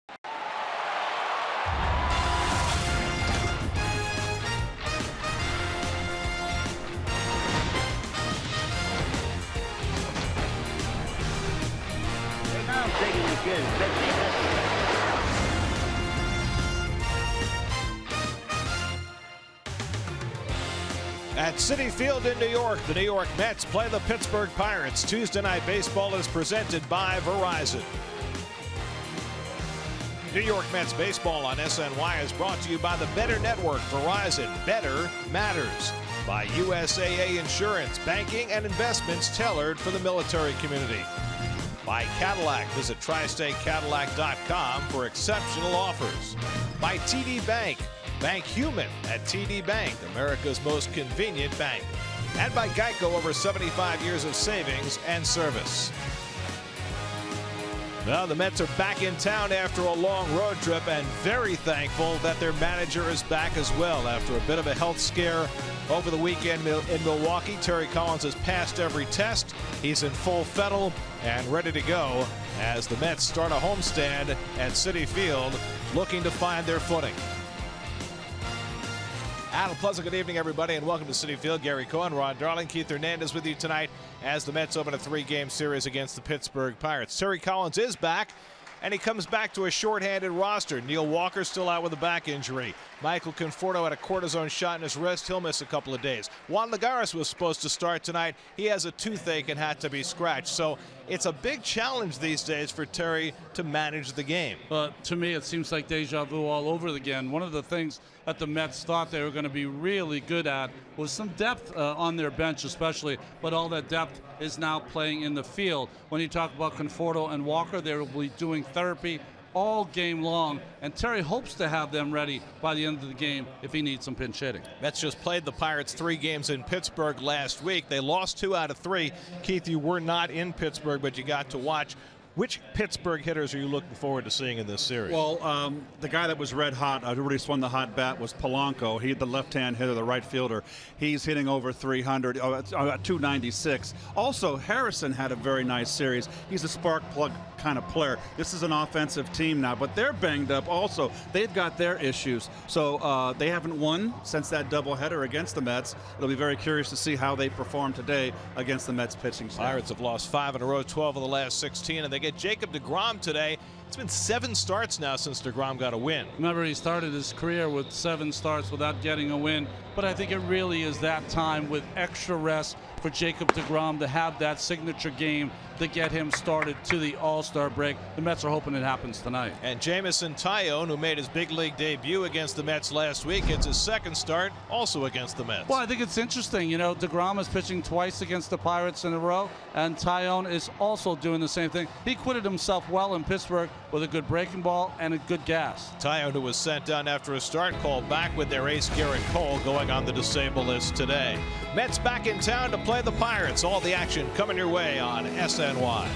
At Citi Field in New York, the New York Mets play the Pittsburgh Pirates. Tuesday Night Baseball is presented by Verizon. New York Mets baseball on SNY is brought to you by the Better Network. Verizon, better matters. By USAA Insurance, banking and investments tailored for the military community. By Cadillac, visit tristatecadillac.com for exceptional offers. By TD Bank, bank human at TD Bank, America's most convenient bank. And by Geico, over 75 years of savings and service. Well, the Mets are back in town after a long road trip and very thankful that their manager is back as well. After a bit of a health scare over the weekend in Milwaukee, Terry Collins has passed every test. He's in full fettle and ready to go as the Mets start a homestand at Citi Field, looking to find their footing. And a pleasant good evening, everybody, and welcome to Citi Field. Gary Cohen, Ron Darling, Keith Hernandez with you tonight as the Mets open a 3-game series against the Pittsburgh Pirates. Terry Collins is back, and he comes back to a shorthanded roster. Neil Walker still out with a back injury. Michael Conforto had a cortisone shot in his wrist. He'll miss a couple of days. Juan Lagares was supposed to start tonight. He has a toothache and had to be scratched. So it's a big challenge these days for Terry to manage the game. To me, it seems like deja vu all over again. One of the things that the Mets thought they were going to be really good at was some depth on their bench especially, but all that depth is now playing in the field. When you talk about Conforto and Walker, they will be doing therapy all game long, and Terry hopes to have them ready by the end of the game if he needs some pinch hitting. Mets just played the Pirates 3 games in Pittsburgh last week. They lost 2 out of 3. Keith, you were not in Pittsburgh, but you got to watch. Which Pittsburgh hitters are you looking forward to seeing in this series? Well, the guy that was red hot, really swung the hot bat, was Polanco. He's the left-hand hitter, the right fielder. He's hitting over 300, 296. Also, Harrison had a very nice series. He's a spark plug kind of player. This is an offensive team now, but they're banged up also. They've got their issues. So they haven't won since that doubleheader against the Mets. It'll be very curious to see how they perform today against the Mets pitching staff. Pirates have lost 5 in a row, 12 of the last 16, and they get Jacob deGrom today. It's been 7 starts now since deGrom got a win. Remember, he started his career with 7 starts without getting a win, but I think it really is that time with extra rest for Jacob deGrom to have that signature game to get him started to the All-Star break. The Mets are hoping it happens tonight. And Jameson Taillon, who made his big league debut against the Mets last week, gets his second start also against the Mets. Well, I think it's interesting. You know, deGrom is pitching twice against the Pirates in a row, and Taillon is also doing the same thing. He acquitted himself well in Pittsburgh with a good breaking ball and a good gas. Taillon, who was sent down after a start, called back with their ace Garrett Cole going on the disabled list today. Mets back in town to play the Pirates. All the action coming your way on SNY.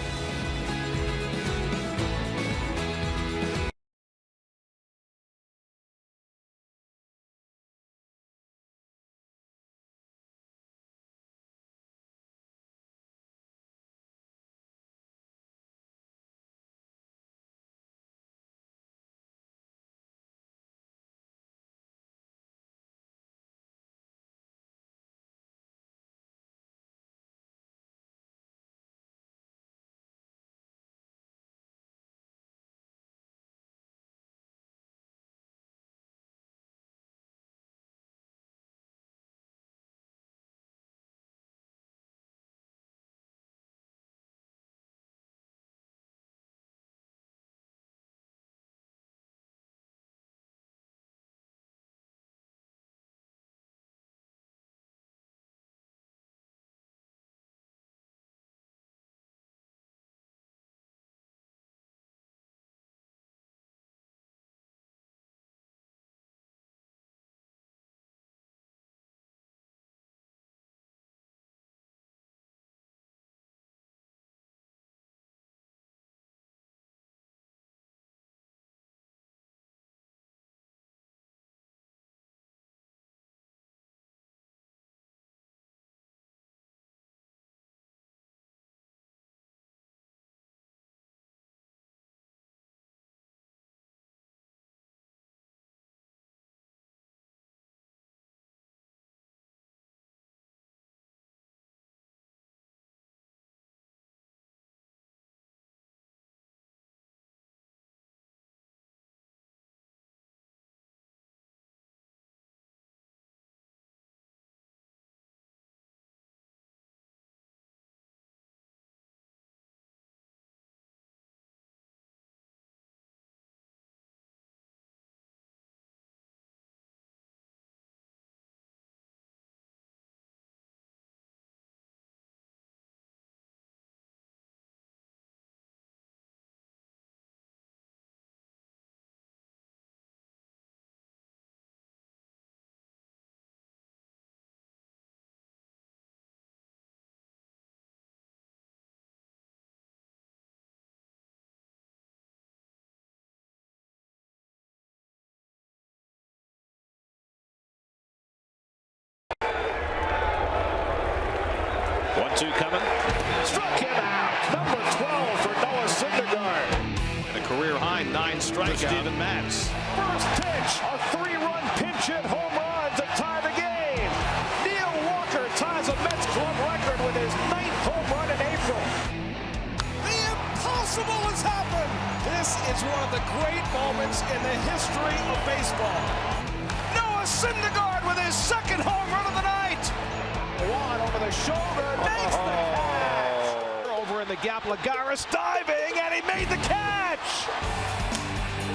1-2 coming. Struck him out. Number 12 for Noah Syndergaard. And a career high 9 strikes. Steven Matz. First pitch, a 3-run pinch hit home run to tie the game. Neil Walker ties a Mets club record with his 9th home run in April. The impossible has happened. This is one of the great moments in the history of baseball. Noah Syndergaard with his 2nd home run of the night. One over the shoulder, makes the catch. Over in the gap, Lagares diving, and he made the catch.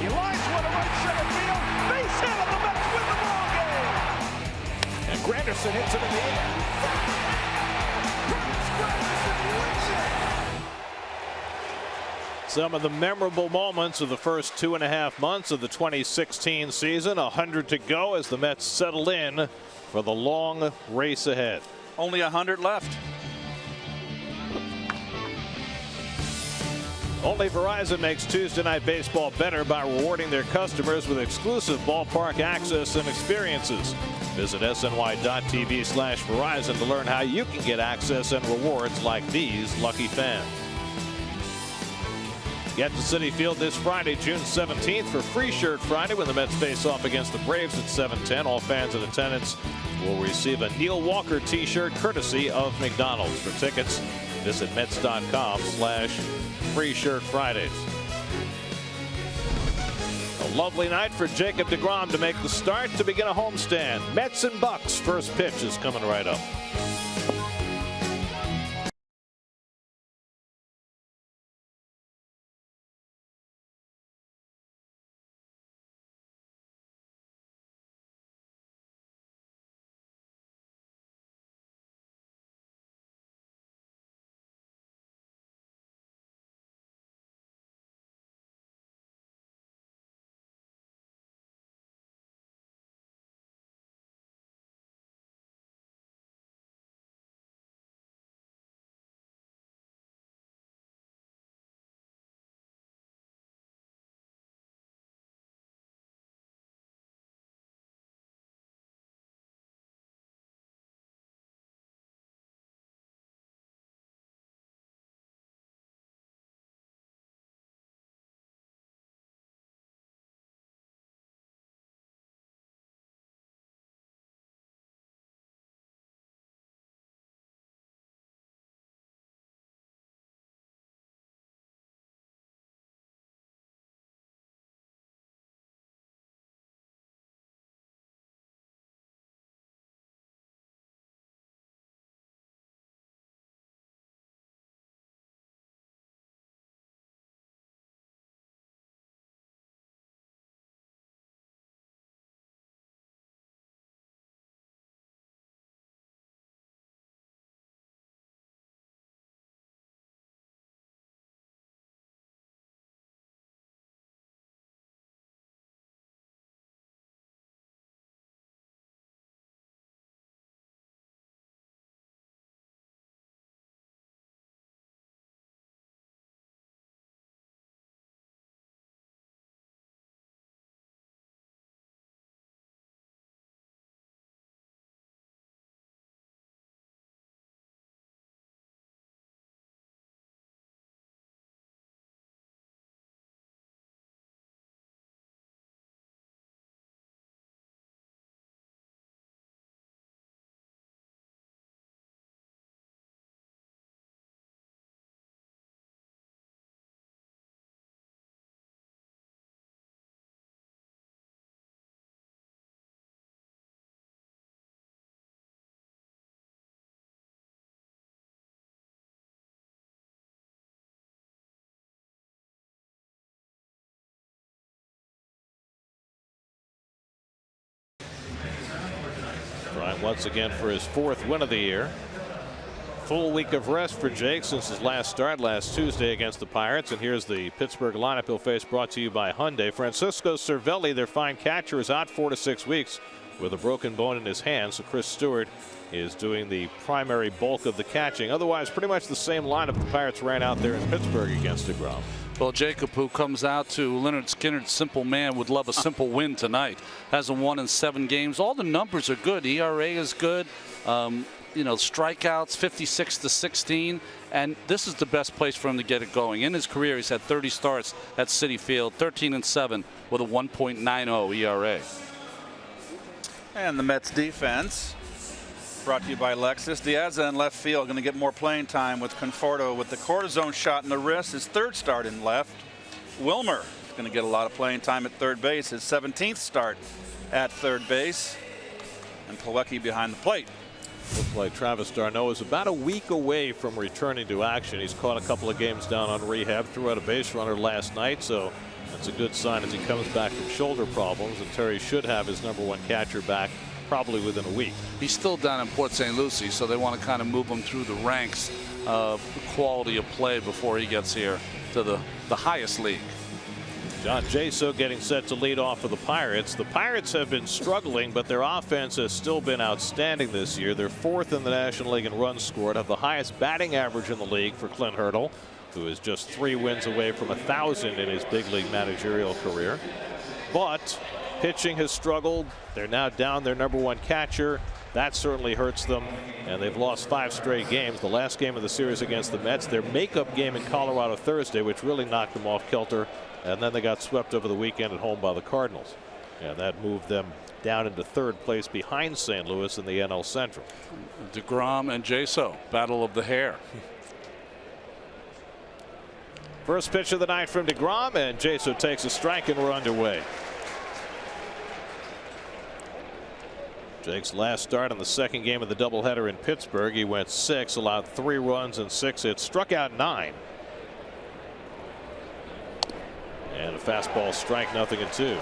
He lines one to right center field. Base hit, and the Mets win the ball game. And Granderson hits it in the air. Some of the memorable moments of the first 2.5 months of the 2016 season. 100 to go as the Mets settle in for the long race ahead. Only 100 left. Only Verizon makes Tuesday Night Baseball better by rewarding their customers with exclusive ballpark access and experiences. Visit sny.tv/Verizon to learn how you can get access and rewards like these lucky fans. Get to Citi Field this Friday, June 17th for Free Shirt Friday when the Mets face off against the Braves at 7:10. All fans in attendance will receive a Neil Walker t-shirt courtesy of McDonald's. For tickets, visit Mets.com/Free Shirt Fridays. A lovely night for Jacob deGrom to make the start to begin a homestand. Mets and Bucks first pitch is coming right up. Trying once again for his 4th win of the year. Full week of rest for Jake since his last start last Tuesday against the Pirates. And here's the Pittsburgh lineup he'll face, brought to you by Hyundai. Francisco Cervelli, their fine catcher, is out 4 to 6 weeks with a broken bone in his hand. So Chris Stewart is doing the primary bulk of the catching. Otherwise, pretty much the same lineup the Pirates ran out there in Pittsburgh against deGrom. Well, Jacob, who comes out to Leonard Skinner's simple man, would love a simple win tonight. Hasn't won in 7 games. All the numbers are good. ERA is good. strikeouts, 56-16, and this is the best place for him to get it going. In his career, he's had 30 starts at Citi Field, 13-7 with a 1.90 ERA. And the Mets defense, brought to you by Lexus. Diaz in left field, going to get more playing time with Conforto with the cortisone shot in the wrist. His third start in left. Wilmer is going to get a lot of playing time at third base. His 17th start at third base. And Plawecki behind the plate. Looks like Travis d'Arnaud is about a week away from returning to action. He's caught a couple of games down on rehab, threw out a base runner last night, so that's a good sign as he comes back from shoulder problems. And Terry should have his #1 catcher back probably within a week. He's still down in Port St. Lucie, so they want to kind of move him through the ranks of quality of play before he gets here to the highest league. John Jaso getting set to lead off for the Pirates. The Pirates have been struggling, but their offense has still been outstanding this year. They're 4th in the National League in runs scored, have the highest batting average in the league for Clint Hurdle, who is just 3 wins away from 1,000 in his big league managerial career. But pitching has struggled. They're now down their #1 catcher. That certainly hurts them, and they've lost 5 straight games. The last game of the series against the Mets, their makeup game in Colorado Thursday, which really knocked them off kilter, and then they got swept over the weekend at home by the Cardinals, and that moved them down into 3rd place behind St. Louis in the NL Central. DeGrom and Jaso, battle of the hair. First pitch of the night from DeGrom, and Jaso takes a strike, and we're underway. Jake's last start in the 2nd game of the doubleheader in Pittsburgh. He went 6, allowed 3 runs and 6 hits, struck out 9. And a fastball strike, 0-2.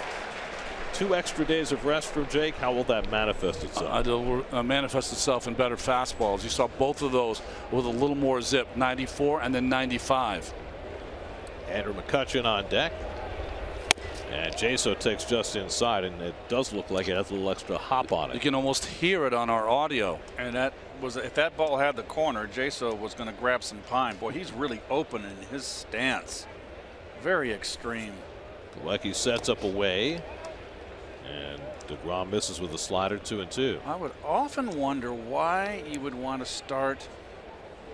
2 extra days of rest from Jake. How will that manifest itself? It'll manifest itself in better fastballs. You saw both of those with a little more zip, 94 and then 95. Andrew McCutchen on deck. And Jaso takes just inside, and it does look like it has a little extra hop on it. You can almost hear it on our audio. And that was, if that ball had the corner, Jaso was going to grab some pine. Boy, he's really open in his stance. Very extreme. Plawecki sets up away, and DeGrom misses with a slider, 2-2. I would often wonder why you would want to start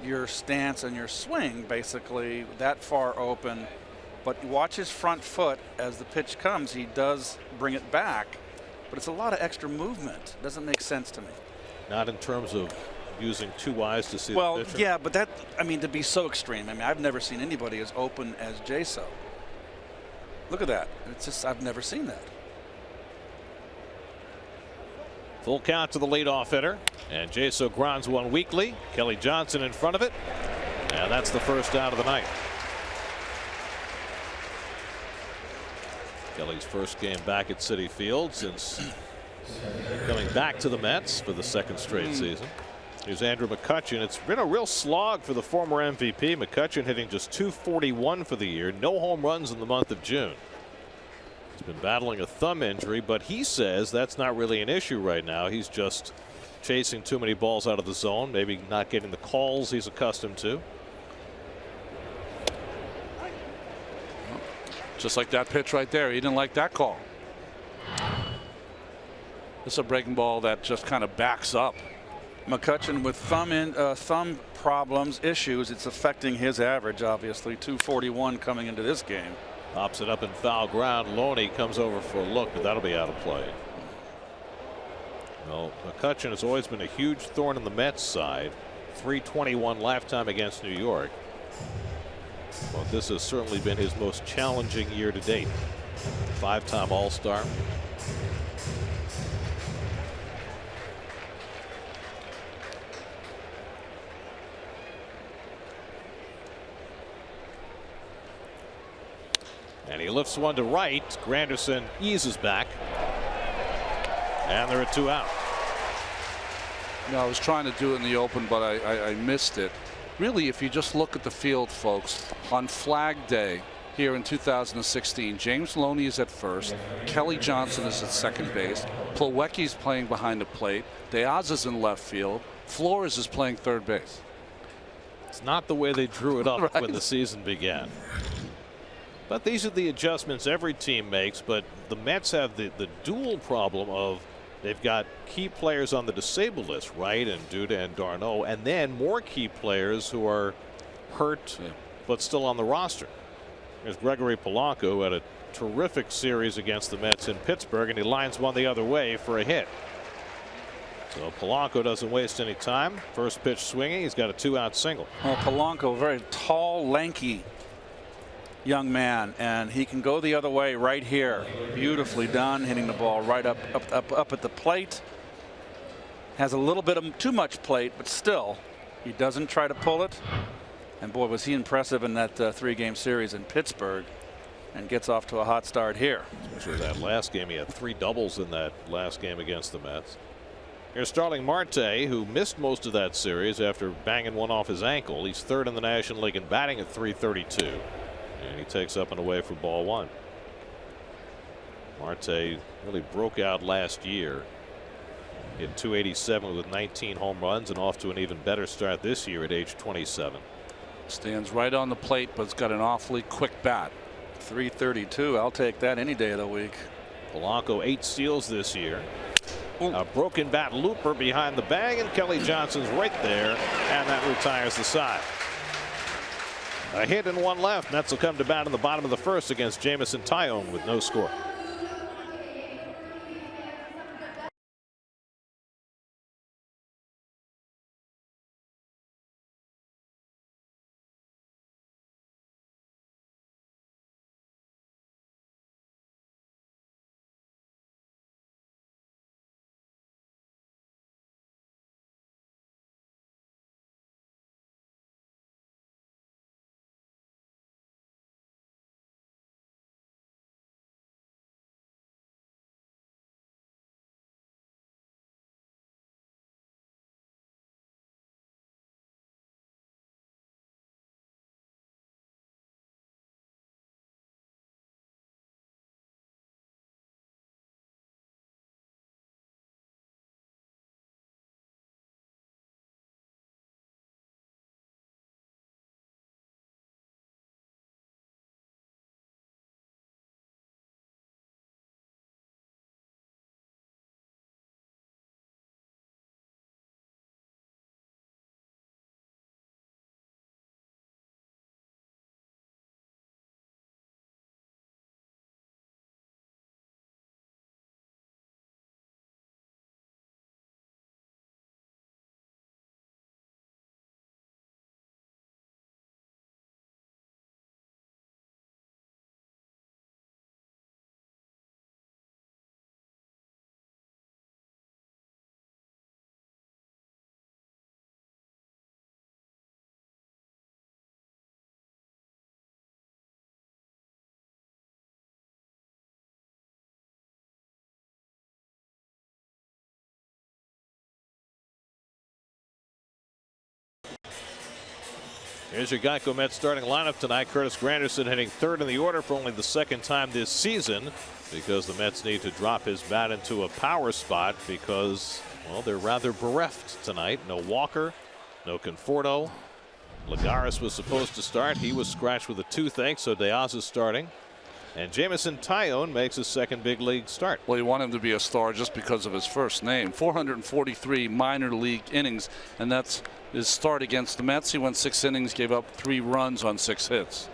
your stance and your swing basically that far open. But watch his front foot as the pitch comes. He does bring it back, but it's a lot of extra movement. Doesn't make sense to me. Not in terms of using 2 eyes to see the pitcher. Yeah, but that, I mean, to be so extreme. I mean, I've never seen anybody as open as Jaso. Look at that. It's just, I've never seen that. Full count to the leadoff hitter, and Jaso grounds one weakly. Kelly Johnson in front of it, and that's the first out of the night. Kelly's first game back at Citi Field since coming back to the Mets for the 2nd straight season. Here's Andrew McCutchen. It's been a real slog for the former MVP. McCutchen hitting just .241 for the year. No home runs in the month of June. He's been battling a thumb injury, but he says that's not really an issue right now. He's just chasing too many balls out of the zone, maybe not getting the calls he's accustomed to. Just like that pitch right there. He didn't like that call. This is a breaking ball that just kind of backs up. McCutchen with thumb problems, issues. It's affecting his average, obviously. .241 coming into this game. Pops it up in foul ground. Loney comes over for a look, but that'll be out of play. Well, McCutchen has always been a huge thorn in the Mets side. .321 lifetime against New York. Well, this has certainly been his most challenging year to date. 5-time All-Star. And he lifts one to right. Granderson eases back. And there are 2 out. No, I was trying to do it in the open, but I missed it. Really, if you just look at the field, folks, on Flag Day here in 2016, James Loney is at first. Kelly Johnson is at second base. Plawecki's playing behind the plate. Diaz is in left field. Flores is playing third base. It's not the way they drew it up Right. when the season began. But these are the adjustments every team makes. But the Mets have the dual problem of they've got key players on the disabled list, Wright and Duda and Darno, and then more key players who are hurt but still on the roster. There's Gregory Polanco, who had a terrific series against the Mets in Pittsburgh, and he lines one the other way for a hit. So Polanco doesn't waste any time. First pitch swinging. He's got a 2-out single. Well, Polanco, very tall, lanky young man, and he can go the other way right here. Beautifully done, hitting the ball right up at the plate. Has a little bit of too much plate, but still, he doesn't try to pull it. And boy, was he impressive in that 3-game series in Pittsburgh, and gets off to a hot start here. Especially that last game. He had 3 doubles in that last game against the Mets. Here's Starling Marte, who missed most of that series after banging one off his ankle. He's 3rd in the National League in batting at .332. And he takes up and away for ball 1. Marte really broke out last year. Hit .287 with 19 home runs, and off to an even better start this year at age 27. Stands right on the plate, but it's got an awfully quick bat. .332. I'll take that any day of the week. Polanco 8 steals this year. A broken bat looper behind the bag, and Kelly Johnson's right there, and that retires the side. A hit and 1 left. Mets will come to bat in the bottom of the 1st against Jameson Taillon with no score. Here's your Geico Mets starting lineup tonight. Curtis Granderson hitting 3rd in the order for only the 2nd time this season, because the Mets need to drop his bat into a power spot because, well, they're rather bereft tonight. No Walker, no Conforto. Lagares was supposed to start. He was scratched with a toothache, so Diaz is starting. And Jameson Taillon makes his 2nd big league start. Well, you want him to be a star just because of his first name. 443 minor league innings, and that's his start against the Mets. He went 6 innings, gave up 3 runs on 6 hits.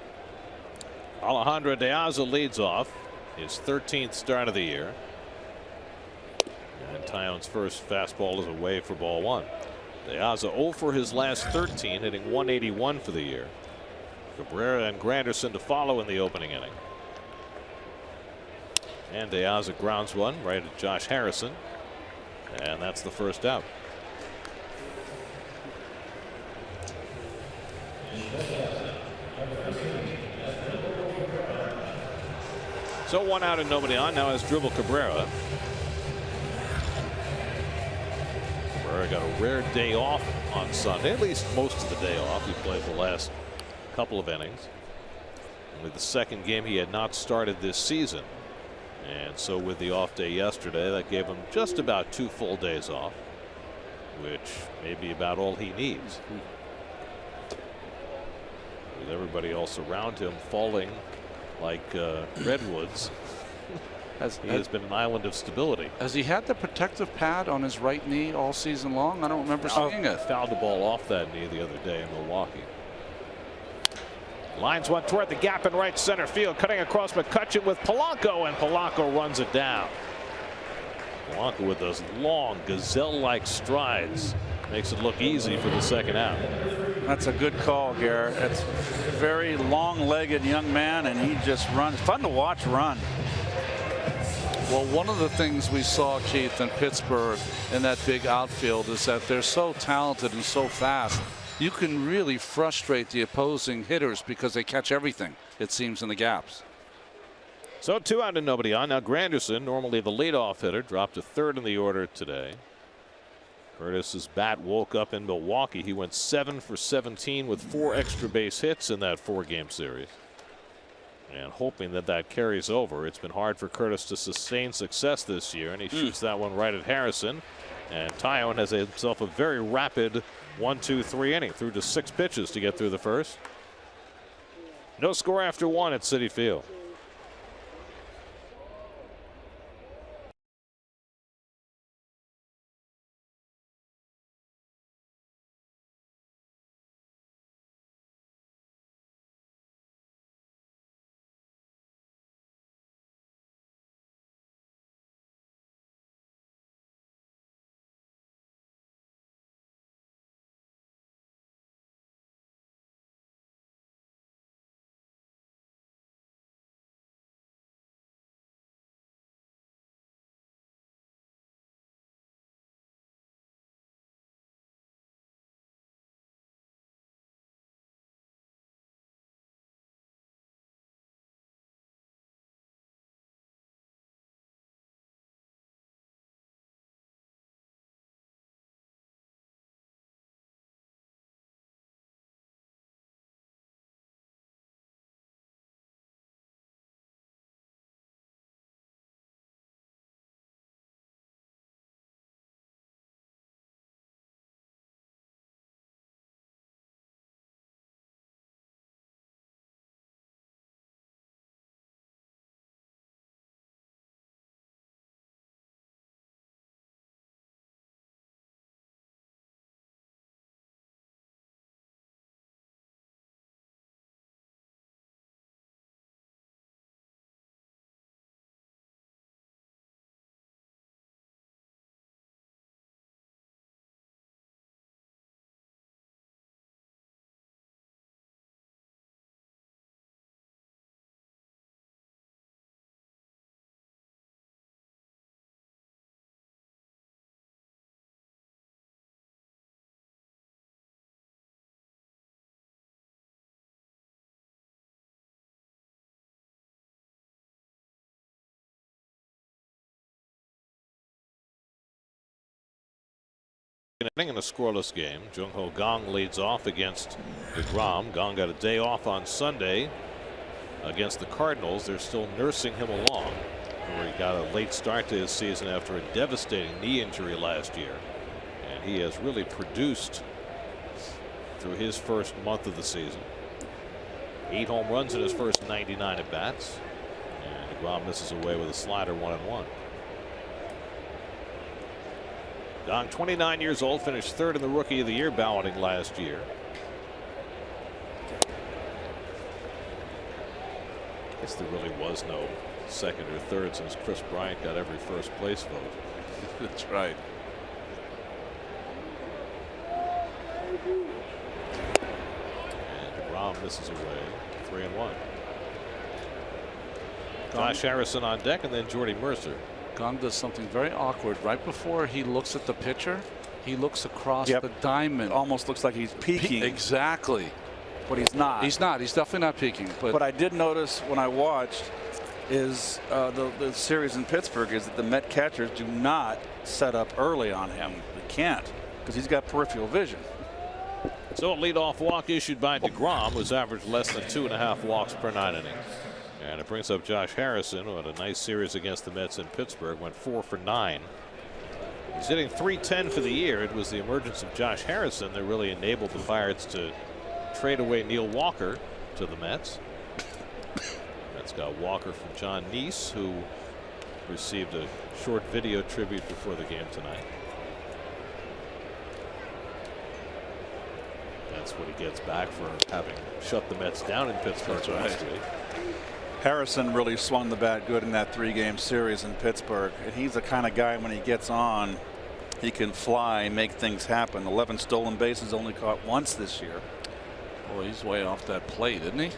Alejandro Diaz leads off, his 13th start of the year. And Taillon's first fastball is away for ball 1. Diaz 0 for his last 13, hitting 181 for the year. Cabrera and Granderson to follow in the opening inning. And Diaz grounds one right at Josh Harrison, and that's the first out. So 1 out and nobody on. Now has Dribble Cabrera. Cabrera got a rare day off on Sunday, at least most of the day off. He played the last couple of innings. Only the 2nd game he had not started this season. And so with the off day yesterday, that gave him just about 2 full days off, which may be about all he needs. With everybody else around him falling like redwoods, He has been an island of stability. Has he had the protective pad on his right knee all season long? I don't remember seeing it. Fouled the ball off that knee the other day in Milwaukee. Lines one toward the gap in right center field, cutting across McCutchen with Polanco, and Polanco runs it down. Polanco with those long gazelle-like strides makes it look easy for the second out. That's a good call, Garrett. It's a very long-legged young man, and he just runs. Fun to watch run. Well, one of the things we saw, Keith, in Pittsburgh in that big outfield is that they're so talented and so fast. You can really frustrate the opposing hitters because they catch everything, it seems, in the gaps. So 2 out and nobody on. Now Granderson, normally the leadoff hitter, dropped to third in the order today. Curtis's bat woke up in Milwaukee. He went 7 for 17 with 4 extra base hits in that 4-game series. And hoping that that carries over. It's been hard for Curtis to sustain success this year, and he shoots that one right at Harrison. And Taillon has himself a very rapid 1-2-3 inning, threw to 6 pitches to get through the first. No score after 1 at Citi Field. In a scoreless game, Jung-Ho Kang leads off against DeGrom. Kang got a day off on Sunday against the Cardinals. They're still nursing him along, where he got a late start to his season after a devastating knee injury last year, and he has really produced through his first month of the season. 8 home runs in his first 99 at bats, and DeGrom misses away with a slider 1-1. Kang, 29 years old, finished third in the Rookie of the Year balloting last year. I guess there really was no second or third since Chris Bryant got every first place vote. That's right. And DeGrom misses away 3-1. Josh Harrison on deck, and then Jordy Mercer. Kang does something very awkward. Right before he looks at the pitcher, he looks across the diamond. Almost looks like he's peeking. Exactly. But he's not. He's not. He's definitely not peeking. But I did notice when I watched is the series in Pittsburgh is that the Met catchers do not set up early on him. They can't because he's got peripheral vision. So a leadoff walk issued by DeGrom, was averaged less than 2.5 walks per 9 innings. And it brings up Josh Harrison, who had a nice series against the Mets in Pittsburgh, went 4 for 9. He's hitting .310 for the year. It was the emergence of Josh Harrison that really enabled the Pirates to trade away Neil Walker to the Mets. Mets got Walker from John Neese, who received a short video tribute before the game tonight. That's what he gets back for having shut the Mets down in Pittsburgh last week. Harrison really swung the bat good in that 3-game series in Pittsburgh. And he's the kind of guy, when he gets on, he can fly, make things happen. 11 stolen bases, only caught once this year. Boy, he's way off that plate, isn't he?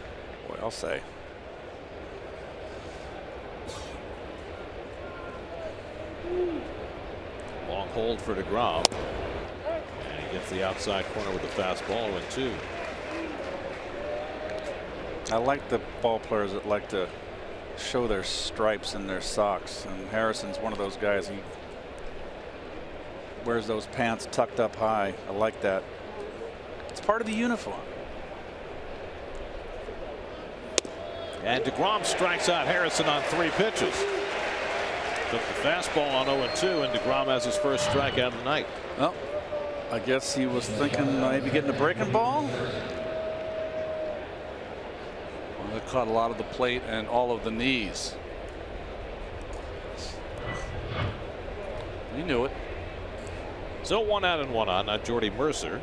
Boy, I'll say. Long hold for DeGrom. And he gets the outside corner with the fastball, 0-2. I like the ball players that like to show their stripes in their socks, and Harrison's one of those guys. He wears those pants tucked up high. I like that. It's part of the uniform. And DeGrom strikes out Harrison on 3 pitches. Took the fastball on 0-2, and DeGrom has his first strikeout of the night. Well, I guess he was thinking maybe getting a breaking ball. They caught a lot of the plate and all of the knees. He knew it. So 1 out and 1 on. Now Jordy Mercer.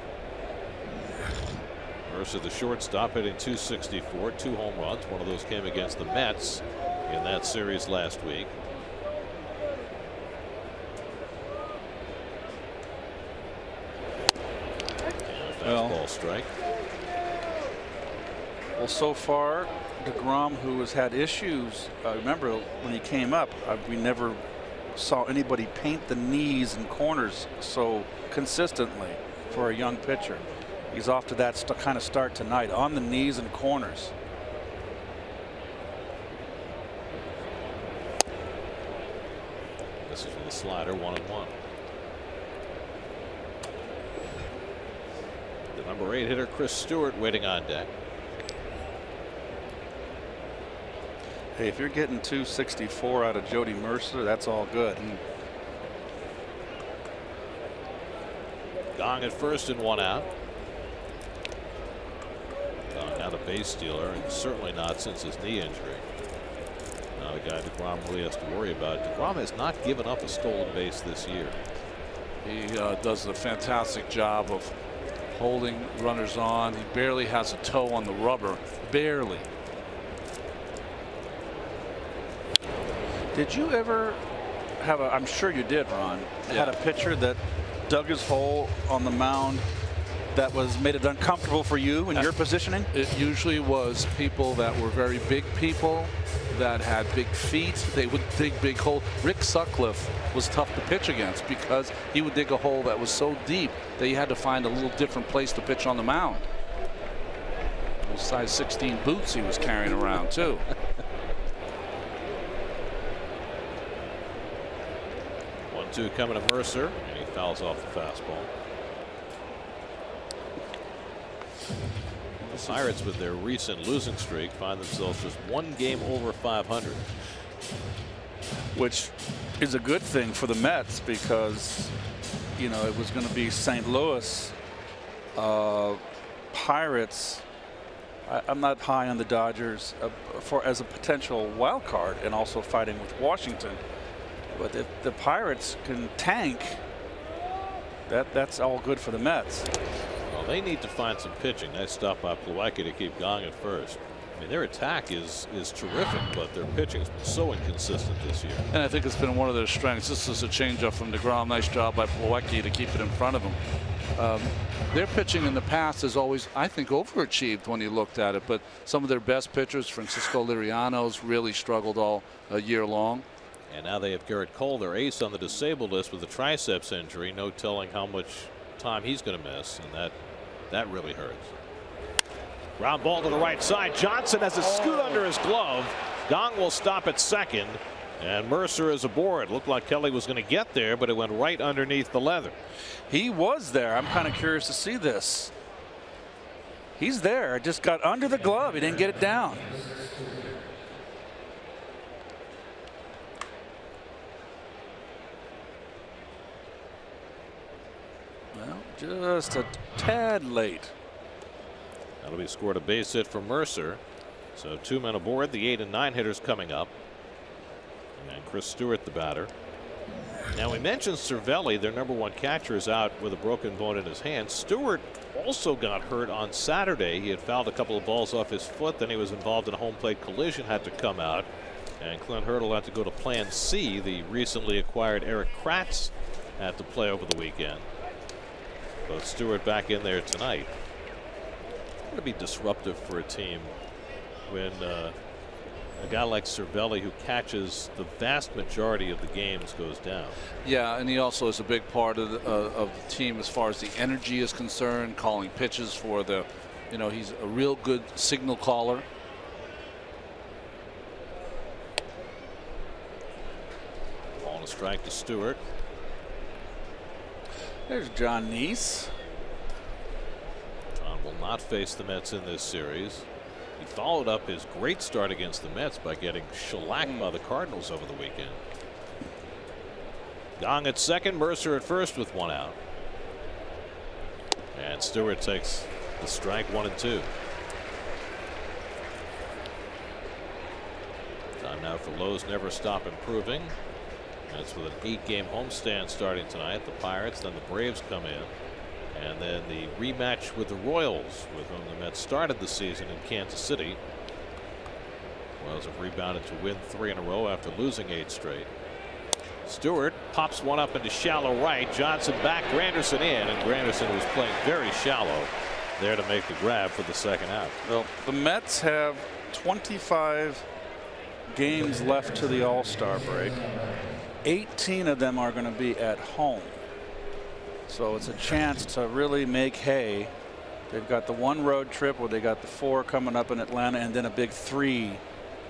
Mercer, the shortstop, hitting .264, 2 home runs. One of those came against the Mets in that series last week. Fastball strike. Well, so far, DeGrom, who has had issues, remember when he came up, we never saw anybody paint the knees and corners so consistently for a young pitcher. He's off to that kind of start tonight, on the knees and corners. This is with a slider, 1-1. The number 8 hitter, Chris Stewart, waiting on deck. Hey, if you're getting .264 out of Jody Mercer, that's all good. Gong at first and 1 out. Gong not a base stealer, and certainly not since his knee injury. Not a guy DeGrom really has to worry about. DeGrom has not given up a stolen base this year. He does a fantastic job of holding runners on. He barely has a toe on the rubber. Barely. Did you ever have a, I'm sure you did, Ron, had a pitcher that dug his hole on the mound that made it uncomfortable for you in your positioning? It usually was people that were very big people that had big feet. They would dig big holes. Rick Sutcliffe was tough to pitch against because he would dig a hole that was so deep that you had to find a little different place to pitch on the mound. Those size 16 boots he was carrying around too. 1-2 coming to Mercer, and he fouls off the fastball. The Pirates, with their recent losing streak, find themselves just 1 game over 500. Which is a good thing for the Mets because, you know, it was going to be St. Louis, Pirates. I'm not high on the Dodgers as a potential wild card and also fighting with Washington. But if the Pirates can tank, that's all good for the Mets. Well, they need to find some pitching. Nice stop by Plawecki to keep Gong at first. I mean, their attack is terrific, but their pitching has been so inconsistent this year. And I think it's been one of their strengths. This is a changeup from DeGrom. Nice job by Plawecki to keep it in front of him. Their pitching in the past has always, I think, overachieved when you looked at it. But some of their best pitchers, Francisco Liriano's, really struggled all year long. And now they have Garrett Cole, their ace, on the disabled list with a triceps injury. No telling how much time he's going to miss, and that really hurts. Ground ball to the right side. Johnson has a scoot under his glove. Gong will stop at second, and Mercer is aboard. Looked like Kelly was going to get there, but it went right underneath the leather. He was there. I'm kind of curious to see this. He's there. It just got under the glove. He didn't get it down. Well, just a tad late. That'll be scored a base hit for Mercer. So 2 men aboard. The 8 and 9 hitters coming up. And Chris Stewart, the batter. Now, we mentioned Cervelli, their #1 catcher, is out with a broken bone in his hand. Stewart also got hurt on Saturday. He had fouled a couple of balls off his foot. Then he was involved in a home plate collision, had to come out. And Clint Hurdle had to go to Plan C. The recently acquired Eric Kratz had to play over the weekend. But Stewart back in there tonight. It's going to be disruptive for a team when a guy like Cervelli, who catches the vast majority of the games, goes down. Yeah, and he also is a big part of the team as far as the energy is concerned, calling pitches for the, he's a real good signal caller. Ball and a strike to Stewart. There's John Neese. John will not face the Mets in this series. He followed up his great start against the Mets by getting shellacked by the Cardinals over the weekend. Gong at second, Mercer at first with 1 out. And Stewart takes the strike, 1-2. Time now for Lowe's Never Stop Improving. That's with an 8-game homestand starting tonight. The Pirates, then the Braves come in. And then the rematch with the Royals, with whom the Mets started the season in Kansas City. Royals have rebounded to win 3 in a row after losing 8 straight. Stewart pops one up into shallow right. Johnson back, Granderson in, and Granderson was playing very shallow there to make the grab for the second out. Well, the Mets have 25 games left to the All-Star break. 18 of them are going to be at home. So it's a chance to really make hay. They've got the 1 road trip where they got the 4 coming up in Atlanta and then a big 3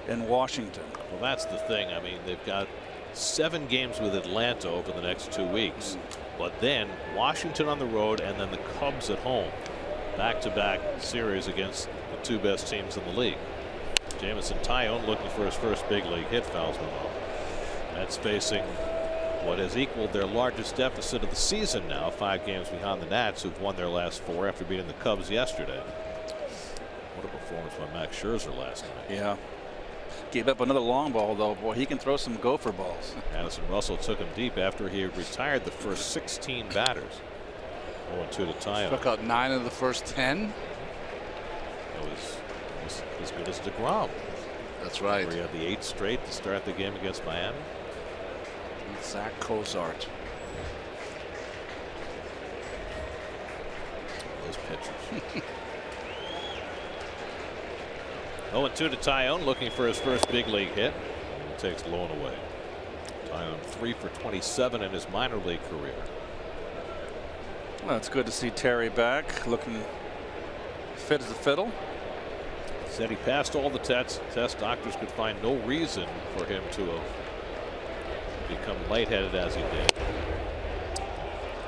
in Washington. Well, that's the thing. I mean, they've got 7 games with Atlanta over the next 2 weeks, but then Washington on the road and then the Cubs at home. Back-to-back series against the 2 best teams in the league. Jameson Taillon looking for his first big league hit, fouls one off. That's facing what has equaled their largest deficit of the season now, 5 games behind the Nats, who've won their last 4 after beating the Cubs yesterday. What a performance by Max Scherzer last night. Yeah. Gave up another long ball, though. Boy, he can throw some gopher balls. Addison Russell took him deep after he had retired the first 16 batters. 0-2 to Taillon. Struck out 9 of the first 10. It was as good as DeGrom. That's right. Where he had the 8 straight to start the game against Miami. Zach Cozart. Those pitchers. 0-2 to Taillon, looking for his first big league hit. He takes low and away. Taillon 3 for 27 in his minor league career. Well, it's good to see Terry back, looking fit as a fiddle. Said he passed all the tests. Doctors could find no reason for him to have become lightheaded as he did.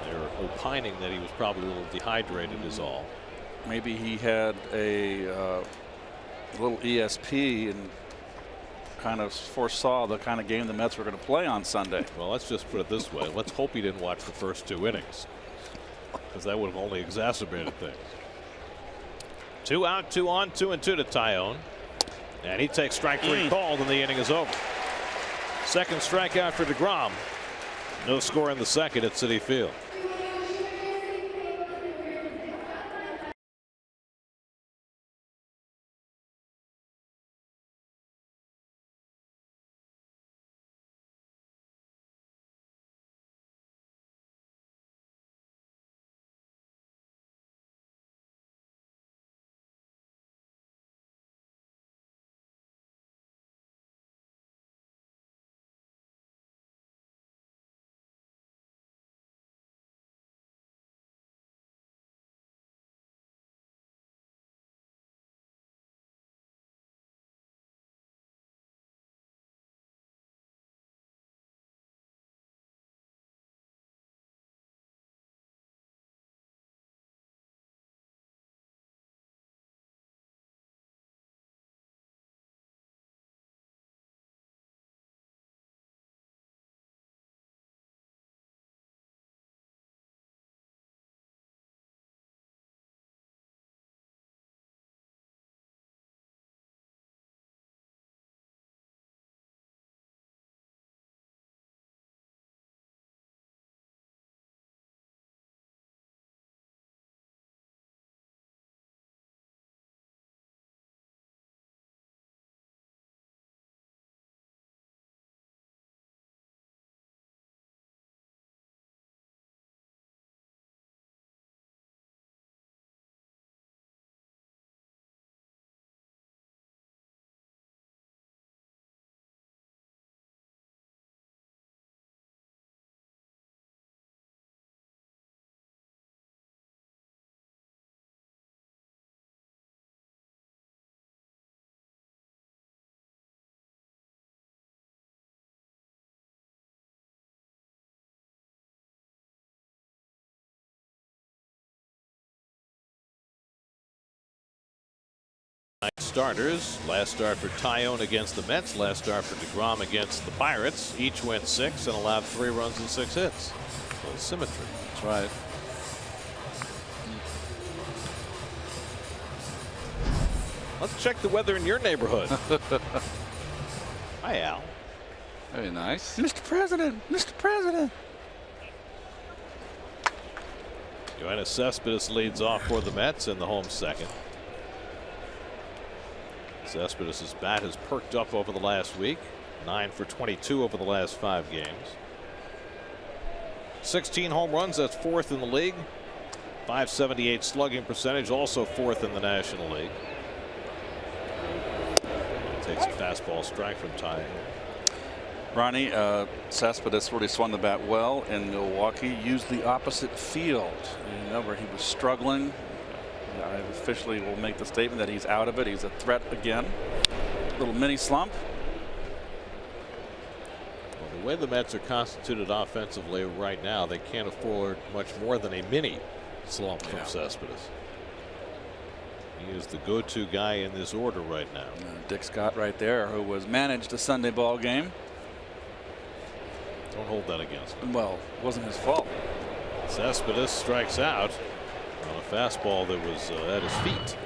They're opining that he was probably a little dehydrated is all. Maybe he had a little ESP and kind of foresaw the kind of game the Mets were going to play on Sunday. Well, let's just put it this way. Let's hope he didn't watch the first 2 innings, because that would have only exacerbated things. 2 out, 2 on, 2-2 to Taillon. And he takes strike 3 called, and the inning is over. Second strikeout for DeGrom. No score in the second at Citi Field. Starters. Last start for Tyone against the Mets. Last start for DeGrom against the Pirates. Each went 6 and allowed 3 runs and 6 hits. So symmetry. That's right. Let's check the weather in your neighborhood. Hi, Al. Very nice. Mr. President, Mr. President. Yoenis Cespedes leads off for the Mets in the home second. Cespedes' bat has perked up over the last week. 9 for 22 over the last 5 games. 16 home runs, that's 4th in the league. .578 slugging percentage, also 4th in the National League. Takes a fastball strike from Ty. Ronnie, Cespedes really swung the bat well in Milwaukee. Used the opposite field. You know, where he was struggling. I officially will make the statement that he's out of it. He's a threat again. Little mini slump. Well, the way the Mets are constituted offensively right now, they can't afford much more than a mini slump from Cespedes. He is the go-to guy in this order right now. Dick Scott right there, who was managed a Sunday ball game. Don't hold that against him. Well, it wasn't his fault. Cespedes strikes out on a fastball that was at his feet.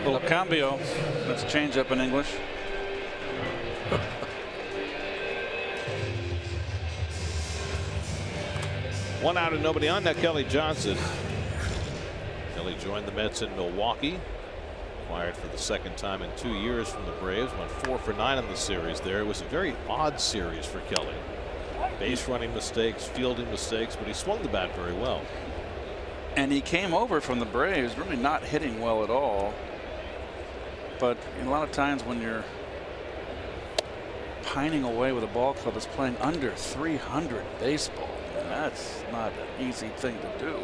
Little cambio. That's change up in English. One out and nobody on. Now Kelly Johnson. Kelly joined the Mets in Milwaukee. Acquired for the 2nd time in 2 years from the Braves. Went 4 for 9 in the series there. It was a very odd series for Kelly. Base running mistakes, fielding mistakes, but he swung the bat very well. And he came over from the Braves really not hitting well at all. But a lot of times when you're pining away with a ball club that's playing under 300 baseball, that's not an easy thing to do.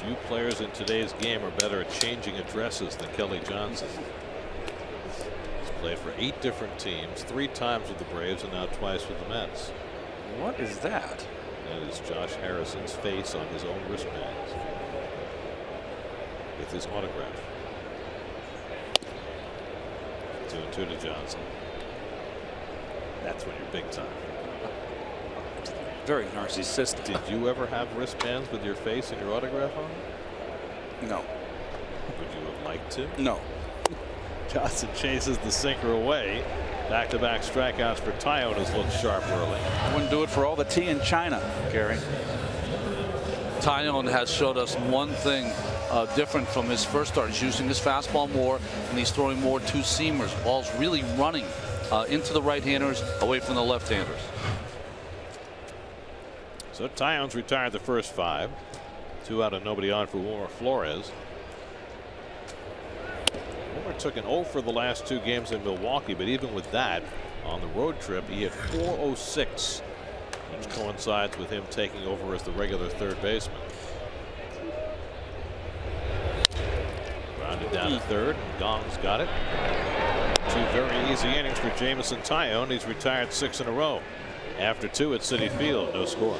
Few players in today's game are better at changing addresses than Kelly Johnson. He's played for 8 different teams, 3 times with the Braves and now twice with the Mets. What is that? That is Josh Harrison's face on his own wristbands with his autograph. 2-2 to Johnson. That's when you're big time. Very narcissistic. Did you ever have wristbands with your face and your autograph on? No. Would you have liked to? No. Johnson chases the sinker away. Back-to-back strikeouts for Tyone has looked sharp early. I wouldn't do it for all the tea in China, Gary. Tyone has showed us one thing different from his first start. He's using his fastball more, and he's throwing more two-seamers. Ball's really running into the right-handers, away from the left-handers. So Tyone's retired the first 5. 2 out and nobody on for Wilmer Flores. Wilmer took an 0 for the last 2 games in Milwaukee, but even with that, on the road trip, he had 406, which coincides with him taking over as the regular third baseman. Grounded down to third. Gong's got it. 2 very easy innings for Jameson Tyone. He's retired 6 in a row. After 2 at Citi Field, no score.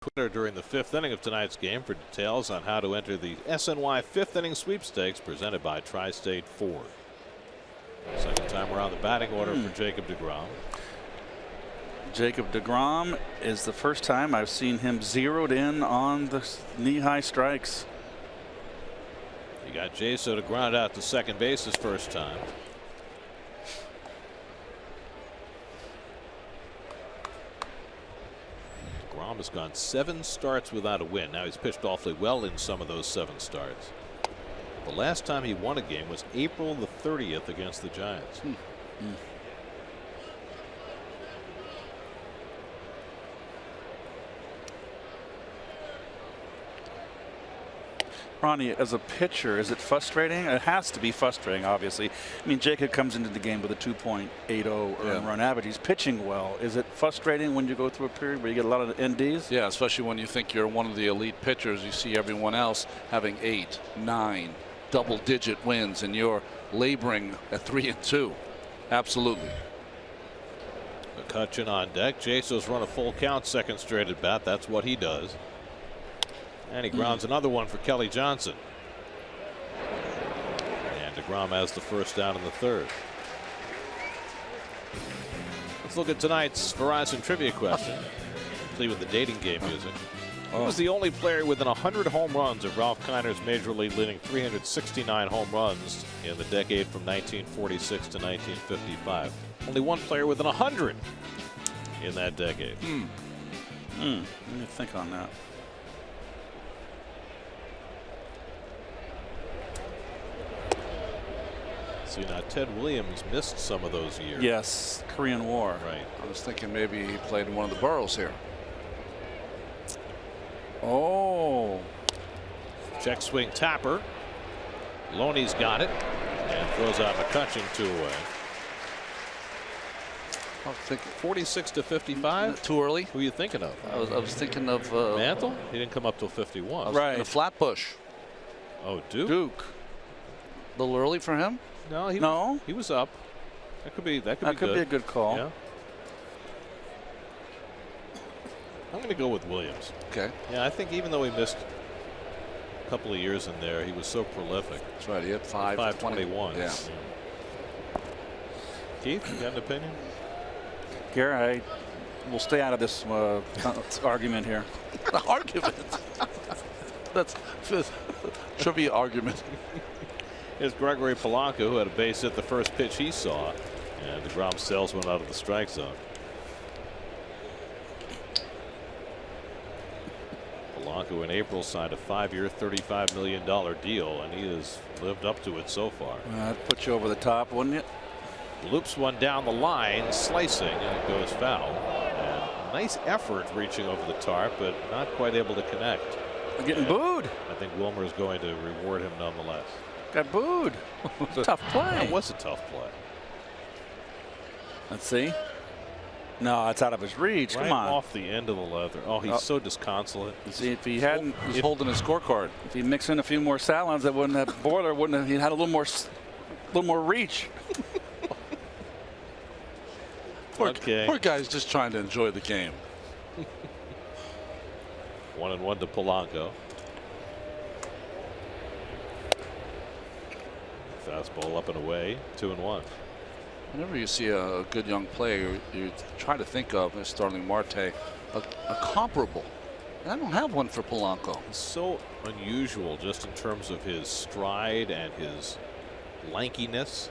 Twitter during the 5th inning of tonight's game for details on how to enter the SNY 5th inning sweepstakes presented by Tri-State Ford. Second time around the batting order for Jacob deGrom. Jacob deGrom is the first time I've seen him zeroed in on the knee-high strikes. You got Jaso to ground out to second base his first time. deGrom has gone 7 starts without a win. Now he's pitched awfully well in some of those 7 starts. The last time he won a game was April the 30th against the Giants. Ronnie, as a pitcher, is it frustrating? It has to be frustrating, obviously. I mean, Jacob comes into the game with a 2.80 earned run average. He's pitching well. Is it frustrating when you go through a period where you get a lot of NDs? Yeah, especially when you think you're one of the elite pitchers. You see everyone else having 8, 9 double-digit wins, and you're laboring at 3-2. Absolutely. McCutchen on deck. Jaso's run a full count, second straight at bat. That's what he does. And he grounds another one for Kelly Johnson. And deGrom has the first down in the 3rd. Let's look at tonight's Verizon trivia question, complete with the dating game music. Who was the only player within 100 home runs of Ralph Kiner's major league leading 369 home runs in the decade from 1946 to 1955? Only one player within 100 in that decade. Let me think on that. See, now Ted Williams missed some of those years. Yes, Korean War. Right. I was thinking maybe he played in one of the boroughs here. Oh. Check swing Tapper. Loney's got it and throws out McCutchen 2 away. I was thinking 46 to 55. too early. Who are you thinking of? I was thinking of Mantle. He didn't come up till 51. Right. Flatbush. Oh, Duke. Duke. A little early for him. No, he was up. That could be That good. could be a good call. Yeah. I'm going to go with Williams. Okay. Yeah, I think even though he missed a couple of years in there, he was so prolific. That's right. He had 521. Yeah. Keith, you got an opinion? Gary, we'll stay out of this argument here. Argument. That's trivia argument. Here's Gregory Polanco, who had a base hit the first pitch he saw, and deGrom sails one out of the strike zone. Polanco in April signed a 5-year, $35 million deal, and he has lived up to it so far. That'd put you over the top, wouldn't it? Loops one down the line, slicing, and it goes foul. And a nice effort reaching over the tarp, but not quite able to connect. Getting booed. I think Wilmer is going to reward him nonetheless. Got booed. Tough play. That was a tough play. Let's see. No, it's out of his reach. Right Come on. off the end of the leather. Oh, he's so disconsolate. See, if he hadn't, He's holding his scorecard. if he mixed in a few more salads, that wouldn't have border. Wouldn't have. He had a little more reach. Poor guy's just trying to enjoy the game. 1-1 to Polanco. Fastball up and away. 2-1. Whenever you see a good young player, you try to think of, as Starling Marte, a comparable. And I don't have one for Polanco. It's so unusual just in terms of his stride and his lankiness.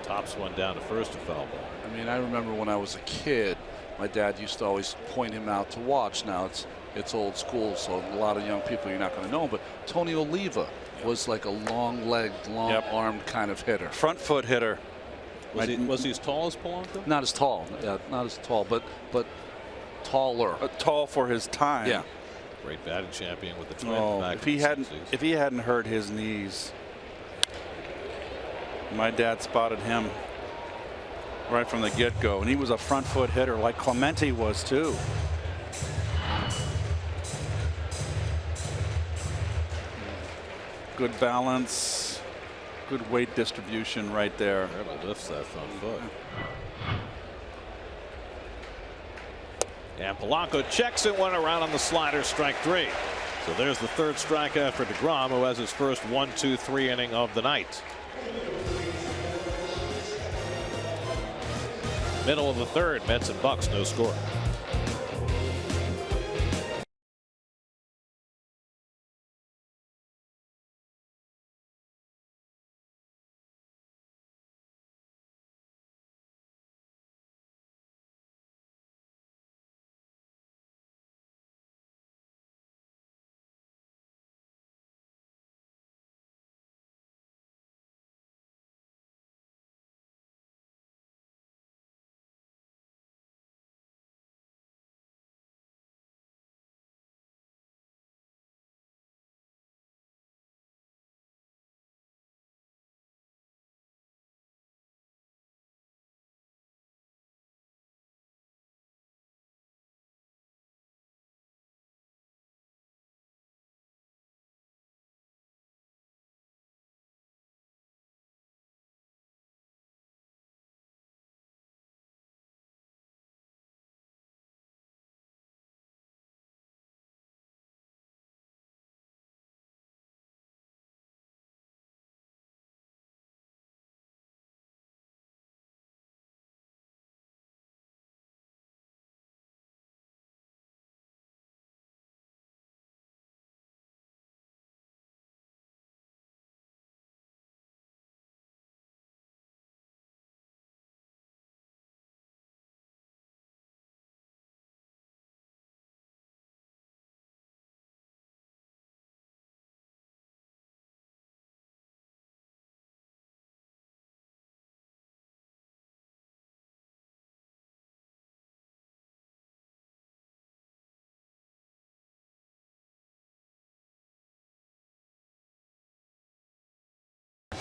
Tops one down to first, a foul ball. I mean, I remember when I was a kid, my dad used to always point him out to watch. Now it's old school, so a lot of young people you're not going to know. But Tony Oliva was like a long-legged, long-armed kind of hitter. Front foot hitter. Was he as tall as Polanco? Not as tall, not as tall, but taller. Tall for his time. Yeah. Great batting champion with the Twins. Oh, back if in he the hadn't 60s. if he hadn't hurt his knees, my dad spotted him right from the get-go, and he was a front foot hitter like Clemente was too. Good balance, good weight distribution right there. Barely lifts that front foot. And Polanco checks it, one around on the slider, strike 3. So there's the third strikeout for DeGrom, who has his first 1-2-3 inning of the night. Middle of the third, Mets and Bucks, no score.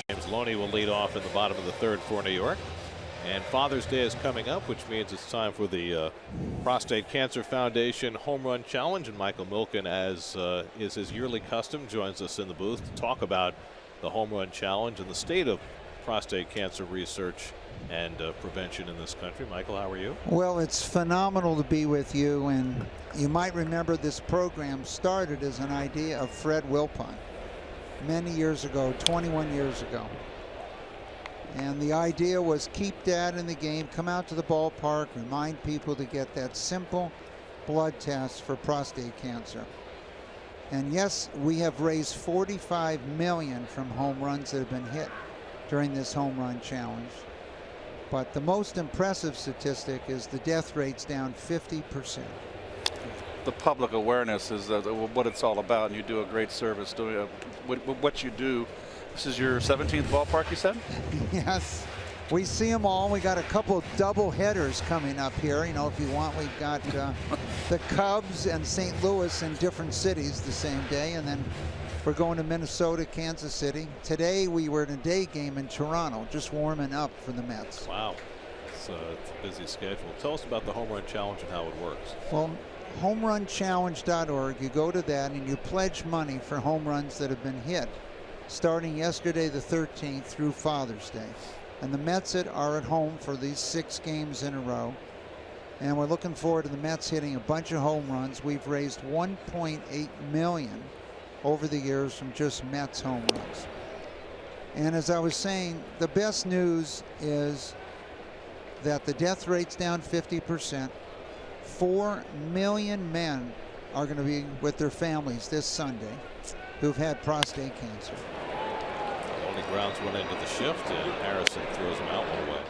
James Loney will lead off in the bottom of the third for New York. And Father's Day is coming up, which means it's time for the Prostate Cancer Foundation Home Run Challenge. And Michael Milken, as is his yearly custom, joins us in the booth to talk about the Home Run Challenge and the state of prostate cancer research and prevention in this country. Michael, how are you? Well, it's phenomenal to be with you. And you might remember this program started as an idea of Fred Wilpon many years ago, 21 years ago. And the idea was keep Dad in the game, come out to the ballpark, remind people to get that simple blood test for prostate cancer. And yes, we have raised $45 million from home runs that have been hit during this home run challenge. But the most impressive statistic is the death rate's down 50%. The public awareness is what it's all about, and you do a great service doing what you do. This is your 17th ballpark, you said? Yes, we see them all. We got a couple double headers coming up here. You know, if you want, we've got the Cubs and St. Louis in different cities the same day, and then we're going to Minnesota, Kansas City. Today we were in a day game in Toronto, just warming up for the Mets. Wow, it's a busy schedule. Tell us about the Home Run Challenge and how it works. Well, homerunchallenge.org, you go to that and you pledge money for home runs that have been hit starting yesterday the 13th through Father's Day. And the Mets are at home for these 6 games in a row. And we're looking forward to the Mets hitting a bunch of home runs. We've raised $1.8 million over the years from just Mets home runs. And as I was saying, the best news is that the death rate's down 50%. 4 million men are going to be with their families this Sunday who've had prostate cancer. Only grounds one into the shift, and Harrison throws him out one way.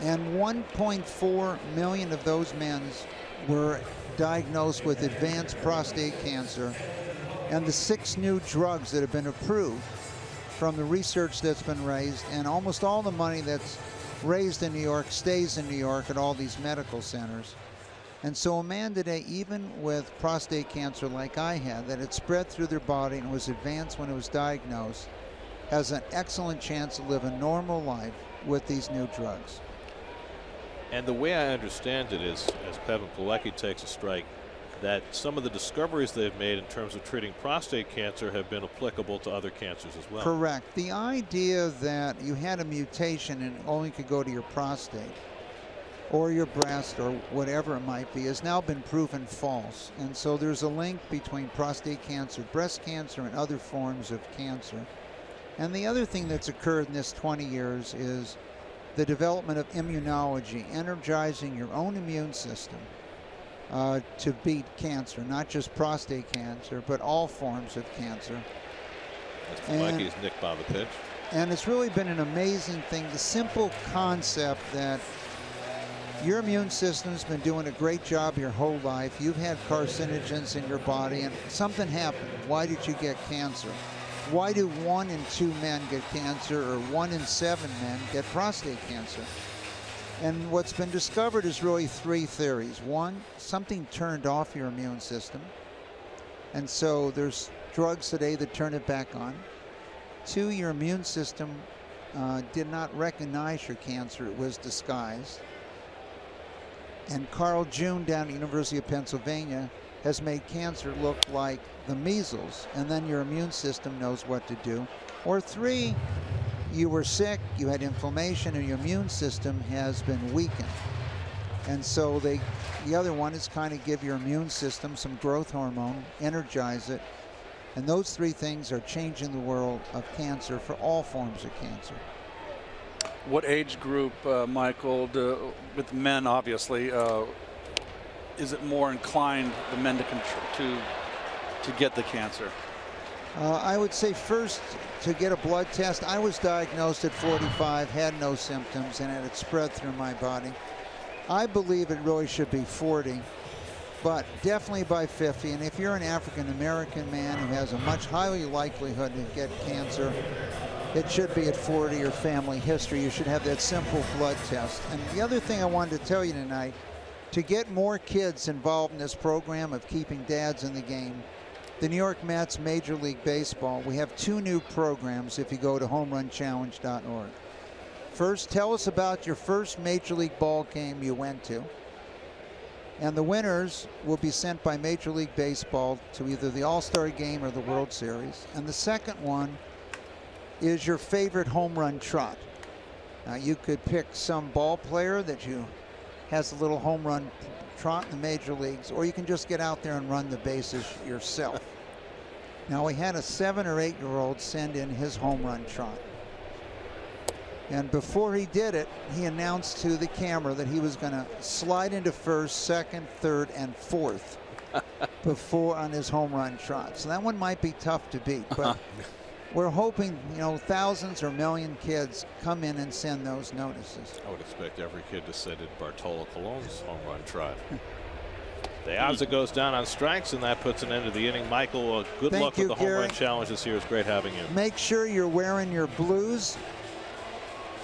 And 1.4 million of those men were diagnosed with advanced prostate cancer. And the 6 new drugs that have been approved from the research that's been raised, and almost all the money that's raised in New York stays in New York at all these medical centers. And so a man today, even with prostate cancer like I had, that had spread through their body and was advanced when it was diagnosed, has an excellent chance to live a normal life with these new drugs. And the way I understand it is, as Pevin Pilecki takes a strike, that some of the discoveries they've made in terms of treating prostate cancer have been applicable to other cancers as well. Correct. The idea that you had a mutation and only could go to your prostate or your breast or whatever it might be has now been proven false. And so there's a link between prostate cancer, breast cancer, and other forms of cancer. And the other thing that's occurred in this 20 years is the development of immunology, energizing your own immune system to beat cancer, not just prostate cancer, but all forms of cancer. That's Mikey's nicked by the pitch. And it's really been an amazing thing, the simple concept that your immune system's been doing a great job your whole life. You've had carcinogens in your body, and something happened. Why did you get cancer? Why do 1 in 2 men get cancer, or 1 in 7 men get prostate cancer? And what's been discovered is really 3 theories. 1, something turned off your immune system, and so there's drugs today that turn it back on. 2, your immune system did not recognize your cancer. It was disguised. And Carl June down at the University of Pennsylvania has made cancer look like the measles, and then your immune system knows what to do. Or 3, you were sick, you had inflammation, and your immune system has been weakened. And so the other one is kind of give your immune system some growth hormone, energize it. And those 3 things are changing the world of cancer for all forms of cancer. What age group, Michael, with men obviously, is it more inclined the men to get the cancer? I would say first to get a blood test. I was diagnosed at 45, had no symptoms, and it had spread through my body. I believe it really should be 40, but definitely by 50. And if you're an African American man who has a much higher likelihood to get cancer, it should be at 40 or family history. You should have that simple blood test. And the other thing I wanted to tell you tonight, to get more kids involved in this program of keeping dads in the game, the New York Mets, Major League Baseball, we have 2 new programs if you go to homerunchallenge.org. First, tell us about your first Major League ball game you went to. And the winners will be sent by Major League Baseball to either the All-Star Game or the World Series. And the second one is your favorite home run trot. Now, you could pick some ball player that has a little home run trot in the major leagues, or you can just get out there and run the bases yourself. Now, we had a 7 or 8-year-old send in his home run trot. And before he did it, he announced to the camera that he was going to slide into first, second, third, and fourth before on his home run trot. So that one might be tough to beat, but we're hoping, thousands or million kids come in and send those notices. I would expect every kid to send in Bartolo Colon's home run trot. The Ozza goes down on strikes, and that puts an end to the inning. Michael, good luck with the home run challenge this year. It's great having you. Make sure you're wearing your blues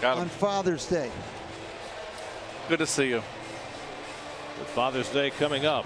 on Father's Day. Good to see you. With Father's Day coming up.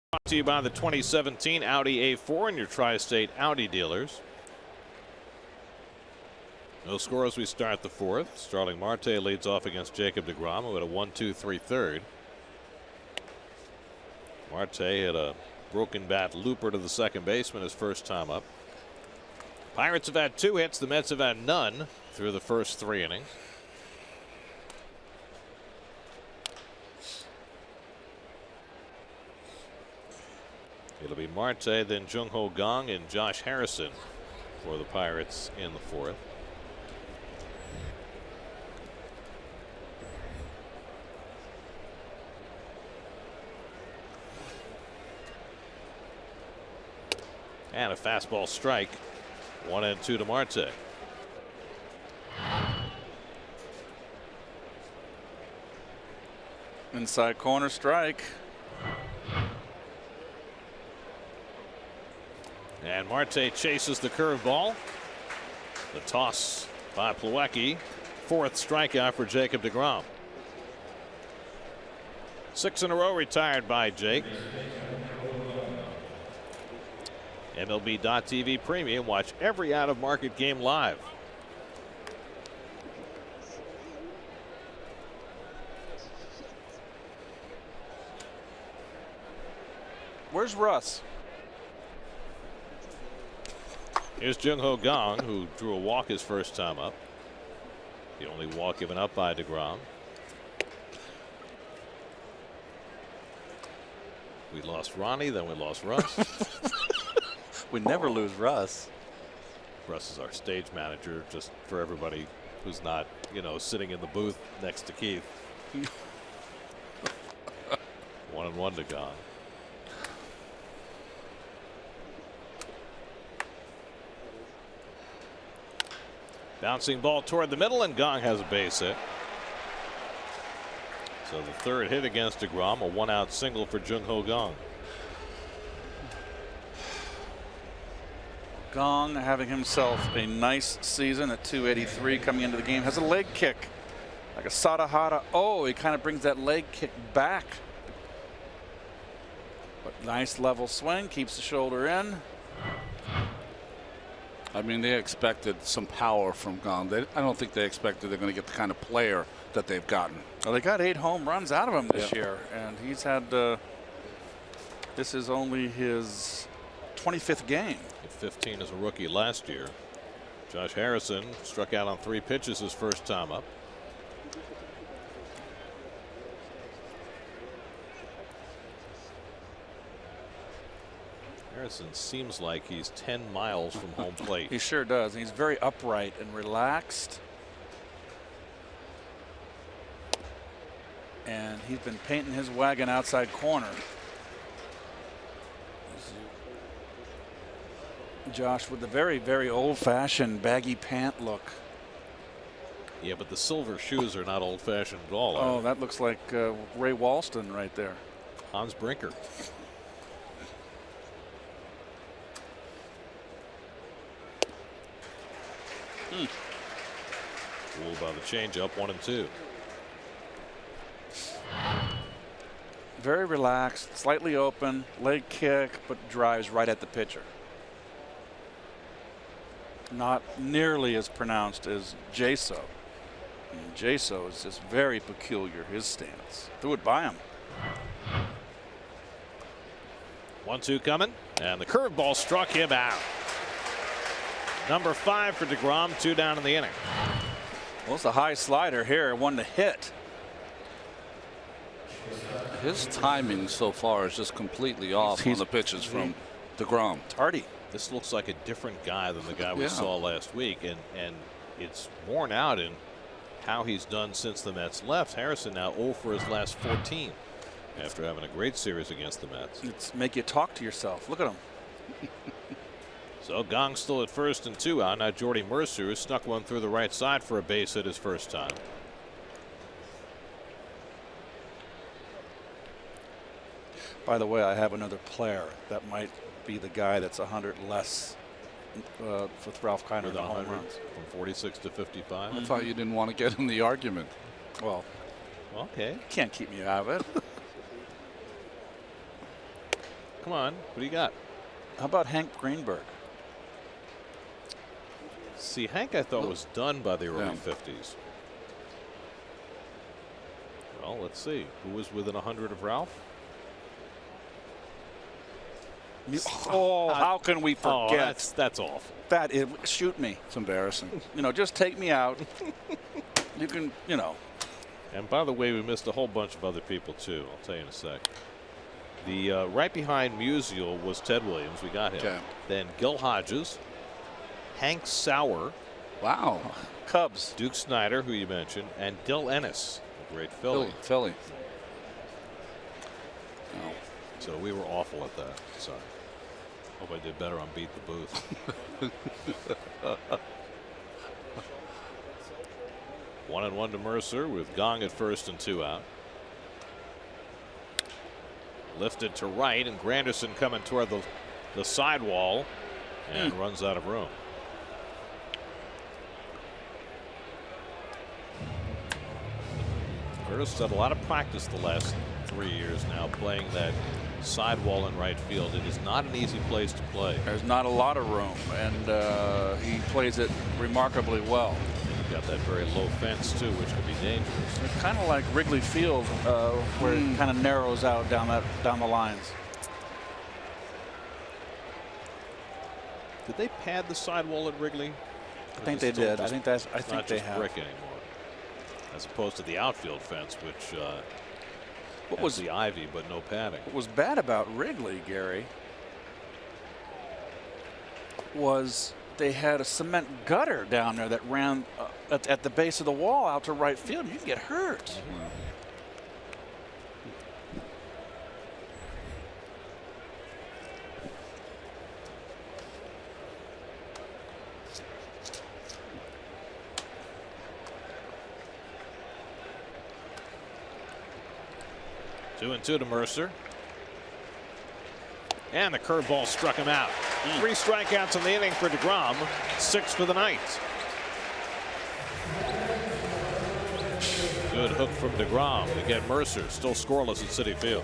Brought to you by the 2017 Audi A4 and your tri-state Audi dealers. No score as we start the fourth. Starling Marte leads off against Jacob deGrom, who had a 1-2-3 third. Marte had a broken bat looper to the second baseman his first time up. Pirates have had 2 hits. The Mets have had none through the first 3 innings. It'll be Marte, then Jung-Ho Kang and Josh Harrison for the Pirates in the fourth. And a fastball strike. 1-2 to Marte. Inside corner strike. And Marte chases the curveball. The toss by Plawecki. 4th strikeout for Jacob deGrom. 6 in a row retired by Jake. MLB.TV Premium. Watch every out-of-market game live. Where's Russ? Here's Jung-Ho Kang, who drew a walk his first time up. The only walk given up by deGrom. We lost Ronnie, then we lost Russ. We never lose Russ. Russ is our stage manager, just for everybody who's not, you know, sitting in the booth next to Keith. 1-1 to Kang. Bouncing ball toward the middle, and Kang has a base hit. So the 3rd hit against deGrom, a 1-out single for Jung-Ho Kang. Kang having himself a nice season at 283 coming into the game. Has a leg kick like a Sadahara. Oh, he kind of brings that leg kick back. But nice level swing, keeps the shoulder in. I mean, they expected some power from Kang. I don't think they expected they're going to get the kind of player that they've gotten. Well, they got 8 home runs out of him this year, and he's had. This is only his 25th game. 15 as a rookie last year. Josh Harrison struck out on 3 pitches his first time up. Harrison seems like he's 10 miles from home plate. He sure does. He's very upright and relaxed. And he's been painting his wagon outside corner. Josh with the very, very old-fashioned baggy pant look. Yeah, but the silver shoes are not old-fashioned at all. Oh, that looks like Ray Walston right there. Hans Brinker. Ruled by the changeup, 1-2. Very relaxed, slightly open, leg kick, but drives right at the pitcher. Not nearly as pronounced as Jaso. Jaso is just very peculiar, his stance. Threw it by him. 1-2 coming, and the curveball struck him out. Number 5 for deGrom, 2 down in the inning. Well, it's a high slider here, one to hit. His timing so far is just completely off on the pitches from deGrom. Tardy. This looks like a different guy than the guy we saw last week, and it's borne out in how he's done since the Mets left. Harrison now 0 for his last 14 after having a great series against the Mets. It's make you talk to yourself. Look at him. So Kang still at 1st and 2 out. Now Jordy Mercer snuck one through the right side for a base hit his first time. By the way, I have another player that might be the guy that's 100 less with Ralph Kiner the home runs. From 46 to 55. I thought you didn't want to get in the argument. Well, okay. Can't keep me out of it. Come on. What do you got? How about Hank Greenberg? See, Hank I thought was done by the early 50s. Well, let's see. Who was within 100 of Ralph? Oh, how can we forget? Oh, that's awful. That is, shoot me. It's embarrassing. Just take me out. You can, And by the way, we missed a whole bunch of other people too. I'll tell you in a sec. The right behind Musial was Ted Williams. We got him. Okay. Then Gil Hodges, Hank Sauer. Wow. Cubs. Duke Snyder, who you mentioned, and Dill Ennis, a great Philly. Philly. Oh. So we were awful at that. Sorry. Hope I did better on Beat the Booth. 1-1 to Mercer with Gong at first and 2 out. Lifted to right, and Granderson coming toward the sidewall and runs out of room. Curtis had a lot of practice the last 3 years now playing that sidewall in right field. It is not an easy place to play. There's not a lot of room, and he plays it remarkably well. You've got that very low fence too, which can be dangerous. It's kind of like Wrigley Field, where it kind of narrows out down the lines. Did they pad the sidewall at Wrigley? I think they did. I think they have. Brick anymore, as opposed to the outfield fence, which what has was the ivy but no padding. What was bad about Wrigley, Gary, was they had a cement gutter down there that ran at the base of the wall out to right field. You can get hurt. 2-2 to Mercer. And the curveball struck him out. 3 strikeouts in the inning for DeGrom, 6 for the night. Good hook from DeGrom to get Mercer still scoreless at Citi Field.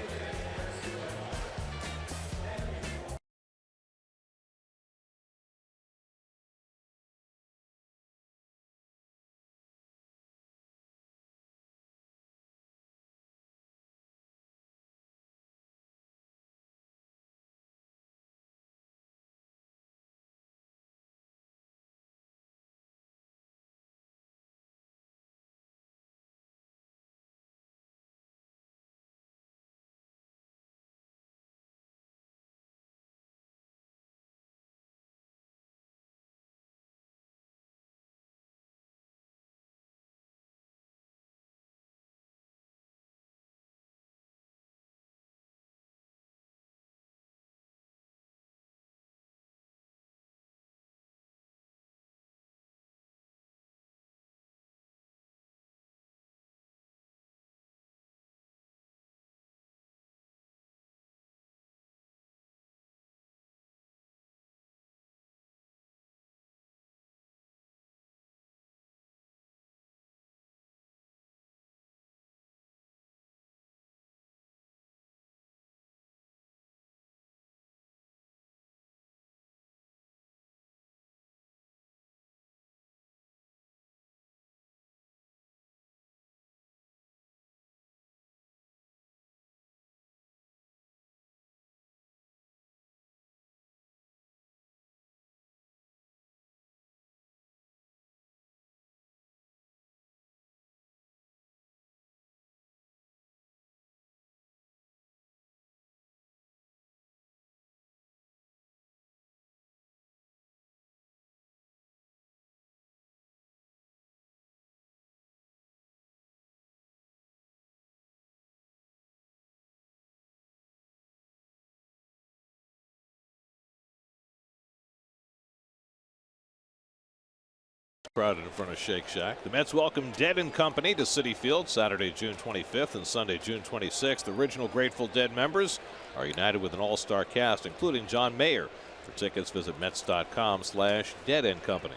Crowded in front of Shake Shack. The Mets welcome Dead & Company to Citi Field Saturday, June 25th and Sunday, June 26th. Original Grateful Dead members are united with an all-star cast, including John Mayer. For tickets, visit Mets.com/Dead & Company.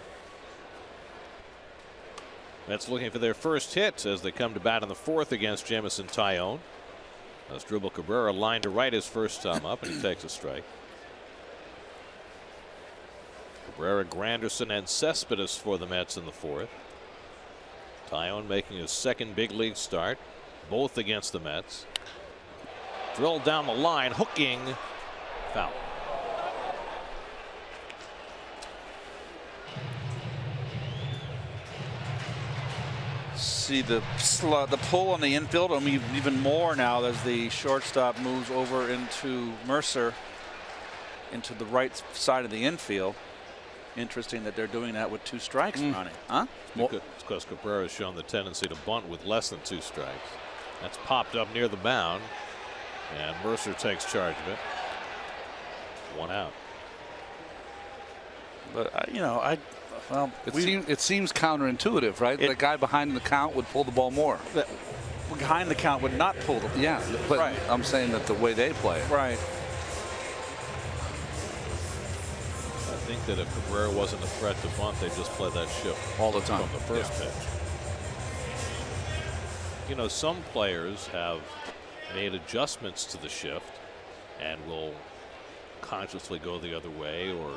Mets looking for their first hit as they come to bat in the 4th against Jamison Tyone. Asdrubal Cabrera lined to right his first time up, and he takes a strike. Cabrera, Granderson, and Cespedes for the Mets in the fourth. Taillon making his second big league start, both against the Mets. Drilled down the line, hooking, foul. See the pull on the infield, I mean, even more now as the shortstop moves over into Mercer into the right side of the infield. Interesting that they're doing that with 2 strikes running, huh? It's because Cabrera has shown the tendency to bunt with less than 2 strikes. That's popped up near the mound, and Mercer takes charge of it. 1 out. But you know, well, it seems counterintuitive, right? The guy behind the count would pull the ball more. Behind the count would not pull the ball. Yeah, but right. I'm saying that the way they play it. Right. I think that if Cabrera wasn't a threat to bunt, they'd just play that shift all the time from the first pitch. You know, some players have made adjustments to the shift and will consciously go the other way or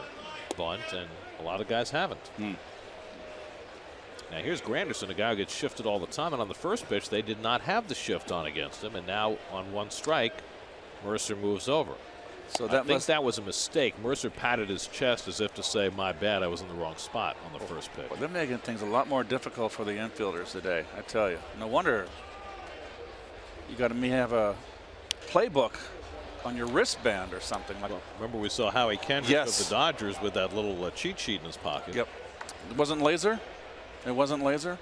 bunt, and a lot of guys haven't. Now here's Granderson, a guy who gets shifted all the time, and on the first pitch they did not have the shift on against him, and now on 1 strike Mercer moves over. So I think that was a mistake. Mercer patted his chest as if to say, my bad, I was in the wrong spot on the first pitch. Well, they're making things a lot more difficult for the infielders today, I tell you. No wonder you got to have a playbook on your wristband or something. Like, well, remember we saw Howie Kendrick of the Dodgers with that little cheat sheet in his pocket. Yep. It wasn't laser? It wasn't laser?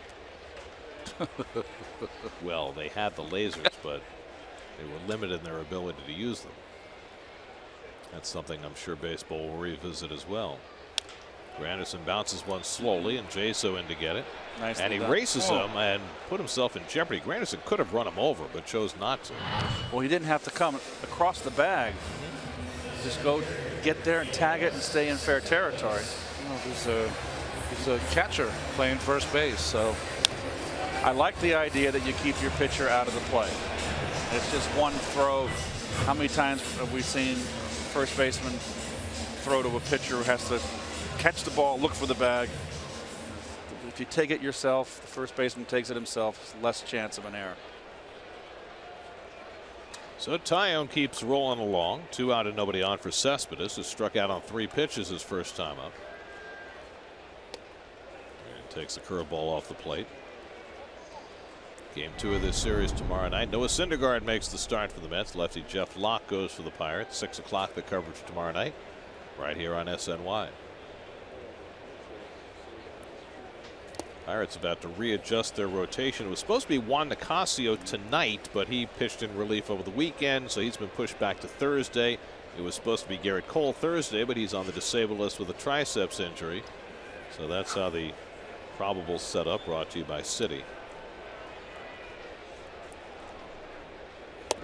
Well, they had the lasers, but they were limited in their ability to use them. That's something I'm sure baseball will revisit as well. Granderson bounces one slowly, and Jaso in to get it. Nicely and he done. races him and put himself in jeopardy. Granderson could have run him over, but chose not to. Well, he didn't have to come across the bag. Just go get there and tag it and stay in fair territory. Well, he's a catcher playing first base, so I like the idea that you keep your pitcher out of the play. It's just one throw. How many times have we seen first baseman throw to a pitcher who has to catch the ball, look for the bag? If you take it yourself, the first baseman takes it himself, less chance of an error. So Taillon keeps rolling along. 2 out and nobody on for Cespedes, who struck out on 3 pitches his first time up. And takes the curveball off the plate. Game 2 of this series tomorrow night. Noah Syndergaard makes the start for the Mets. Lefty Jeff Locke goes for the Pirates. 6 o'clock the coverage tomorrow night, right here on SNY. Pirates about to readjust their rotation. It was supposed to be Juan Nicasio tonight, but he pitched in relief over the weekend, so he's been pushed back to Thursday. It was supposed to be Garrett Cole Thursday, but he's on the disabled list with a triceps injury. So that's how the probable setup, brought to you by Citi.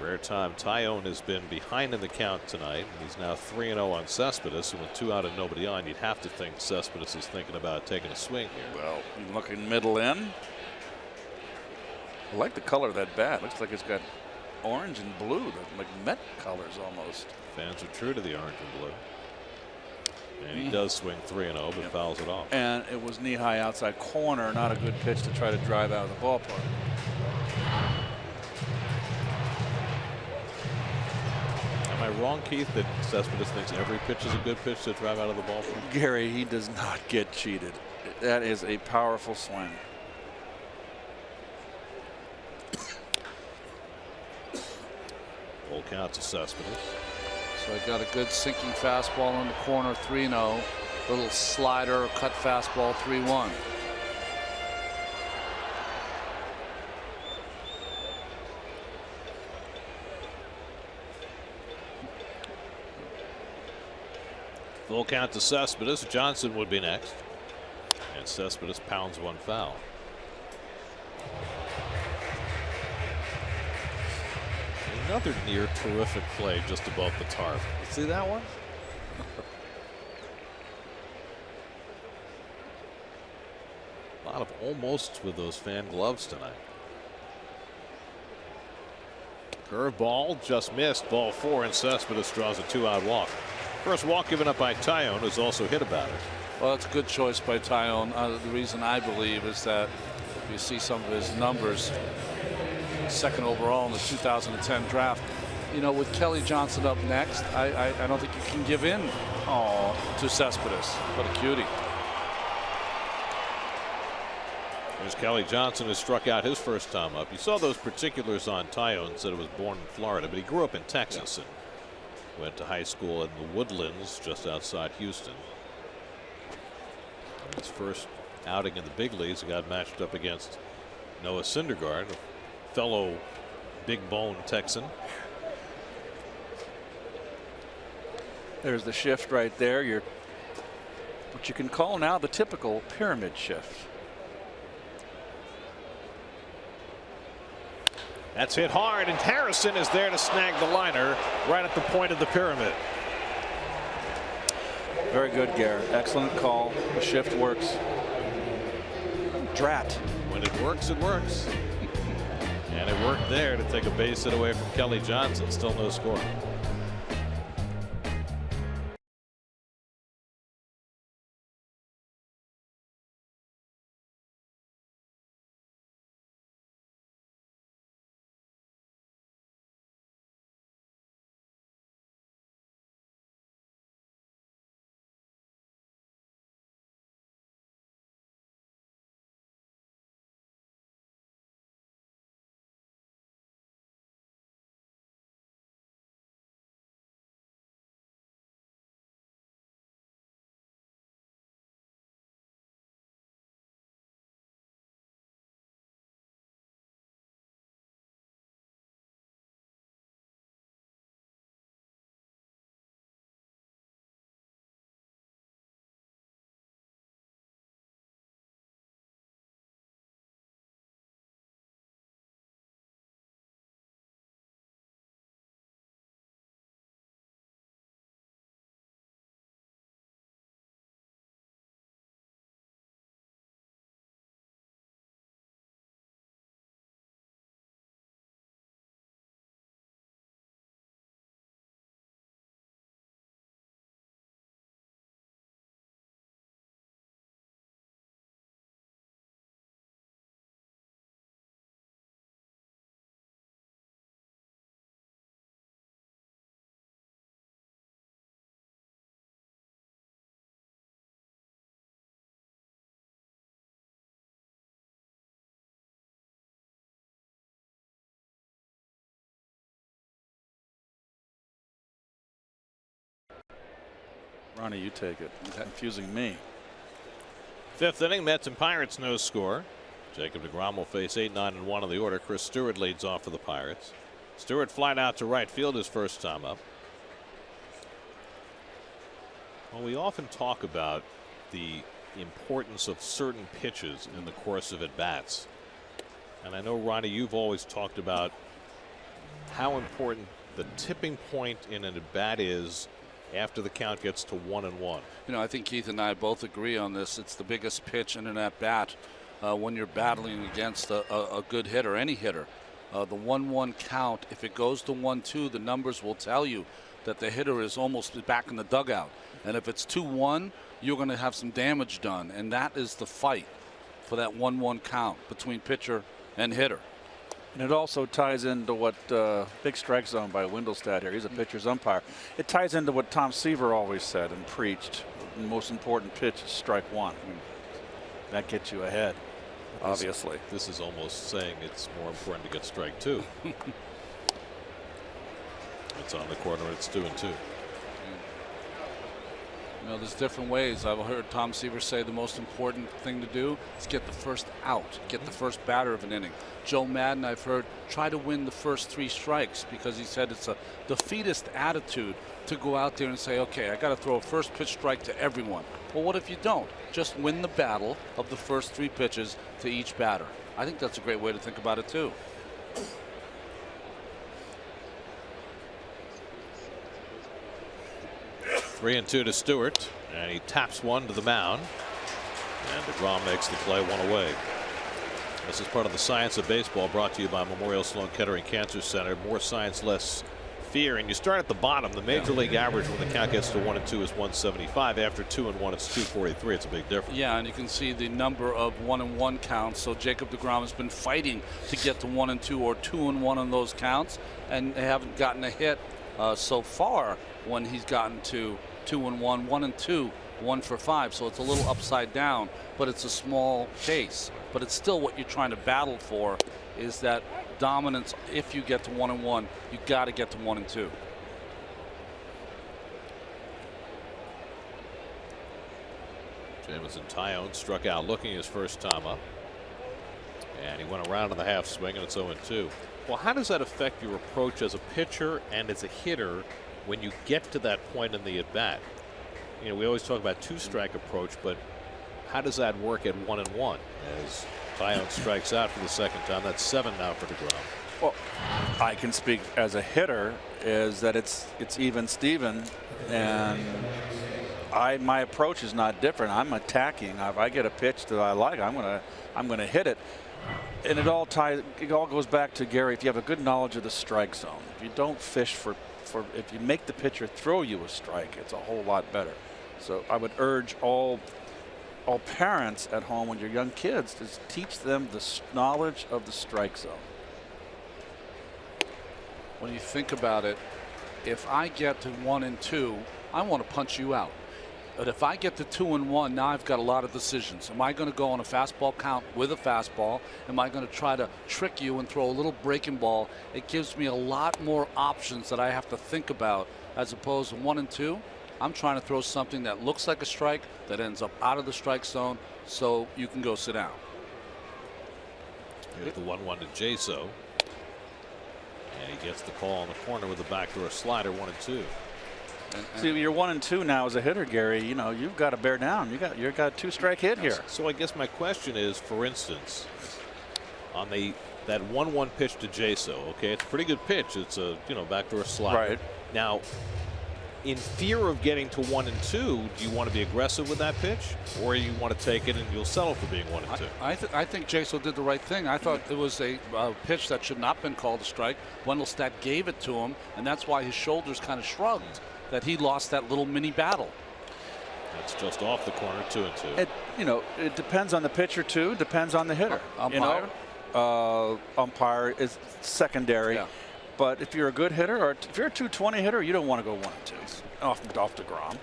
Rare time Taillon has been behind in the count tonight. He's now 3-0 on Cespedes, and with 2 out and nobody on, you'd have to think Cespedes is thinking about taking a swing here. Well, you're looking middle in. I like the color of that bat. Looks like it's got orange and blue, like Met colors almost. Fans are true to the orange and blue. And he does swing 3-0, but fouls it off. And it was knee-high outside corner, not a good pitch to try to drive out of the ballpark. Am I wrong, Keith, that Cespedes thinks every pitch is a good pitch to drive out of the ballpark? Gary, he does not get cheated. That is a powerful swing. Full count to Cespedes. So I got a good sinking fastball in the corner, 3-0. Little slider, cut fastball, 3-1. Full count to Cespedes. Johnson would be next. And Cespedes pounds one foul. Another near terrific play just above the tarp. See that one? A lot of almosts with those fan gloves tonight. Curveball just missed. Ball 4, and Cespedes draws a 2-out walk. First walk given up by Tyone, who's also hit about it. Well, it's a good choice by Tyone. The reason I believe is that if you see some of his numbers, second overall in the 2010 draft. You know, with Kelly Johnson up next, I don't think you can give in to Cespedes. What a cutie. There's Kelly Johnson, who struck out his first time up. You saw those particulars on Tyone, said he was born in Florida, but he grew up in Texas and went to high school in the Woodlands just outside Houston. In his first outing in the big leagues, he got matched up against Noah Syndergaard, a fellow big bone Texan. There's the shift right there. What you can call now the typical pyramid shift. That's hit hard, and Harrison is there to snag the liner right at the point of the pyramid. Very good, Garrett. Excellent call. The shift works. Drat. When it works, it works. And it worked there to take a base hit away from Kelly Johnson. Still no score. Ronnie, you take it. It's confusing me. Fifth inning, Mets and Pirates, no score. Jacob deGrom will face 8, 9, and 1 on the order. Chris Stewart leads off for the Pirates. Stewart flied out to right field his first time up. Well, we often talk about the importance of certain pitches in the course of at-bats. And I know, Ronnie, you've always talked about how important the tipping point in an at-bat is after the count gets to 1-1. You know, I think Keith and I both agree on this. It's the biggest pitch in an at-bat when you're battling against a good hitter, any hitter. The 1-1 count, if it goes to 1-2, the numbers will tell you that the hitter is almost back in the dugout. And if it's 2-1, you're going to have some damage done. And that is the fight for that 1-1 count between pitcher and hitter. And it also ties into what big strike zone by Windelstad here. He's a pitcher's umpire. It ties into what Tom Seaver always said and preached. The most important pitch is strike one. That gets you ahead, obviously. This is almost saying it's more important to get strike two. It's on the corner. It's 2-2. You know, there's different ways. I've heard Tom Seaver say the most important thing to do is get the first out, get the first batter of an inning. Joe Madden, I've heard, try to win the first 3 strikes, because he said it's a defeatist attitude to go out there and say, okay, I got to throw a first pitch strike to everyone. Well, what if you don't? Just win the battle of the first 3 pitches to each batter. I think that's a great way to think about it, too. 3-2 to Stewart, and he taps one to the mound, and deGrom makes the play, 1 away. This is part of the Science of Baseball, brought to you by Memorial Sloan Kettering Cancer Center. More science, less fear. And you start at the bottom. The major league average when the count gets to 1-2 is 175. After 2-1, it's 243. It's a big difference. Yeah, and you can see the number of 1-1 counts. So Jacob deGrom has been fighting to get to 1-2 or 2-1 on those counts, and they haven't gotten a hit so far when he's gotten to 2-1, 1-2, 1 for 5. So it's a little upside down, but it's a small case. But it's still what you're trying to battle for, is that dominance. If you get to 1-1, you got to get to 1-2. Jamison Tyone struck out looking his first time up, and he went around in the half swing, and it's 0-2. Well, how does that affect your approach as a pitcher and as a hitter when you get to that point in the at bat? You know, we always talk about two-strike approach, but how does that work at 1-1 as Tyone strikes out for the second time? That's 7 now for deGrom. Well, I can speak as a hitter, is that it's even Steven, and my approach is not different. I'm attacking. If I get a pitch that I like, I'm gonna hit it. And it all goes back to, Gary, if you have a good knowledge of the strike zone, if you don't fish for if you make the pitcher throw you a strike, it's a whole lot better. So I would urge all parents at home, when you're young kids, to teach them the knowledge of the strike zone. When you think about it, if I get to 1-2, I want to punch you out. But if I get to 2-1, now I've got a lot of decisions. Am I going to go on a fastball count with a fastball? Am I going to try to trick you and throw a little breaking ball? It gives me a lot more options that I have to think about, as opposed to 1-2. I'm trying to throw something that looks like a strike that ends up out of the strike zone, so you can go sit down. Here's the 1-1 to Jaso, and he gets the call on the corner with the backdoor slider. 1-2. See, you're 1-2 now as a hitter, Gary. You know, you've got to bear down. You've got a two-strike hit here. So I guess my question is, for instance, on that 1-1 pitch to Jaso, okay, it's a pretty good pitch. It's a backdoor slider. Right. Now, in fear of getting to 1-2, do you want to be aggressive with that pitch, or you want to take it and you'll settle for being 1-2? I think Jaso did the right thing. I thought it was a pitch that should not have been called a strike. Wendelstedt gave it to him, and that's why his shoulders kind of shrugged, that he lost that little mini battle. That's just off the corner. 2-2. It depends on the pitcher too. Depends on the hitter. Umpire. Umpire is secondary. Yeah. But if you're a good hitter, or if you're a 220 hitter, you don't want to go 1-2 off deGrom.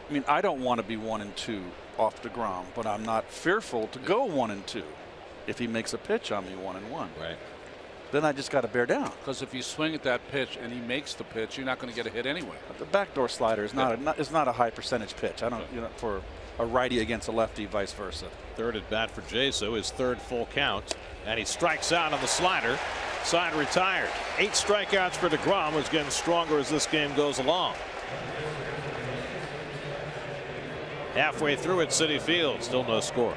I mean, I don't want to be 1-2 off deGrom, but I'm not fearful to go 1-2 if he makes a pitch on me 1-1. Right. Then I just got to bear down. Because if you swing at that pitch and he makes the pitch, you're not going to get a hit anyway. The backdoor slider is not a high percentage pitch. I don't, for a righty against a lefty, vice versa. Third at bat for Jaso, his third full count, and he strikes out on the slider. Side retired. 8 strikeouts for deGrom, who's getting stronger as this game goes along. Halfway through at Citi Field, still no score.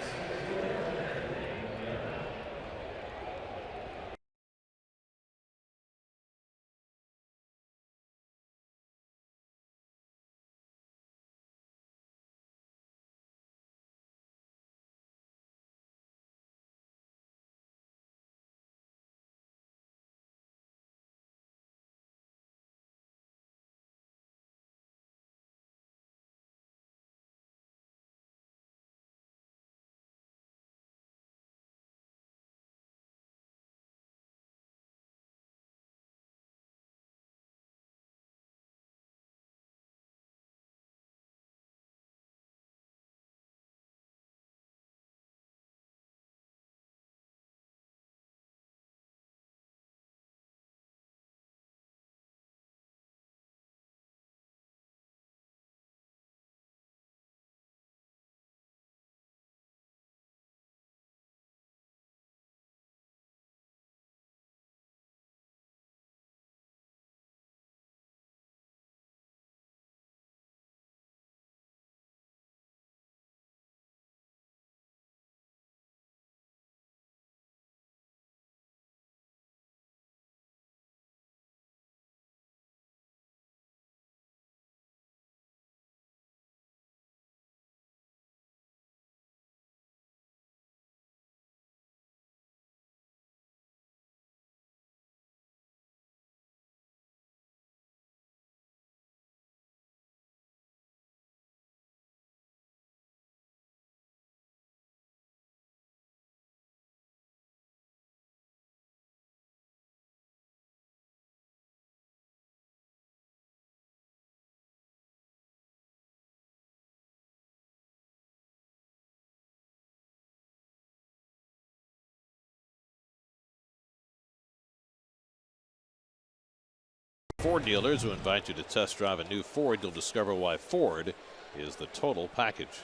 Ford dealers who invite you to test drive a new Ford. You'll discover why Ford is the total package.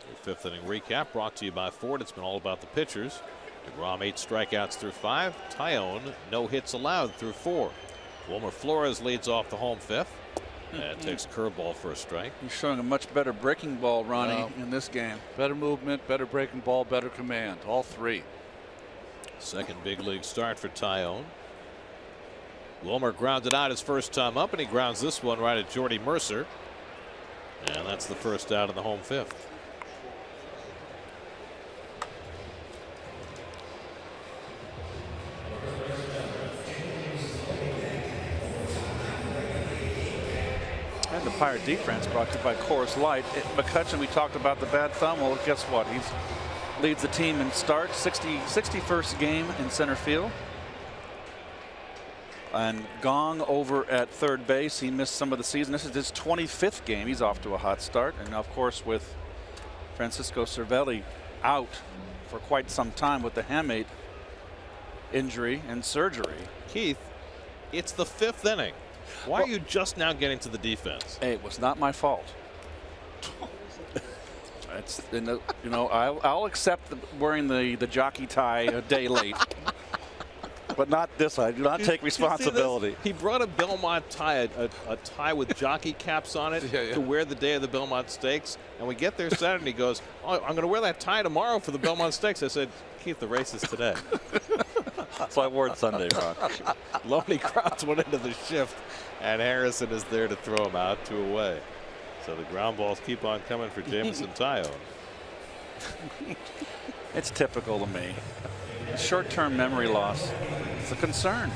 Your fifth inning recap brought to you by Ford. It's been all about the pitchers. DeGrom 8 strikeouts through 5. Tyone no hits allowed through 4. Wilmer Flores leads off the home fifth and takes a curveball for a strike. He's showing a much better breaking ball, Ronnie, in this game. Better movement, better breaking ball, better command. All three. Second big league start for Tyone. Wilmer grounded out his first time up, and he grounds this one right at Jordy Mercer. And that's the first out in the home fifth. And the Pirate defense brought to you by Coors Light. McCutchen, we talked about the bad thumb. Well, guess what? He leads the team in starts, 61st game in center field. And Gong over at third base. He missed some of the season. This is his 25th game. He's off to a hot start. And of course, with Francisco Cervelli out for quite some time with the hamate injury and surgery. Keith, it's the fifth inning. Why are you just now getting to the defense? Hey, it was not my fault. It's, you know, I'll accept wearing the jockey tie a day late. But not this. I do not take responsibility. He brought a Belmont tie, a tie with jockey caps on it to wear the day of the Belmont Stakes. And we get there Saturday and he goes, "Oh, I'm going to wear that tie tomorrow for the Belmont Stakes." I said, "Keith, the race is today." So I wore it Sunday, Ron. Lonely Crowds went into the shift, and Harrison is there to throw him out 2 away. So the ground balls keep on coming for Jameson Tyone. It's typical of me. Short-term memory loss. It's a concern.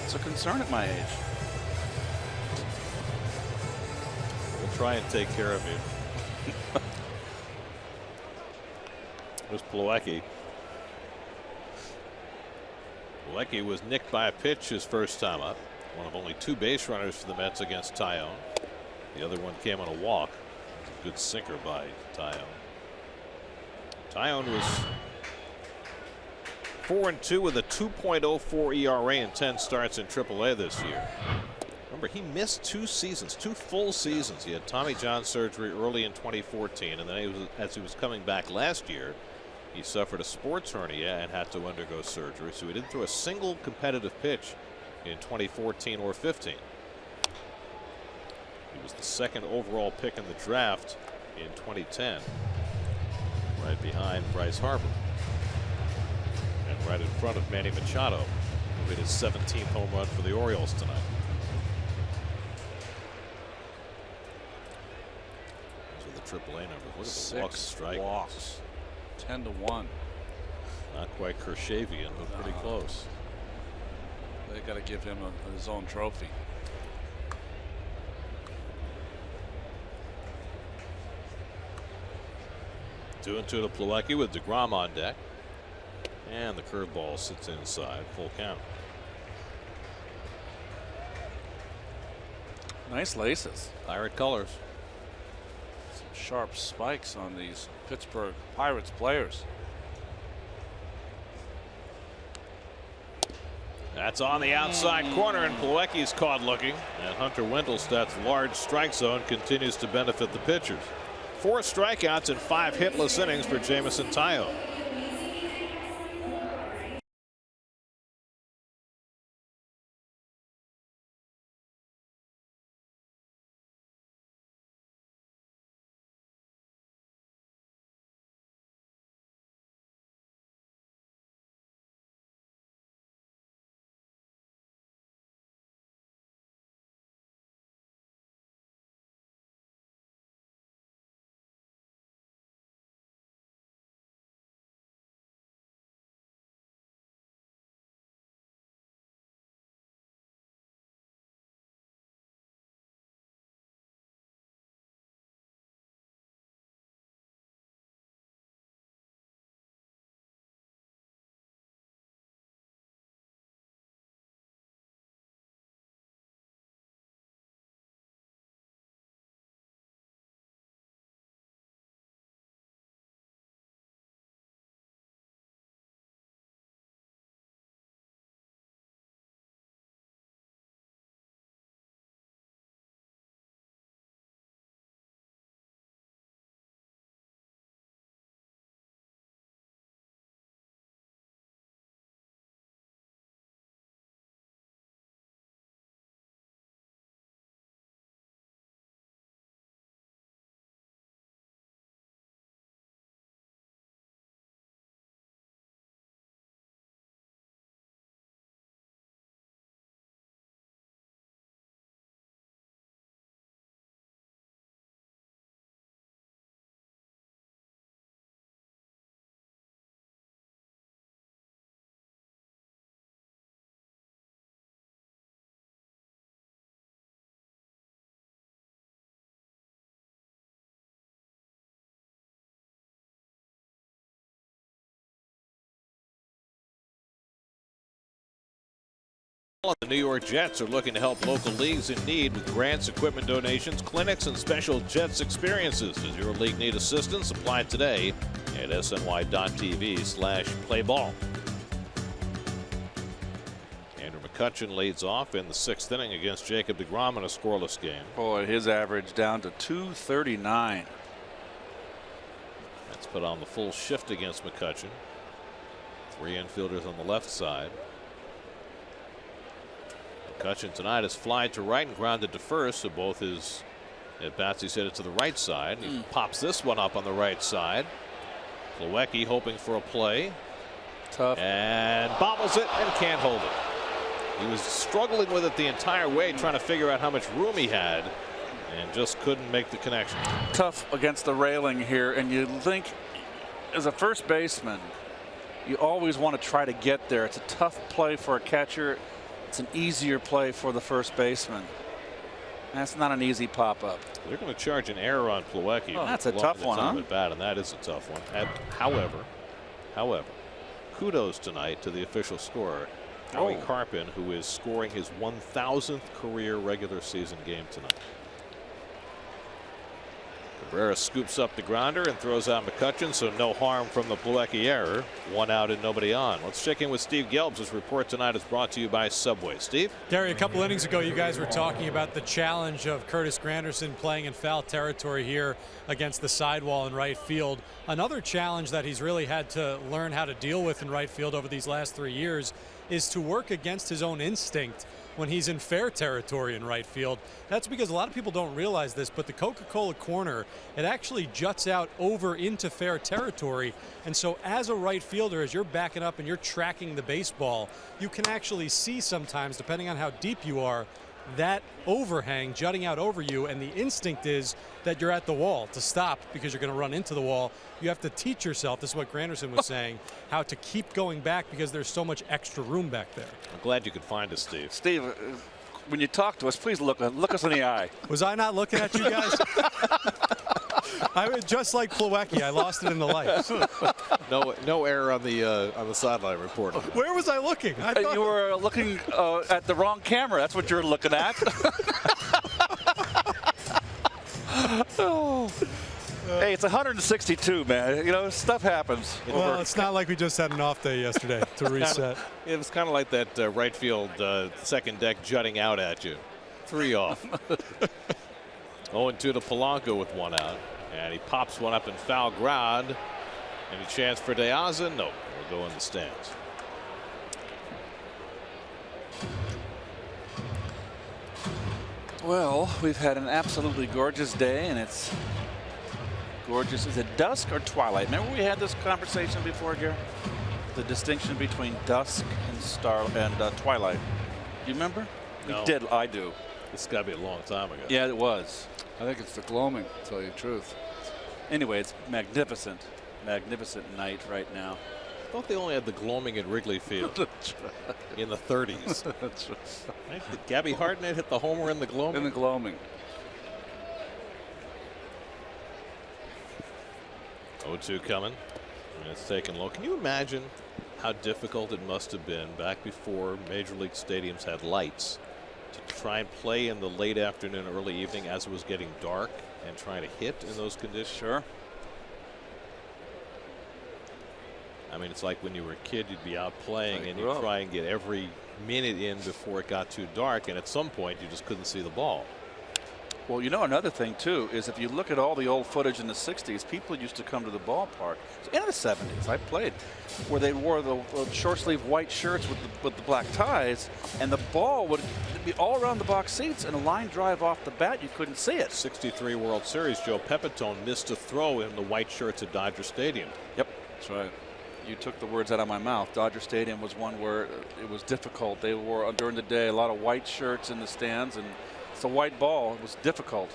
It's a concern at my age. We'll try and take care of you. There's Plawecki. Plawecki was nicked by a pitch his first time up. One of only 2 base runners for the Mets against Tyone. The other one came on a walk. A good sinker by Tyone. Tyone was 4-2 with a 2.04 ERA in 10 starts in AAA this year. Remember, he missed 2 seasons, 2 full seasons. He had Tommy John surgery early in 2014, and then as he was coming back last year, he suffered a sports hernia and had to undergo surgery. So he didn't throw a single competitive pitch in 2014 or 15. He was the 2nd overall pick in the draft in 2010, right behind Bryce Harper. And right in front of Manny Machado, who hit his 17th home run for the Orioles tonight. Those are the AAA numbers. Look at the walks and strikeouts. Walks. 10-1. Not quite Kershavian, but pretty close. They got to give him his own trophy. Two and two to Plawecki with DeGrom on deck. And the curveball sits inside. Full count. Nice laces. Pirate colors. Some sharp spikes on these Pittsburgh Pirates players. That's on the outside corner, and Plawecki's caught looking. And Hunter Wendelstedt's large strike zone continues to benefit the pitchers. 4 strikeouts and 5 hitless innings for Jameson Tyone. The New York Jets are looking to help local leagues in need with grants, equipment donations, clinics, and special Jets experiences. Does your league need assistance? Apply today at sny.tv/playball. Andrew McCutchen leads off in the 6th inning against Jacob deGrom in a scoreless game. Boy, his average down to 239. That's put on the full shift against McCutchen. 3 infielders on the left side. McCutchen tonight has flied to right and grounded to first, so both his at-bats he's hit it to the right side. He pops this one up on the right side. Plawecki hoping for a play. Tough. And bobbles it and can't hold it. He was struggling with it the entire way, trying to figure out how much room he had, and just couldn't make the connection. Tough against the railing here, and you think as a first baseman, you always want to try to get there. It's a tough play for a catcher. It's an easier play for the first baseman. That's not an easy pop-up. They're going to charge an error on Plawecki. Oh, that's a tough one, huh? At bat, and that is a tough one. However, kudos tonight to the official scorer, Howie Carpin, who is scoring his 1,000th career regular season game tonight. Cabrera scoops up the grounder and throws out McCutchen, so no harm from the Plawecki error. 1 out and nobody on. Let's check in with Steve Gelbs. His report tonight is brought to you by Subway. Steve? Gary, a couple innings ago you guys were talking about the challenge of Curtis Granderson playing in foul territory here against the sidewall in right field. Another challenge that he's really had to learn how to deal with in right field over these last 3 years is to work against his own instinct when he's in fair territory in right field. That's because a lot of people don't realize this, but the Coca-Cola corner, it actually juts out over into fair territory. And so as a right fielder, as you're backing up and you're tracking the baseball, you can actually see sometimes, depending on how deep you are, that overhang jutting out over you, and the instinct is that you're at the wall to stop because you're going to run into the wall. You have to teach yourself, this is what Granderson was saying, how to keep going back because there's so much extra room back there. I'm glad you could find us, Steve. Steve, when you talk to us, please look us in the eye. Was I not looking at you guys? I was just like Plawecki. I lost it in the lights. No error on the sideline report. Where was I looking? I thought you were looking at the wrong camera. That's what you're looking at. Hey, it's 162, man. You know, stuff happens. Well, it's not like we just had an off day yesterday to reset. It was kind of like that right field second deck jutting out at you. 3 off. 0-2 to Polanco with 1 out. And he pops one up in foul ground. Any chance for De Aza? No. We'll go in the stands. Well, we've had an absolutely gorgeous day, and it's gorgeous. Is it dusk or twilight? Remember we had this conversation before, Gary? The distinction between dusk and twilight. Do you remember? No. We did. I do. This has got to be a long time ago. Yeah, it was. I think it's the gloaming, to tell you the truth. Anyway, it's magnificent. Magnificent night right now. I thought they only had the gloaming at Wrigley Field in the 30s. That's right. Gabby Hartnett hit the homer in the gloaming. In the gloaming. 0-2 coming. And it's taken low. Can you imagine how difficult it must have been back before Major League stadiums had lights to try and play in the late afternoon, early evening as it was getting dark and trying to hit in those conditions? Sure. I mean, it's like when you were a kid, you'd be out playing and you'd try and get every minute in before it got too dark, and at some point you just couldn't see the ball. Well, you know, another thing too is if you look at all the old footage in the 60s, people used to come to the ballpark in the 70s. I played where they wore the short sleeve white shirts with the black ties, and the ball would be all around the box seats, and a line drive off the bat, you couldn't see it. 63 World Series, Joe Pepitone missed a throw in the white shirts at Dodger Stadium. Yep, that's right. You took the words out of my mouth. Dodger Stadium was one where it was difficult. They wore during the day a lot of white shirts in the stands, and it's a white ball. It was difficult.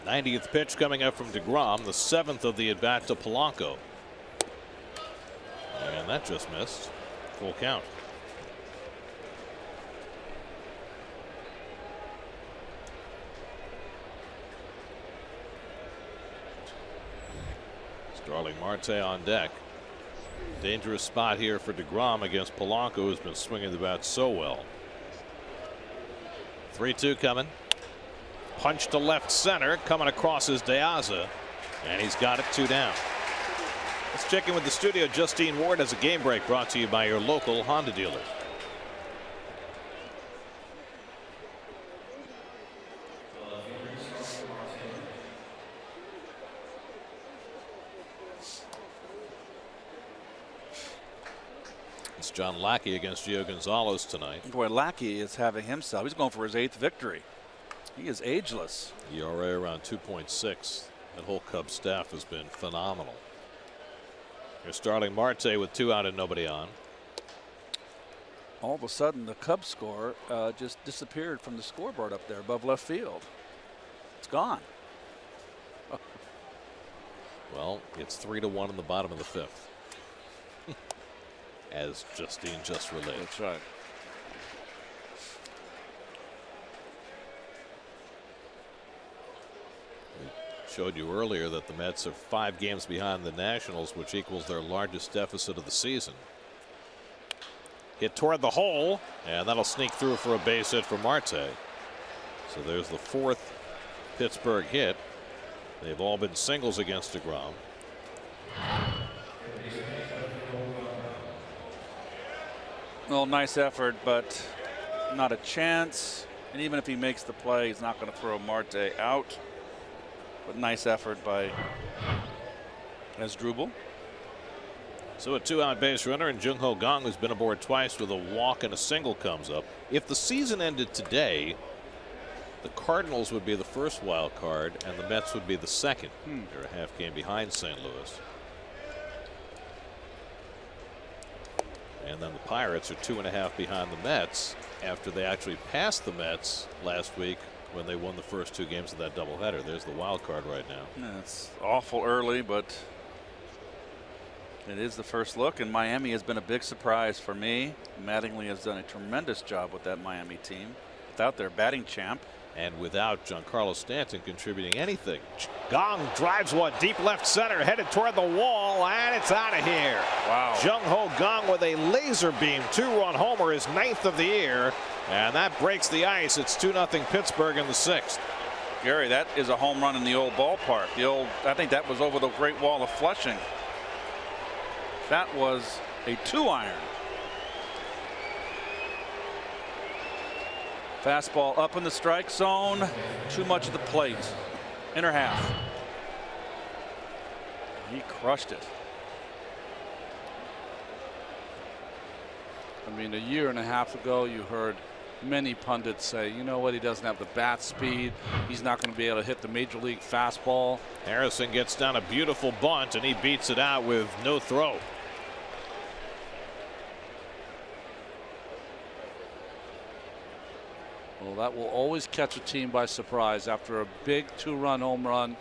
'90th pitch coming up from deGrom, the 7th of the at bat to Polanco, and that just missed. Full count. Starling Marte on deck. Dangerous spot here for DeGrom against Polanco, who's been swinging the bat so well. 3-2 coming. Punch to left center. Coming across is De Aza. And he's got it 2 down. Let's check in with the studio. Justine Ward has a game break brought to you by your local Honda dealer. It's John Lackey against Gio Gonzalez tonight. Boy, Lackey is having himself. He's going for his 8th victory. He is ageless. ERA around 2.6. That whole Cubs staff has been phenomenal. You're starting Marte with 2 out and nobody on. All of a sudden, the Cubs score just disappeared from the scoreboard up there above left field. It's gone. Well, it's 3-1 in the bottom of the 5th. As Justine just relayed. That's right. We showed you earlier that the Mets are 5 games behind the Nationals, which equals their largest deficit of the season. Hit toward the hole, and that'll sneak through for a base hit for Marte. So there's the 4th Pittsburgh hit. They've all been singles against DeGrom. Well, nice effort, but not a chance. And even if he makes the play, he's not going to throw Marte out. But nice effort by Asdrubal. So a 2-out base runner, and Jung Ho Kang, who's been aboard twice with a walk and a single, comes up. If the season ended today, the Cardinals would be the first wild card, and the Mets would be the second. They're a half game behind St. Louis. And then the Pirates are 2.5 behind the Mets after they actually passed the Mets last week when they won the first 2 games of that doubleheader. There's the wild card right now. Yeah, it's awful early, but it is the first look, and Miami has been a big surprise for me. Mattingly has done a tremendous job with that Miami team without their batting champ. And without Giancarlo Stanton contributing anything. Gong drives one deep left center, headed toward the wall, and it's out of here. Wow. Jung Ho Kang with a laser beam 2-run homer, his 9th of the year, and that breaks the ice. It's 2-0 Pittsburgh in the 6th. Gary, that is a home run in the old ballpark. I think that was over the Great Wall of Flushing. That was a 2-iron. Fastball up in the strike zone. Too much of the plate. Inner half. He crushed it. I mean, a year and a half ago, you heard many pundits say, you know what, he doesn't have the bat speed. He's not going to be able to hit the major league fastball. Harrison gets down a beautiful bunt, and he beats it out with no throw. Well, that will always catch a team by surprise after a big 2-run home run.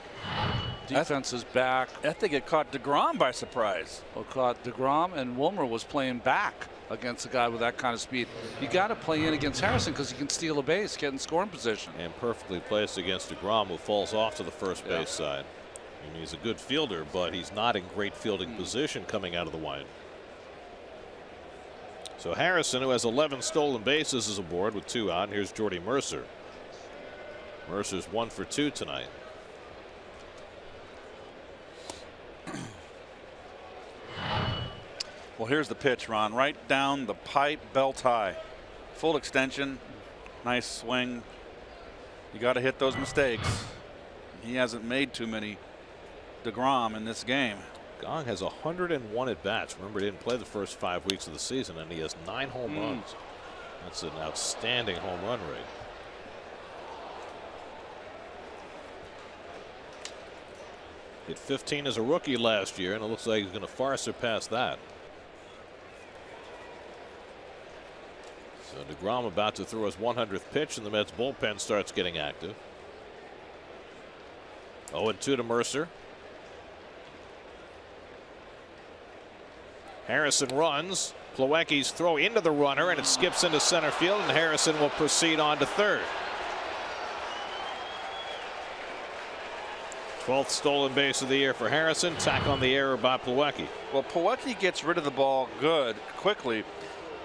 Defense is back. I think it caught DeGrom by surprise. Well, caught DeGrom, and Wilmer was playing back against a guy with that kind of speed. You got to play in against Harrison because he can steal a base, get in scoring position. And perfectly placed against DeGrom, who falls off to the first base side. I mean, he's a good fielder, but he's not in great fielding position coming out of the wind. So Harrison, who has 11 stolen bases, is aboard with 2 out. And here's Jordy Mercer. Mercer's 1 for 2 tonight. Well, here's the pitch, Ron. Right down the pipe, belt high. Full extension. Nice swing. You got to hit those mistakes. He hasn't made too many DeGrom in this game. Gong has 101 at bats. Remember, he didn't play the first 5 weeks of the season, and he has 9 home runs. That's an outstanding home run rate. Hit 15 as a rookie last year, and it looks like he's going to far surpass that. So DeGrom about to throw his 100th pitch, and the Mets bullpen starts getting active. 0-2 to Mercer. Harrison runs. Plawecki's throw into the runner, and it skips into center field, and Harrison will proceed on to third. 12th stolen base of the year for Harrison. Tack on the error by Plawecki. Well, Plawecki gets rid of the ball quickly,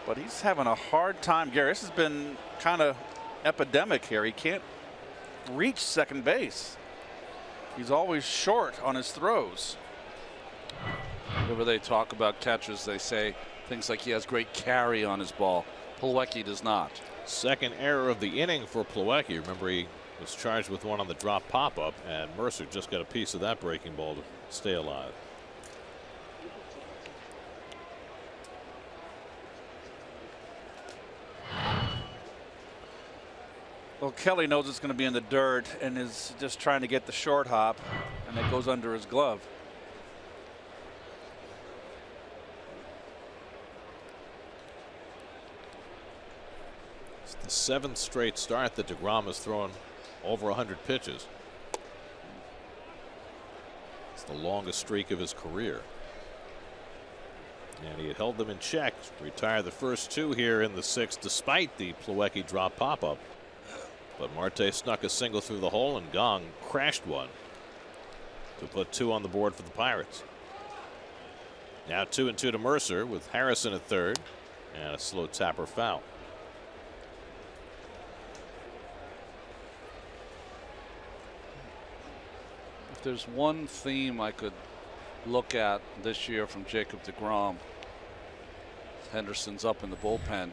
but he's having a hard time. Gary, this has been kind of epidemic here. He can't reach second base. He's always short on his throws. Whenever they talk about catchers, they say things like he has great carry on his ball. Plawecki does not. Second error of the inning for Plawecki. Remember, he was charged with one on the drop pop-up, and Mercer just got a piece of that breaking ball to stay alive. Well, Kelly knows it's going to be in the dirt and is just trying to get the short hop, and it goes under his glove. It's the 7th straight start that DeGrom has thrown over 100 pitches. It's the longest streak of his career. And he had held them in check, retired the first 2 here in the 6th despite the Plawecki drop pop-up. But Marte snuck a single through the hole, and Gong crashed one to put 2 on the board for the Pirates. Now 2-2 to Mercer with Harrison at third and a slow tapper foul. If there's one theme I could look at this year from Jacob deGrom, Henderson's up in the bullpen,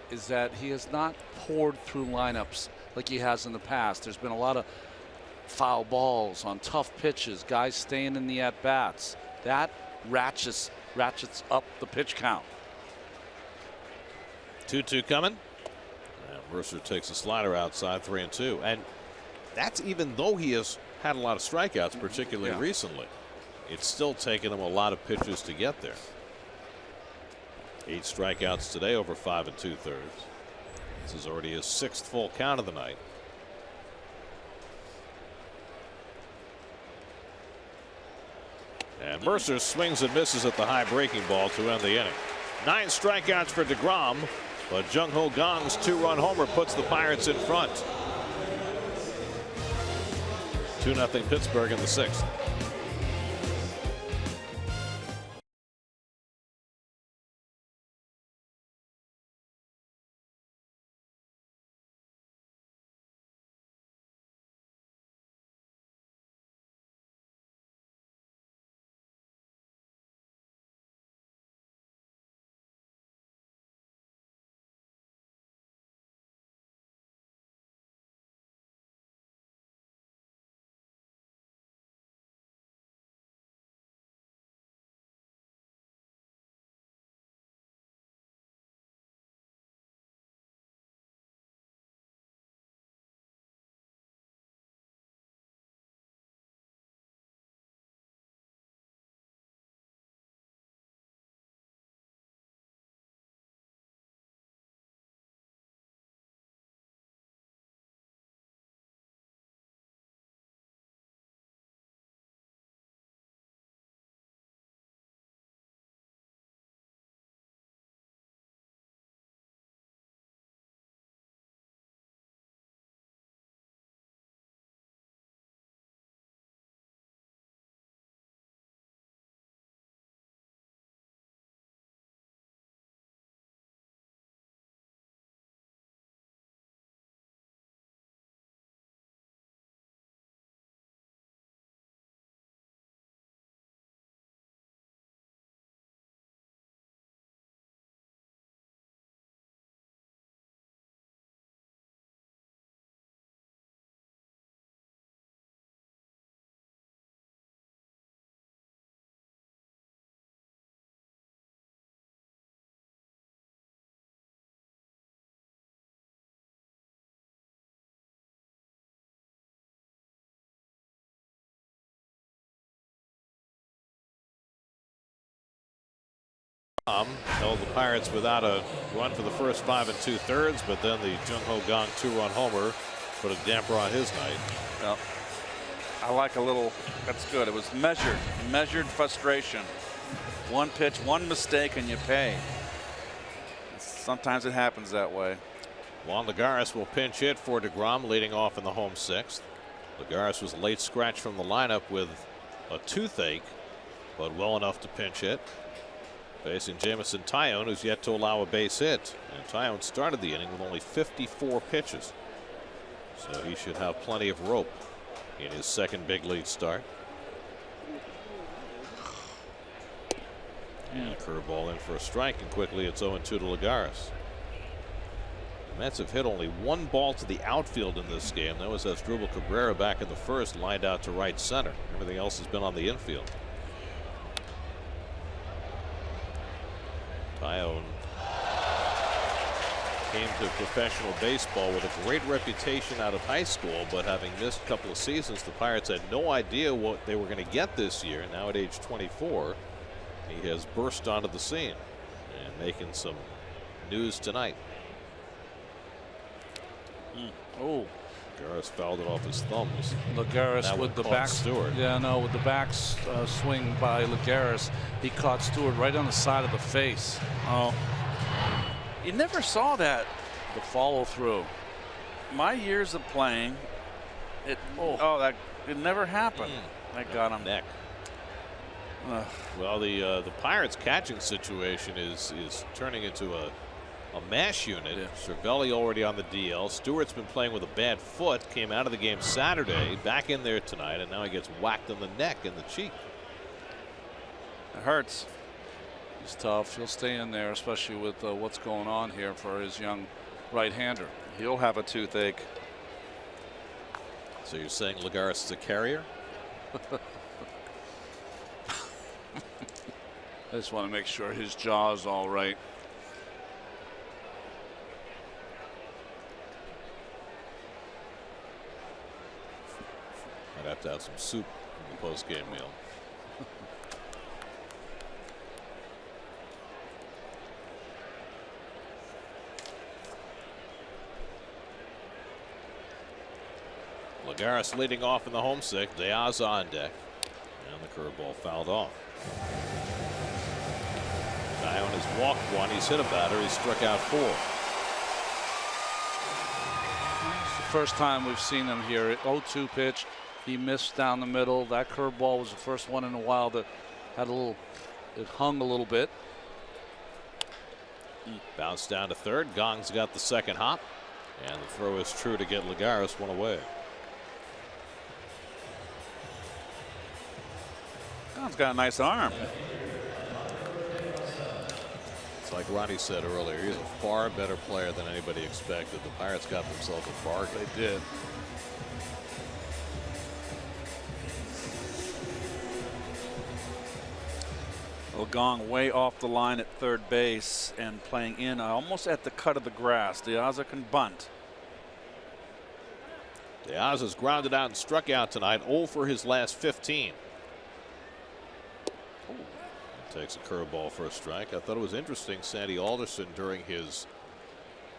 is that he has not poured through lineups like he has in the past. There's been a lot of foul balls on tough pitches, guys staying in the at-bats. That ratchets up the pitch count. 2-2 coming. And Mercer takes a slider outside, 3-2. And that's even though he has had a lot of strikeouts, particularly recently. It's still taken him a lot of pitches to get there. 8 strikeouts today over 5 2/3. This is already his 6th full count of the night. And Mercer swings and misses at the high breaking ball to end the inning. 9 strikeouts for DeGrom, but Jung-Ho Gong's 2-run homer puts the Pirates in front. 2-0 Pittsburgh in the 6th. Held the Pirates without a run for the first 5 2/3, but then the Jung-Ho Gong 2-run homer put a damper on his night. Well, I like a little. That's good. It was measured frustration. One pitch, one mistake, and you pay. Sometimes it happens that way. Juan Lagares will pinch hit for DeGrom, leading off in the home 6th. Lagares was a late scratch from the lineup with a toothache, but well enough to pinch hit. Facing Jamison Tyone, who's yet to allow a base hit. And Tyone started the inning with only 54 pitches. So he should have plenty of rope in his second big league start. And a curveball in for a strike, and quickly it's 0-2 to Lagares. The Mets have hit only one ball to the outfield in this game. That was Asdrubal Cabrera back in the first, lined out to right center. Everything else has been on the infield. Tyone came to professional baseball with a great reputation out of high school, but having missed a couple of seasons, the Pirates had no idea what they were going to get this year. Now at age 24, he has burst onto the scene and making some news tonight. Oh, Lagares fouled it off his thumbs. Lagares with the back. Stewart. Yeah, no, with the back swing by Lagares, he caught Stewart right on the side of the face. Oh, you never saw that. The follow through. My years of playing, it never happened. That got him. Neck. Well, the Pirates catching situation is turning into a mash unit. Yeah. Cervelli already on the DL. Stewart's been playing with a bad foot. Came out of the game Saturday, back in there tonight, and now he gets whacked on the neck and the cheek. It hurts. He's tough. He'll stay in there, especially with what's going on here for his young right-hander. He'll have a toothache. So you're saying Lagares is a carrier? I just want to make sure his jaw's all right. I'd have to have some soup in the post-game meal. Lagares leading off in the homesick. Diaz on deck. And the curveball fouled off. Tyone has walked one. He's hit a batter. He's struck out 4. It's the first time we've seen him here. 0-2 pitch. He missed down the middle. That curveball was the first one in a while that had it hung a little bit. Bounced down to third. Gong's got the second hop. And the throw is true to get Lagares one away. Gong's got a nice arm. It's like Ronnie said earlier, he's a far better player than anybody expected. The Pirates got themselves a bargain. They did. Well, Gong way off the line at third base and playing in almost at the cut of the grass. Diaz can bunt. Diaz has grounded out and struck out tonight. 0 for his last 15. Takes a curveball for a strike. I thought it was interesting. Sandy Alderson, during his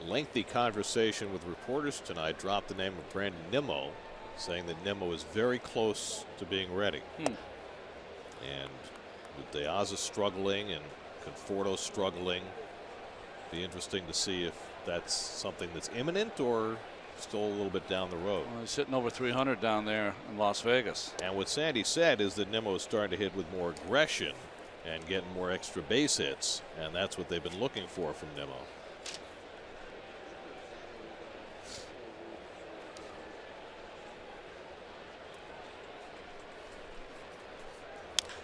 lengthy conversation with reporters tonight, dropped the name of Brandon Nimmo, saying that Nimmo is very close to being ready. And with Diaz struggling and Conforto struggling, be interesting to see if that's something that's imminent or still a little bit down the road. Well, he's hitting over 300 down there in Las Vegas. And what Sandy said is that Nimmo is starting to hit with more aggression and getting more extra base hits, and that's what they've been looking for from Nimmo.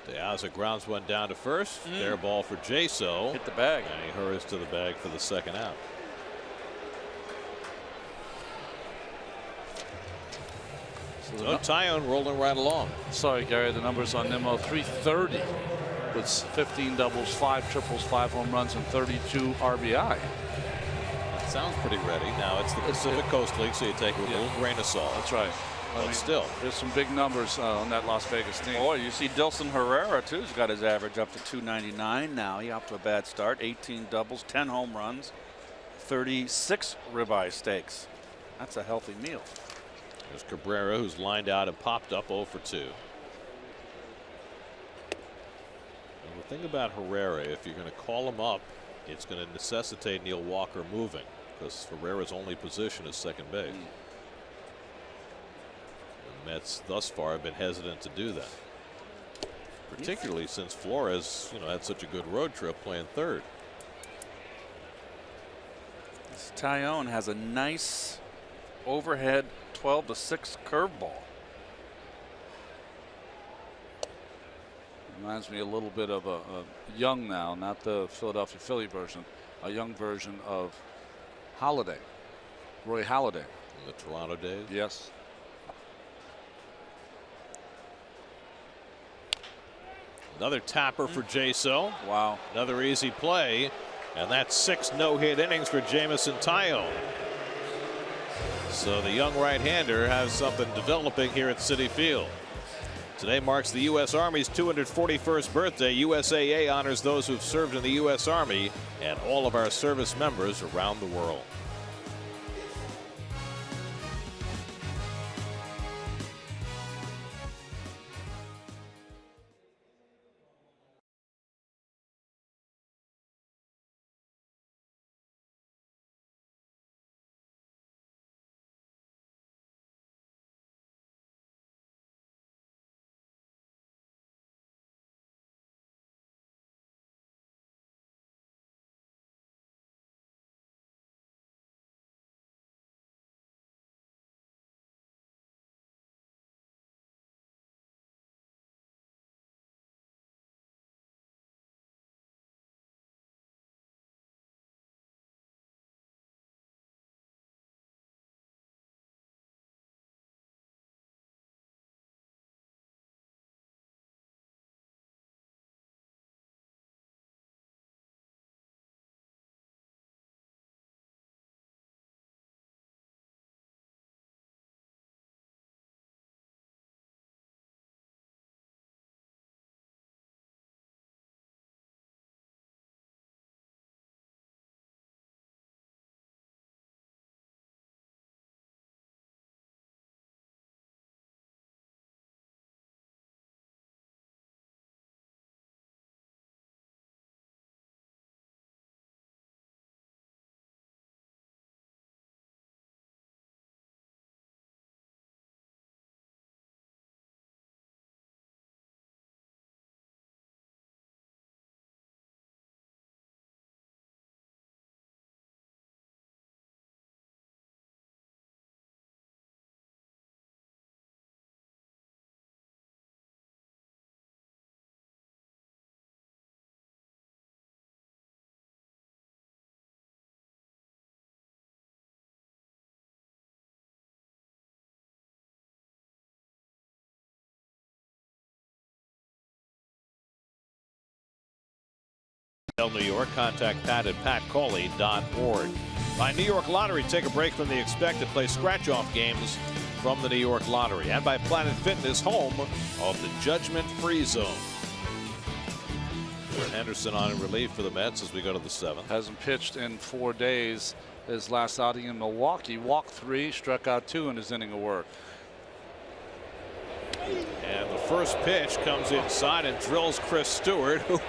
Diaz grounds one down to first. Fair ball for Jaso. Hit the bag. And he hurries to the bag for the second out. So Tyone rolling right along. Sorry, Gary, the numbers on Nimmo: 330 with 15 doubles, 5 triples, 5 home runs, and 32 RBI. That sounds pretty ready. Now it's the Pacific Coast League, so you take it with a little grain of salt. That's right. But still, there's some big numbers on that Las Vegas team. Boy, you see Dilson Herrera too. He's got his average up to 299 now. He off to a bad start. 18 doubles, 10 home runs, 36 ribeye steaks. That's a healthy meal. There's Cabrera, who's lined out and popped up 0 for 2. And the thing about Herrera, if you're going to call him up, it's going to necessitate Neil Walker moving, because Herrera's only position is second base. The Mets thus far have been hesitant to do that, particularly since Flores, had such a good road trip playing third. This Tyone has a nice overhead 12-6 curveball. Reminds me a little bit of a young now, not the Philadelphia Philly version, a young version of Halladay, Roy Halladay. In the Toronto days? Yes. Another tapper for Jaso. Wow. Another easy play. And that's 6 no-hit innings for Jameson Taillon. So the young right-hander has something developing here at Citi Field. Today marks the U.S. Army's 241st birthday. USAA honors those who've served in the U.S. Army and all of our service members around the world. New York, contact Pat at patcauley.org. By New York Lottery, take a break from the expected, play scratch-off games from the New York Lottery. And by Planet Fitness, home of the judgment-free zone. Henderson on in relief for the Mets as we go to the 7th. Hasn't pitched in 4 days. His last outing in Milwaukee, walked 3, struck out 2 in his inning of work. And the first pitch comes inside and drills Chris Stewart, who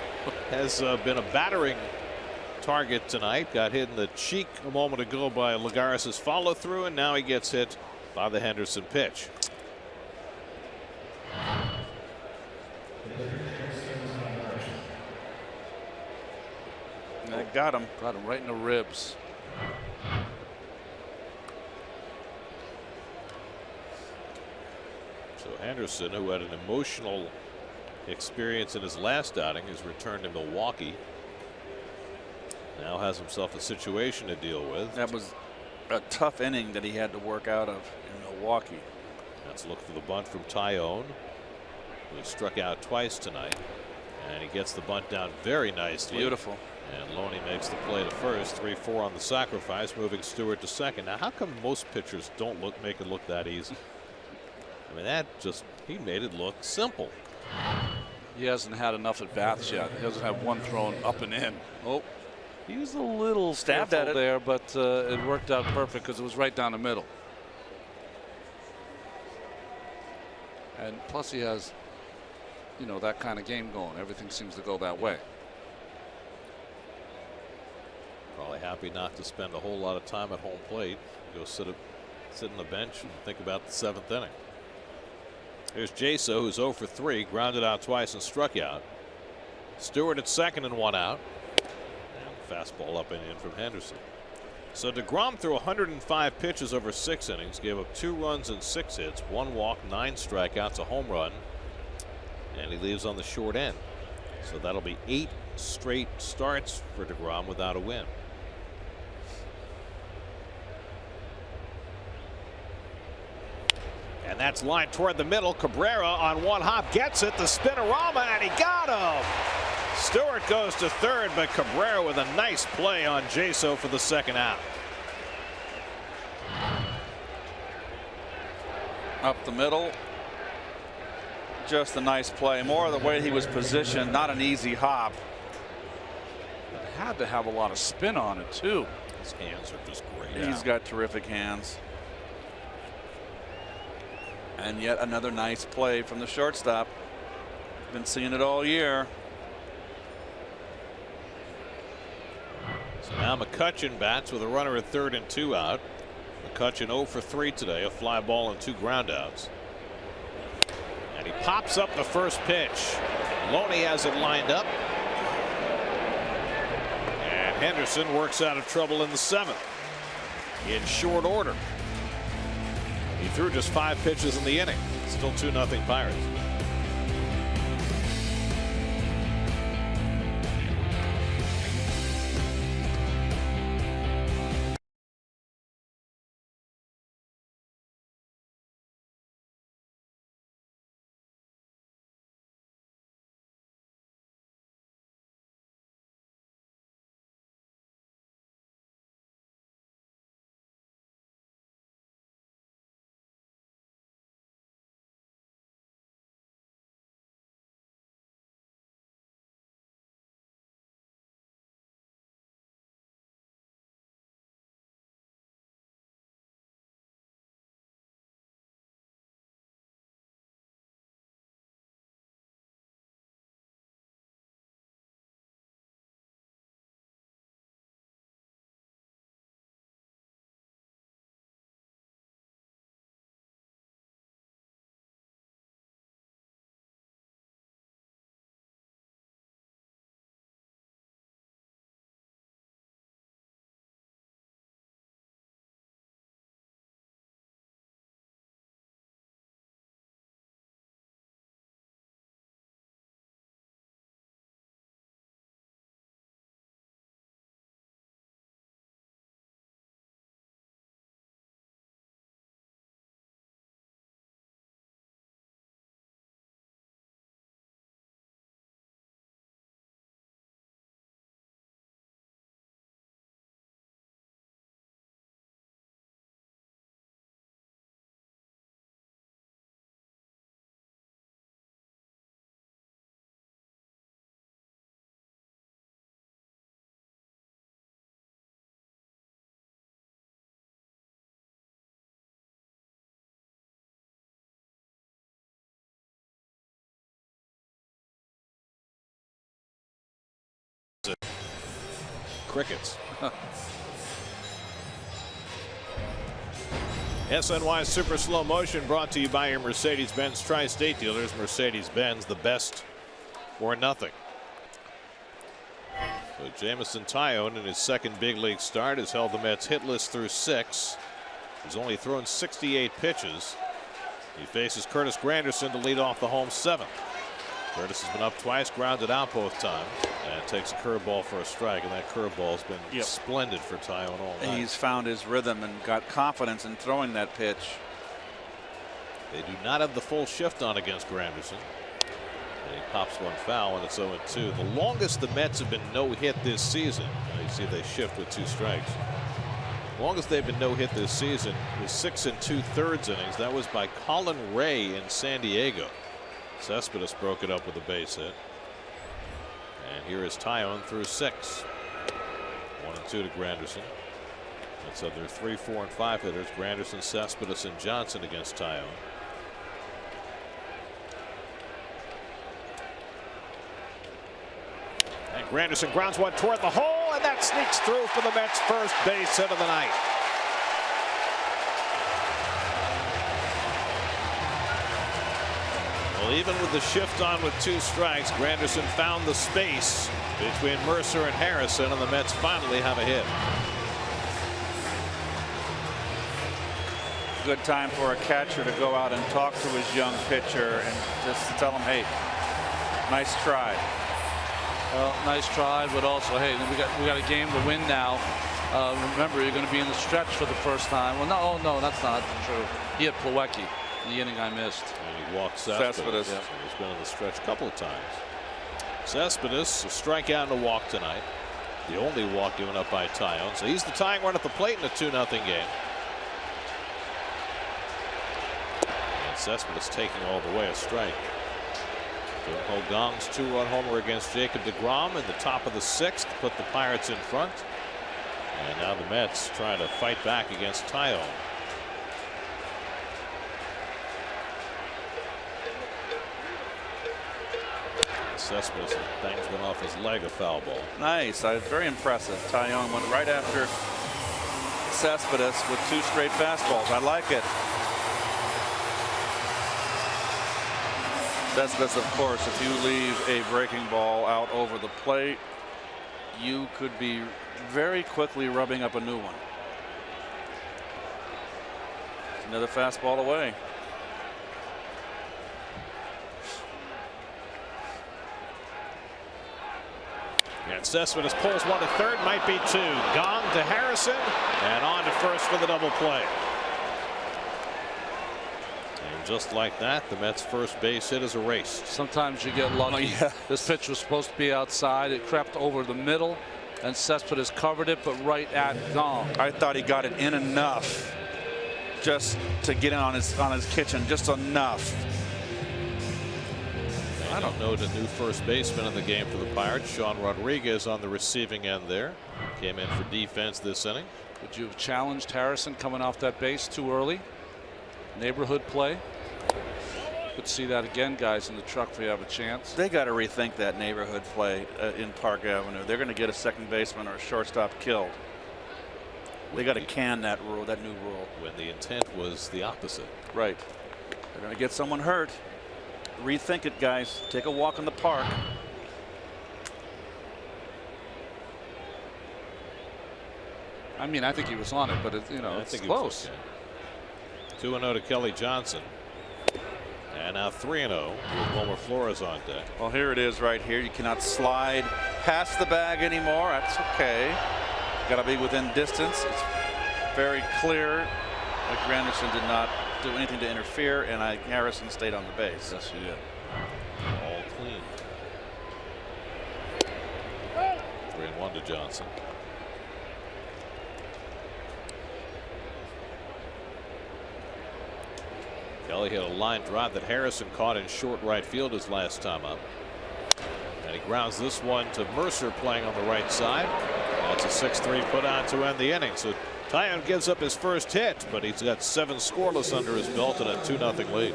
has been a battering target tonight. Got hit in the cheek a moment ago by Lagares' follow through, and now he gets hit by the Henderson pitch. That got him right in the ribs. So Henderson, who had an emotional experience in his last outing, has returned to Milwaukee. Now has himself a situation to deal with. That was a tough inning that he had to work out of in Milwaukee. Let's look for the bunt from Tyone, who struck out twice tonight. And he gets the bunt down very nicely. Beautiful. And Loney makes the play to first. 3-4 on the sacrifice, moving Stewart to second. Now, how come most pitchers don't make it look that easy? I mean, he made it look simple. He hasn't had enough at bats yet. He doesn't have one thrown up and in. Oh, he was a little stabbed at it there, but it worked out perfect because it was right down the middle. And plus, he has, that kind of game going. Everything seems to go that way. Probably happy not to spend a whole lot of time at home plate. Go sit on the bench and think about the 7th inning. Here's Jaso, who's 0 for 3, grounded out twice and struck out. Stewart at second and 1 out. And fastball up and in from Henderson. So DeGrom threw 105 pitches over 6 innings, gave up 2 runs and 6 hits, 1 walk, 9 strikeouts, a home run, and he leaves on the short end. So that'll be 8 straight starts for DeGrom without a win. And that's lined toward the middle. Cabrera on one hop gets it. The spinorama, and he got him. Stewart goes to third, but Cabrera with a nice play on Jaso for the second out. Up the middle. Just a nice play. More of the way he was positioned. Not an easy hop. It had to have a lot of spin on it, too. His hands are just great. He's got terrific hands. And yet another nice play from the shortstop. Been seeing it all year. So now McCutchen bats with a runner at third and 2 out. McCutchen 0 for 3 today, a fly ball and 2 groundouts. And he pops up the first pitch. Loney has it lined up. And Henderson works out of trouble in the 7th in short order. He threw just 5 pitches in the inning. Still 2-0 Pirates. Crickets. SNY Super Slow Motion brought to you by your Mercedes-Benz Tri-State dealers. Mercedes-Benz, the best or nothing. So Jameson Taillon in his second big league start has held the Mets hitless through 6. He's only thrown 68 pitches. He faces Curtis Granderson to lead off the home 7th. Curtis has been up twice, grounded out both times, and takes a curveball for a strike, and that curveball has been splendid for Taillon all night. He's found his rhythm and got confidence in throwing that pitch. They do not have the full shift on against Granderson. And he pops one foul, and it's 0-2. The longest the Mets have been no-hit this season. Now you see they shift with 2 strikes. The longest they've been no-hit this season was 6 2/3 innings. That was by Colin Ray in San Diego. Cespedes broke it up with a base hit. And here is Taillon through 6. 1-2 to Granderson. That's of their 3, 4, and 5 hitters. Granderson, Cespedes, and Johnson against Taillon. And Granderson grounds one toward the hole, and that sneaks through for the Mets' first base hit of the night. Well, even with the shift on with 2 strikes, Granderson found the space between Mercer and Harrison, and the Mets finally have a hit. Good time for a catcher to go out and talk to his young pitcher and just tell him, hey, nice try. Well, nice try, but also, hey, we got a game to win now. Remember, you're going to be in the stretch for the first time. Well, no, that's not true. He had Plawecki in the inning I missed. And he walked Cespedes. Yeah. He's been in the stretch a couple of times. Cespedes, a strikeout and a walk tonight. The only walk given up by Taillon. So he's the tying run at the plate in a 2-0 game. And Cespedes taking all the way a strike. Jung-Ho Kang's 2-run homer against Jacob deGrom in the top of the 6th put the Pirates in front. And now the Mets trying to fight back against Taillon. Cespedes bangs one off his leg, a foul ball. Nice. Very impressive. Taillon went right after Cespedes with 2 straight fastballs. I like it. Cespedes, of course, if you leave a breaking ball out over the plate, you could be very quickly rubbing up a new one. Another fastball away. And Cespedes pulls one to third, might be 2. Gong to Harrison, and on to first for the double play. And just like that, the Mets' first base hit is erased. Sometimes you get lucky. Oh, yeah. This pitch was supposed to be outside. It crept over the middle, and Cespedes covered it, but right at Gong. I thought he got it in enough just to get in on his kitchen, just enough. I don't know the new first baseman in the game for the Pirates. Sean Rodriguez on the receiving end there. Came in for defense this inning. Would you have challenged Harrison coming off that base too early? Neighborhood play. Could see that again, guys, in the truck if you have a chance. They got to rethink that neighborhood play in Park Avenue. They're going to get a second baseman or a shortstop killed. They got to can that rule, that new rule. When the intent was the opposite. Right. They're going to get someone hurt. Rethink it, guys. Take a walk in the park. I mean, I think he was on it, but it's close. 2-0 to Kelly Johnson. And now 3-0 with Wilmer Flores on deck. Well, here it is right here. You cannot slide past the bag anymore. That's okay. Got to be within distance. It's very clear that Granderson did not do anything to interfere, and Harrison stayed on the base. Yes, he did. All clean. 3-1 to Johnson. Kelly hit a line drive that Harrison caught in short right field his last time up. And he grounds this one to Mercer playing on the right side. That's a 6-3 put on to end the inning. So Taillon gives up his first hit, but he's got 7 scoreless under his belt and a 2-0 lead.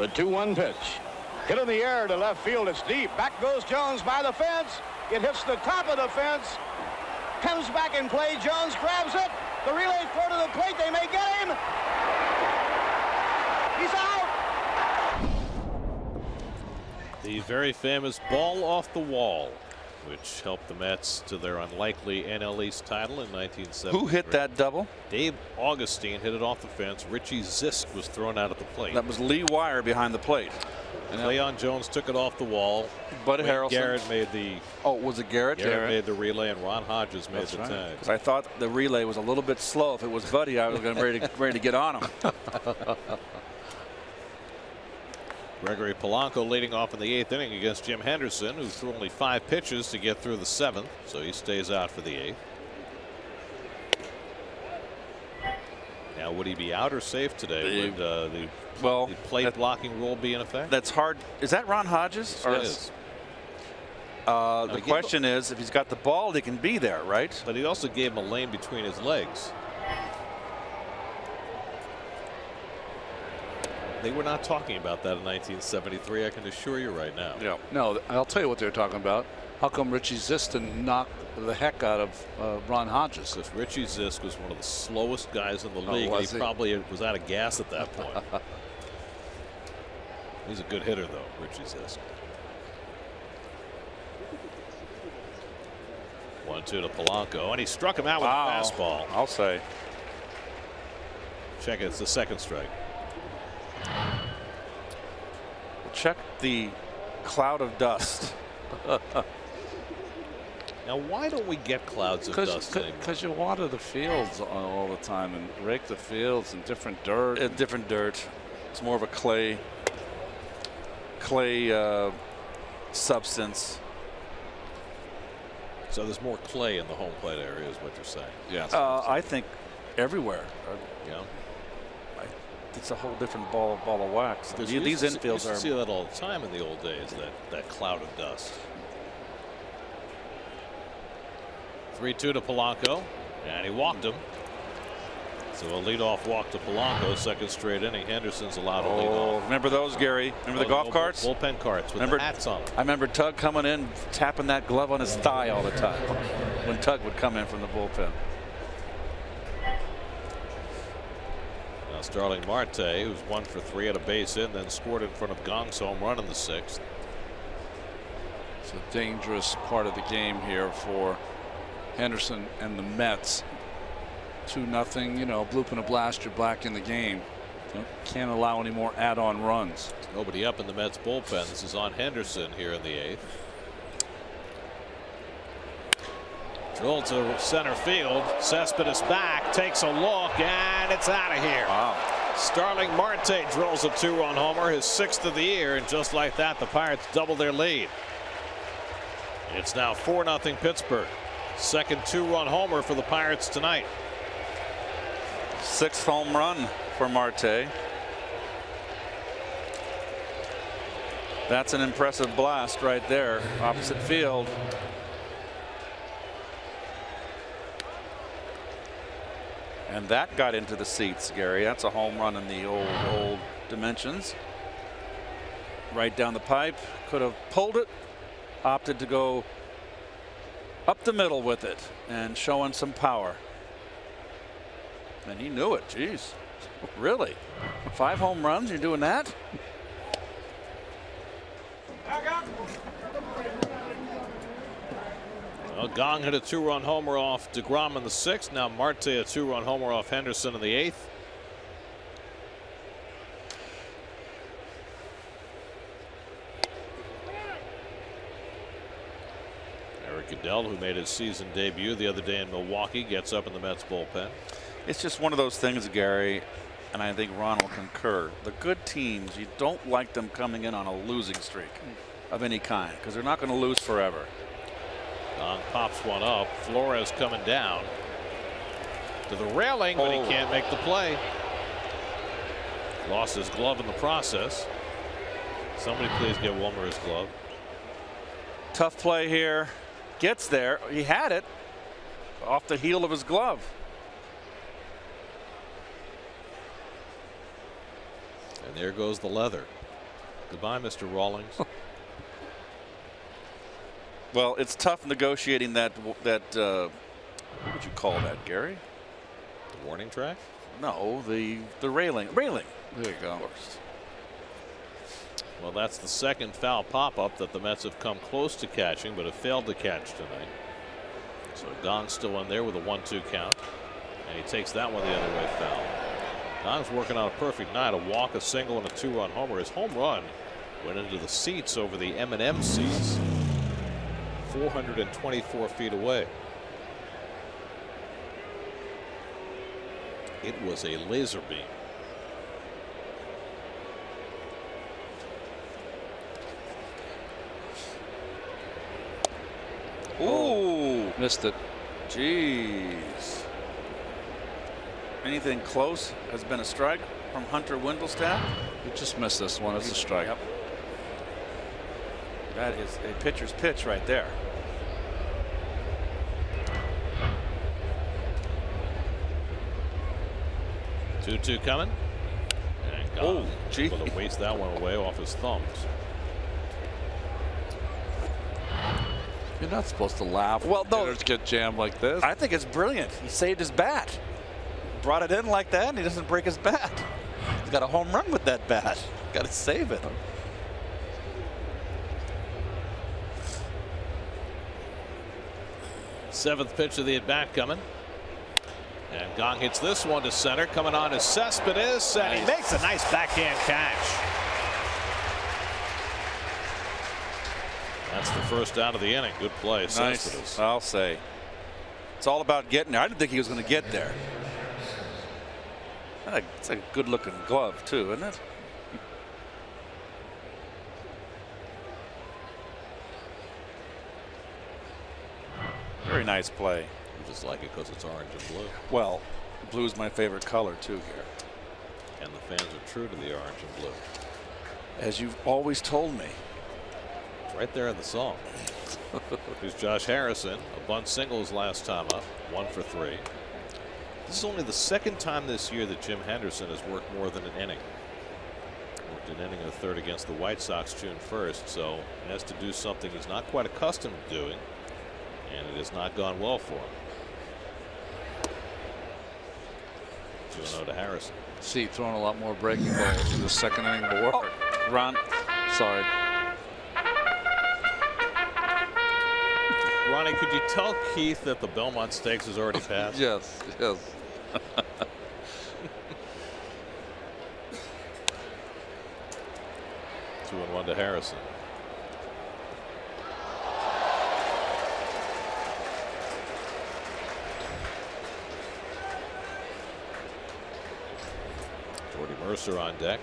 The 2-1 pitch. Hit in the air to left field. It's deep. Back goes Jones by the fence. It hits the top of the fence. Comes back in play. Jones grabs it. The relay throw to the plate. They may get him. He's out. The very famous ball off the wall, which helped the Mets to their unlikely NL East title in 1970. Who hit that double? Dave Augustine hit it off the fence. Richie Zisk was thrown out at the plate. That was Lee Wire behind the plate. And Leon Jones took it off the wall. Bud Harrelson. Garrett made the. Oh, was it Garrett? Garrett made the relay, and Ron Hodges made the tag. Because I thought the relay was a little bit slow. If it was Buddy, I was going to ready to get on him. Gregory Polanco leading off in the 8th inning against Jim Henderson, who threw only 5 pitches to get through the 7th, so he stays out for the 8th. Now, would he be out or safe today? Would the plate blocking rule be in effect? That's hard. Is that Ron Hodges? It is. The question is, if he's got the ball, he can be there, right? But he also gave him a lane between his legs. They were not talking about that in 1973. I can assure you right now. Yeah. No, I'll tell you what they're talking about. How come Richie Zisk knocked the heck out of Ron Hodges? Because Richie Zisk was one of the slowest guys in the league. Was he probably was out of gas at that point. He's a good hitter, though, Richie Zisk. 1-2 to Polanco, and he struck him out with a fastball. I'll say. Check it. It's the 2nd strike. Check the cloud of dust. Now, why don't we get clouds of dust anymore? Because you water the fields all the time and rake the fields in different dirt. Different dirt. It's more of a clay substance. So there's more clay in the home plate area, is what you're saying? Yes. I think everywhere. Yeah. It's a whole different ball of wax. These infields are. You see that all the time in the old days. That cloud of dust. 3-2 to Polanco, and he walked him. So a leadoff walk to Polanco, 2nd straight inning. Henderson's allowed to lead off. Remember those, Gary? Remember the golf carts? Bullpen carts with the hats on them. I remember Tug coming in, tapping that glove on his thigh all the time when Tug would come in from the bullpen. Now Starling Marte, who's 1 for 3 at a base hit, then scored in front of Gong's home run in the 6th. It's a dangerous part of the game here for Henderson and the Mets. 2-0, you know, bloop and a blast, you're back in the game. Can't allow any more add-on runs. Nobody up in the Mets bullpen. This is on Henderson here in the 8th. Drilled to center field. Cespedes back, takes a look, and it's out of here. Wow. Starling Marte drills a 2-run homer, his 6th of the year, and just like that, the Pirates double their lead. It's now 4-0 Pittsburgh. 2nd 2-run homer for the Pirates tonight. 6th home run for Marte. That's an impressive blast right there, opposite field. And that got into the seats, Gary. That's a home run in the old dimensions. Right down the pipe. Could have pulled it. Opted to go up the middle with it and showing some power. And he knew it. Jeez. Really? 5 home runs? You're doing that? Well, Gong hit a 2-run homer off DeGrom in the 6th. Now Marte a 2-run homer off Henderson in the 8th. Eric Goodell, who made his season debut the other day in Milwaukee, gets up in the Mets bullpen. It's just one of those things, Gary, and I think Ron will concur. The good teams, you don't like them coming in on a losing streak of any kind because they're not going to lose forever. Gong pops one up. Flores coming down to the railing, but he can't make the play. Lost his glove in the process. Somebody please get Wilmer his glove. Tough play here. Gets there. He had it off the heel of his glove. And there goes the leather. Goodbye, Mr. Rawlings. Well, it's tough negotiating that what would you call that, Gary? The warning track? No, the railing. Railing. There you go. Well, that's the second foul pop-up that the Mets have come close to catching, but have failed to catch tonight. So Gong's still in there with a 1-2 count, and he takes that one the other way foul. Gong's working on a perfect night, a walk, a single, and a 2-run homer. His home run went into the seats over the M&M seats, 424 feet away. It was a laser beam. Ooh, missed it. Jeez. Anything close has been a strike from Hunter Wendelstadt. You just missed this one. It's a strike. Yep. That is a pitcher's pitch right there. Two coming. And Gong gee. able to waste that one away off his thumbs. You're not supposed to laugh. Well, no. Hitters get jammed like this. I think it's brilliant. He saved his bat. Brought it in like that, and he doesn't break his bat. He's got a home run with that bat. Got to save it. Seventh pitch of the at-bat coming. And Gong hits this one to center. Coming on is Cespedes, and he makes a nice backhand catch. That's the first out of the inning. Good play, Cespedes. Nice, I'll say. It's all about getting there. I didn't think he was going to get there. It's a good-looking glove, too, isn't it? Very nice play. You just like it because it's orange and blue. Well, blue is my favorite color, too, here. And the fans are true to the orange and blue. As you've always told me. It's right there in the song. Here's Josh Harrison. A bunt singles last time up. 1 for 3. This is only the second time this year that Jim Henderson has worked more than an inning. Worked an inning and a third against the White Sox June 1st, so he has to do something he's not quite accustomed to doing, and it has not gone well for him. 2-0 to Harrison. See, throwing a lot more breaking balls in the second inning of the work. Oh, Ron, sorry. Ronnie, could you tell Keith that the Belmont Stakes has already passed? Yes, yes. 2-1 to Harrison. Jordy Mercer on deck.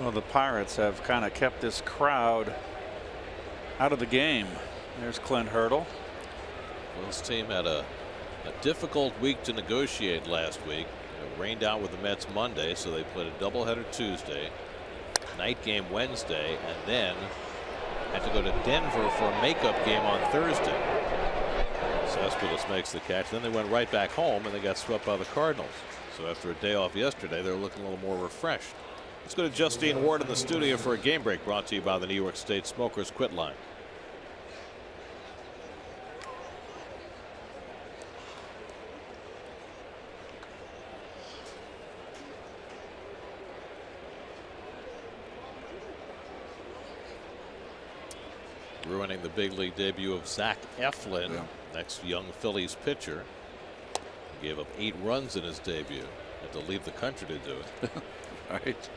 well, the Pirates have kind of kept this crowd out of the game. There's Clint Hurdle. Well, this team had a difficult week to negotiate last week. It rained out with the Mets Monday, so they played a doubleheader Tuesday, night game Wednesday, and then had to go to Denver for a makeup game on Thursday. Cespedes makes the catch. Then they went right back home and they got swept by the Cardinals. So after a day off yesterday, they're looking a little more refreshed. Let's go to Justine Ward in the studio for a game break brought to you by the New York State Smokers Quit Line. Ruining the big league debut of Zach Eflin, next young Phillies pitcher. He gave up 8 runs in his debut. Had to leave the country to do it. Right.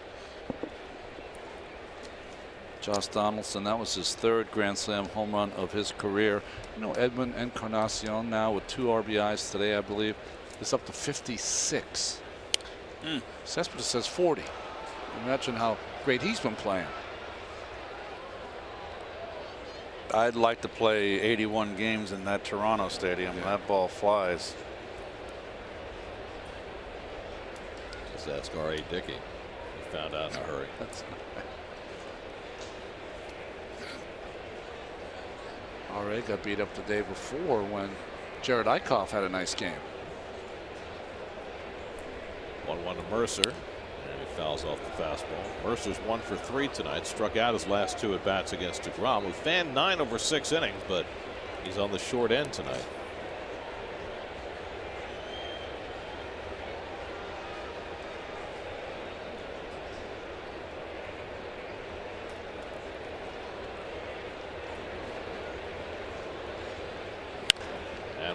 Josh Donaldson, that was his 3rd Grand Slam home run of his career. You know, Edwin Encarnacion now with 2 RBIs today, I believe, is up to 56. Cespedes says 40. Imagine how great he's been playing. I'd like to play 81 games in that Toronto stadium. Yeah. That ball flies. Just ask R.A. Dickey. found out in a hurry. RA got beat up the day before when Jared Eichhoff had a nice game. 1-1 to Mercer. And he fouls off the fastball. Mercer's 1 for 3 tonight. Struck out his last 2 at bats against DeGrom, who fanned 9 over 6 innings, but he's on the short end tonight.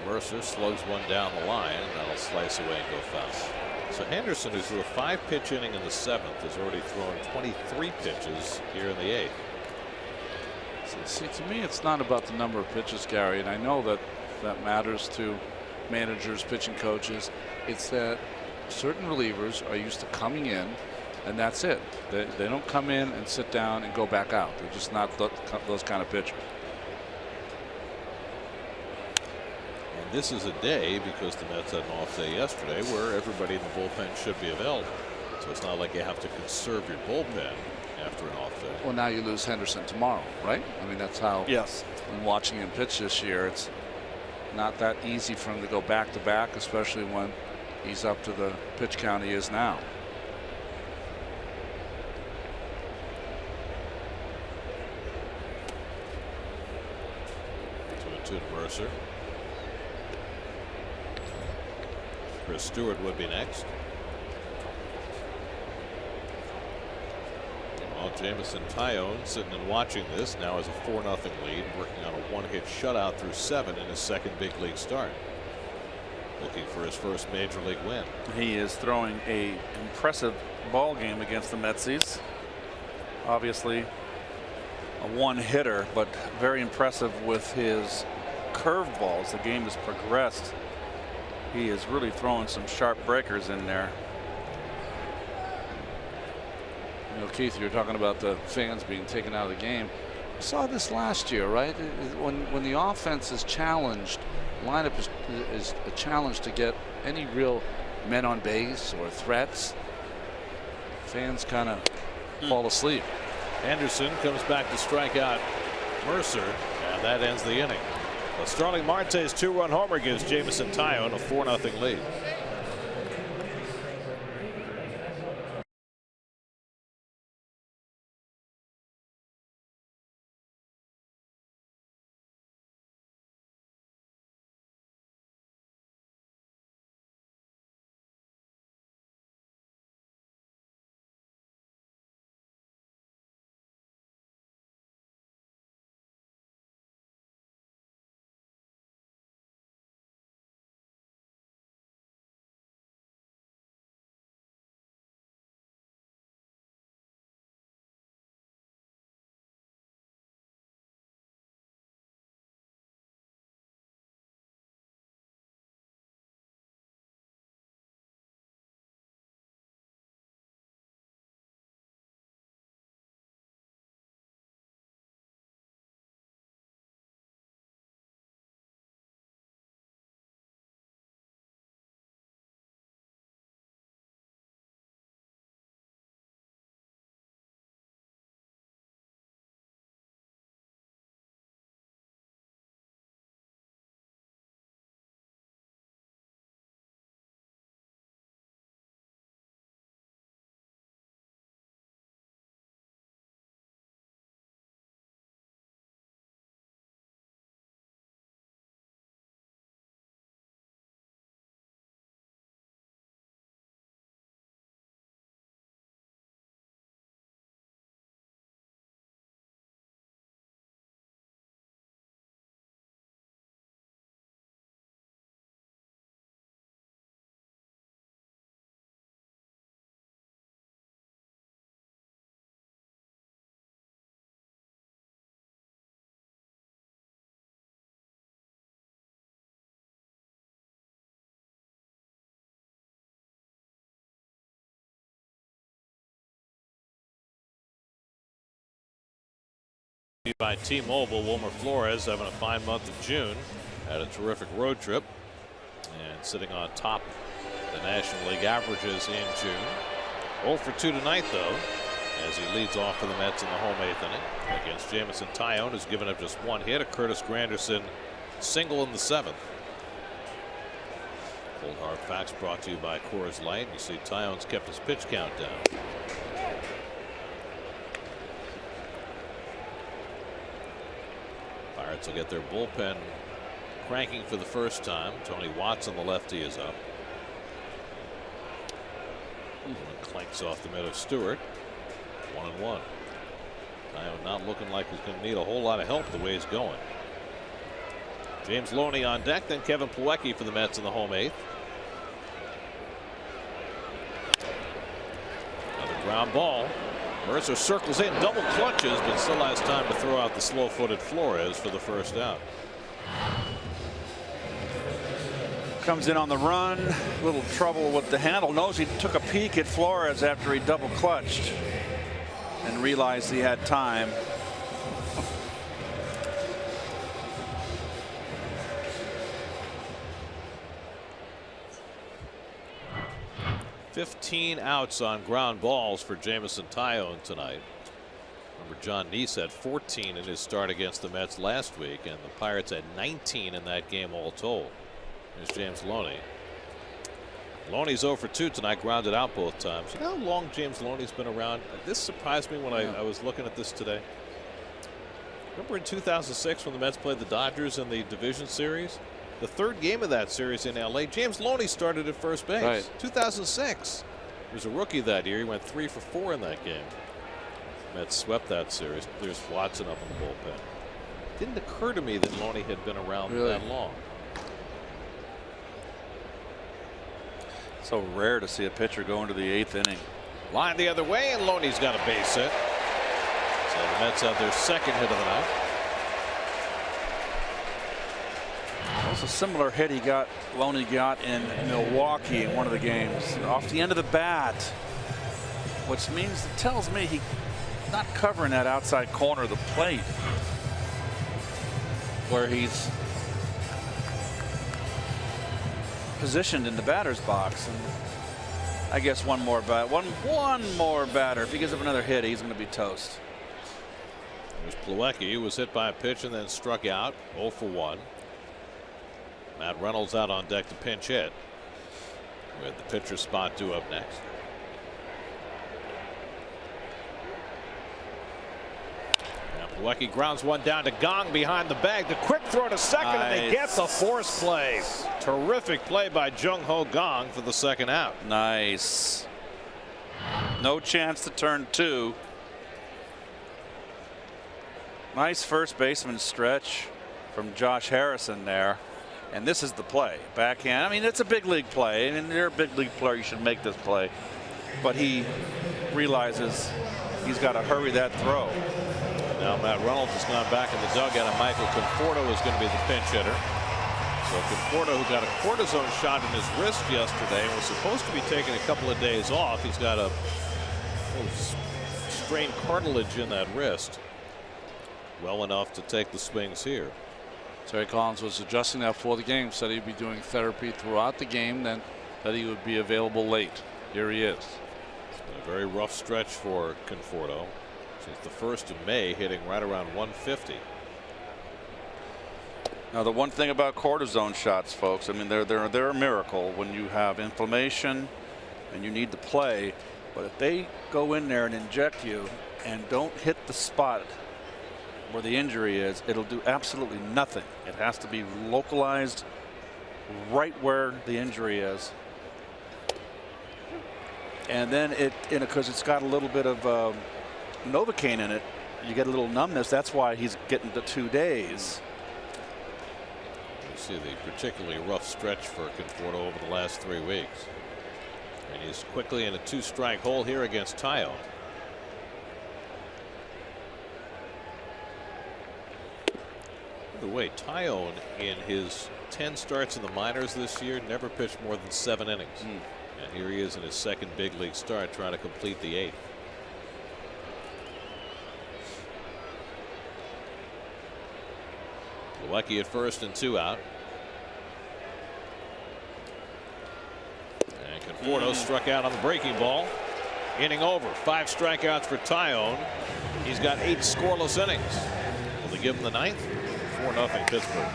Mercer slugs one down the line, and that'll slice away and go foul. So Henderson, who threw a 5-pitch inning in the 7th, has already thrown 23 pitches here in the 8th. See, to me, it's not about the number of pitches, Gary, and I know that that matters to managers, pitching coaches. It's that certain relievers are used to coming in, and that's it. They don't come in and sit down and go back out. They're just not those kind of pitchers. This is a day, because the Mets had an off day yesterday, where everybody in the bullpen should be available. So it's not like you have to conserve your bullpen after an off day. Well, now you lose Henderson tomorrow, right? I mean, that's how. Yes. I'm watching him pitch this year. It's not that easy for him to go back to back, especially when he's up to the pitch count he is now. 2-2 to Mercer. Chris Stewart would be next. Well, Jameson Taillon sitting and watching this now has a 4-0 lead, working on a 1-hit shutout through 7 in his second big league start. Looking for his first major league win. He is throwing a impressive ball game against the Metsies. Obviously a one-hitter, but very impressive with his curveballs. The game has progressed. He is really throwing some sharp breakers in there. You know, Keith, you're talking about the fans being taken out of the game. We saw this last year, right? When the offense is challenged, lineup is a challenge to get any real men on base or threats. Fans kind of fall asleep. Anderson comes back to strike out Mercer, and that ends the inning. But Starling Marte's 2-run homer gives Jameson Taillon a 4-0 lead. By T-Mobile, Wilmer Flores having a fine month of June, had a terrific road trip, and sitting on top of the National League averages in June. 0 for 2 tonight, though, as he leads off for the Mets in the home 8th inning against Jamison Tyone, who's given up just 1 hit. A Curtis Granderson single in the 7th. Cold Hard Facts brought to you by Coors Light. You see Tyone's kept his pitch count down. Pirates will get their bullpen cranking for the first time. Tony Watson, the lefty, is up. Clanks off the mid of Stewart. 1-1. Tyone not looking like he's going to need a whole lot of help the way he's going. James Loney on deck, then Kevin Plawecki for the Mets in the home 8th. Another ground ball. Mercer circles in, double clutches, but still has time to throw out the slow-footed Flores for the first out. Comes in on the run, a little trouble with the handle. Knows he took a peek at Flores after he double clutched and realized he had time. 15 outs on ground balls for Jamison Tyone tonight. Remember, John Neese had 14 in his start against the Mets last week, and the Pirates had 19 in that game all told. Here's James Loney. Loney's 0 for 2 tonight, grounded out both times. You know how long James Loney's been around? This surprised me when I was looking at this today. Remember in 2006 when the Mets played the Dodgers in the division series? The 3rd game of that series in LA, James Loney started at first base. Right. 2006. He was a rookie that year. He went 3 for 4 in that game. Mets swept that series. There's Watson up in the bullpen. Didn't occur to me that Loney had been around that long. So rare to see a pitcher go into the 8th inning. Line the other way, and Loney's got a base hit. So the Mets have their 2nd hit of the night. That was a similar hit Loney got in Milwaukee in one of the games off the end of the bat, which means it tells me he's not covering that outside corner of the plate where he's positioned in the batter's box. And I guess one more batter. If he gives up another hit, he's going to be toast. There's Plawecki, who was hit by a pitch and then struck out. 0 for 1. Matt Reynolds out on deck to pinch hit, with the pitcher spot due up next. Plawecki grounds one down to Gong behind the bag. The quick throw to second, and they get the force play. Terrific play by Jung Ho Gong for the 2nd out. Nice. No chance to turn 2. Nice first baseman stretch from Josh Harrison there. And this is the play. Backhand. I mean, it's a big league play. I mean, you're a big league player. You should make this play. But he realizes he's got to hurry that throw. Now Matt Reynolds has gone back in the dugout, and Michael Conforto is going to be the pinch hitter. So Conforto, who got a cortisone shot in his wrist yesterday and was supposed to be taking a couple of days off. He's got a strained cartilage in that wrist. Well enough to take the swings here. Terry Collins was adjusting that for the game, said he'd be doing therapy throughout the game, then that he would be available late. Here he is. It's been a very rough stretch for Conforto since the 1st of May, hitting right around 150. Now, the one thing about cortisone shots, folks, I mean, they're a miracle when you have inflammation and you need to play. But if they go in there and inject you and don't hit the spot where the injury is, it'll do absolutely nothing. It has to be localized right where the injury is. And then because it's got a little bit of Novocaine in it, you get a little numbness. That's why he's getting the 2 days. You see the particularly rough stretch for Conforto over the last 3 weeks. And he's quickly in a 2-strike hole here against Tyone. By the way, Tyone in his 10 starts in the minors this year never pitched more than 7 innings. And here he is in his 2nd big league start, trying to complete the 8th. Plawecki at first and 2 out. And Conforto struck out on the breaking ball. Inning over. 5 strikeouts for Tyone. He's got 8 scoreless innings. Will they give him the 9th? 4-0 Pittsburgh.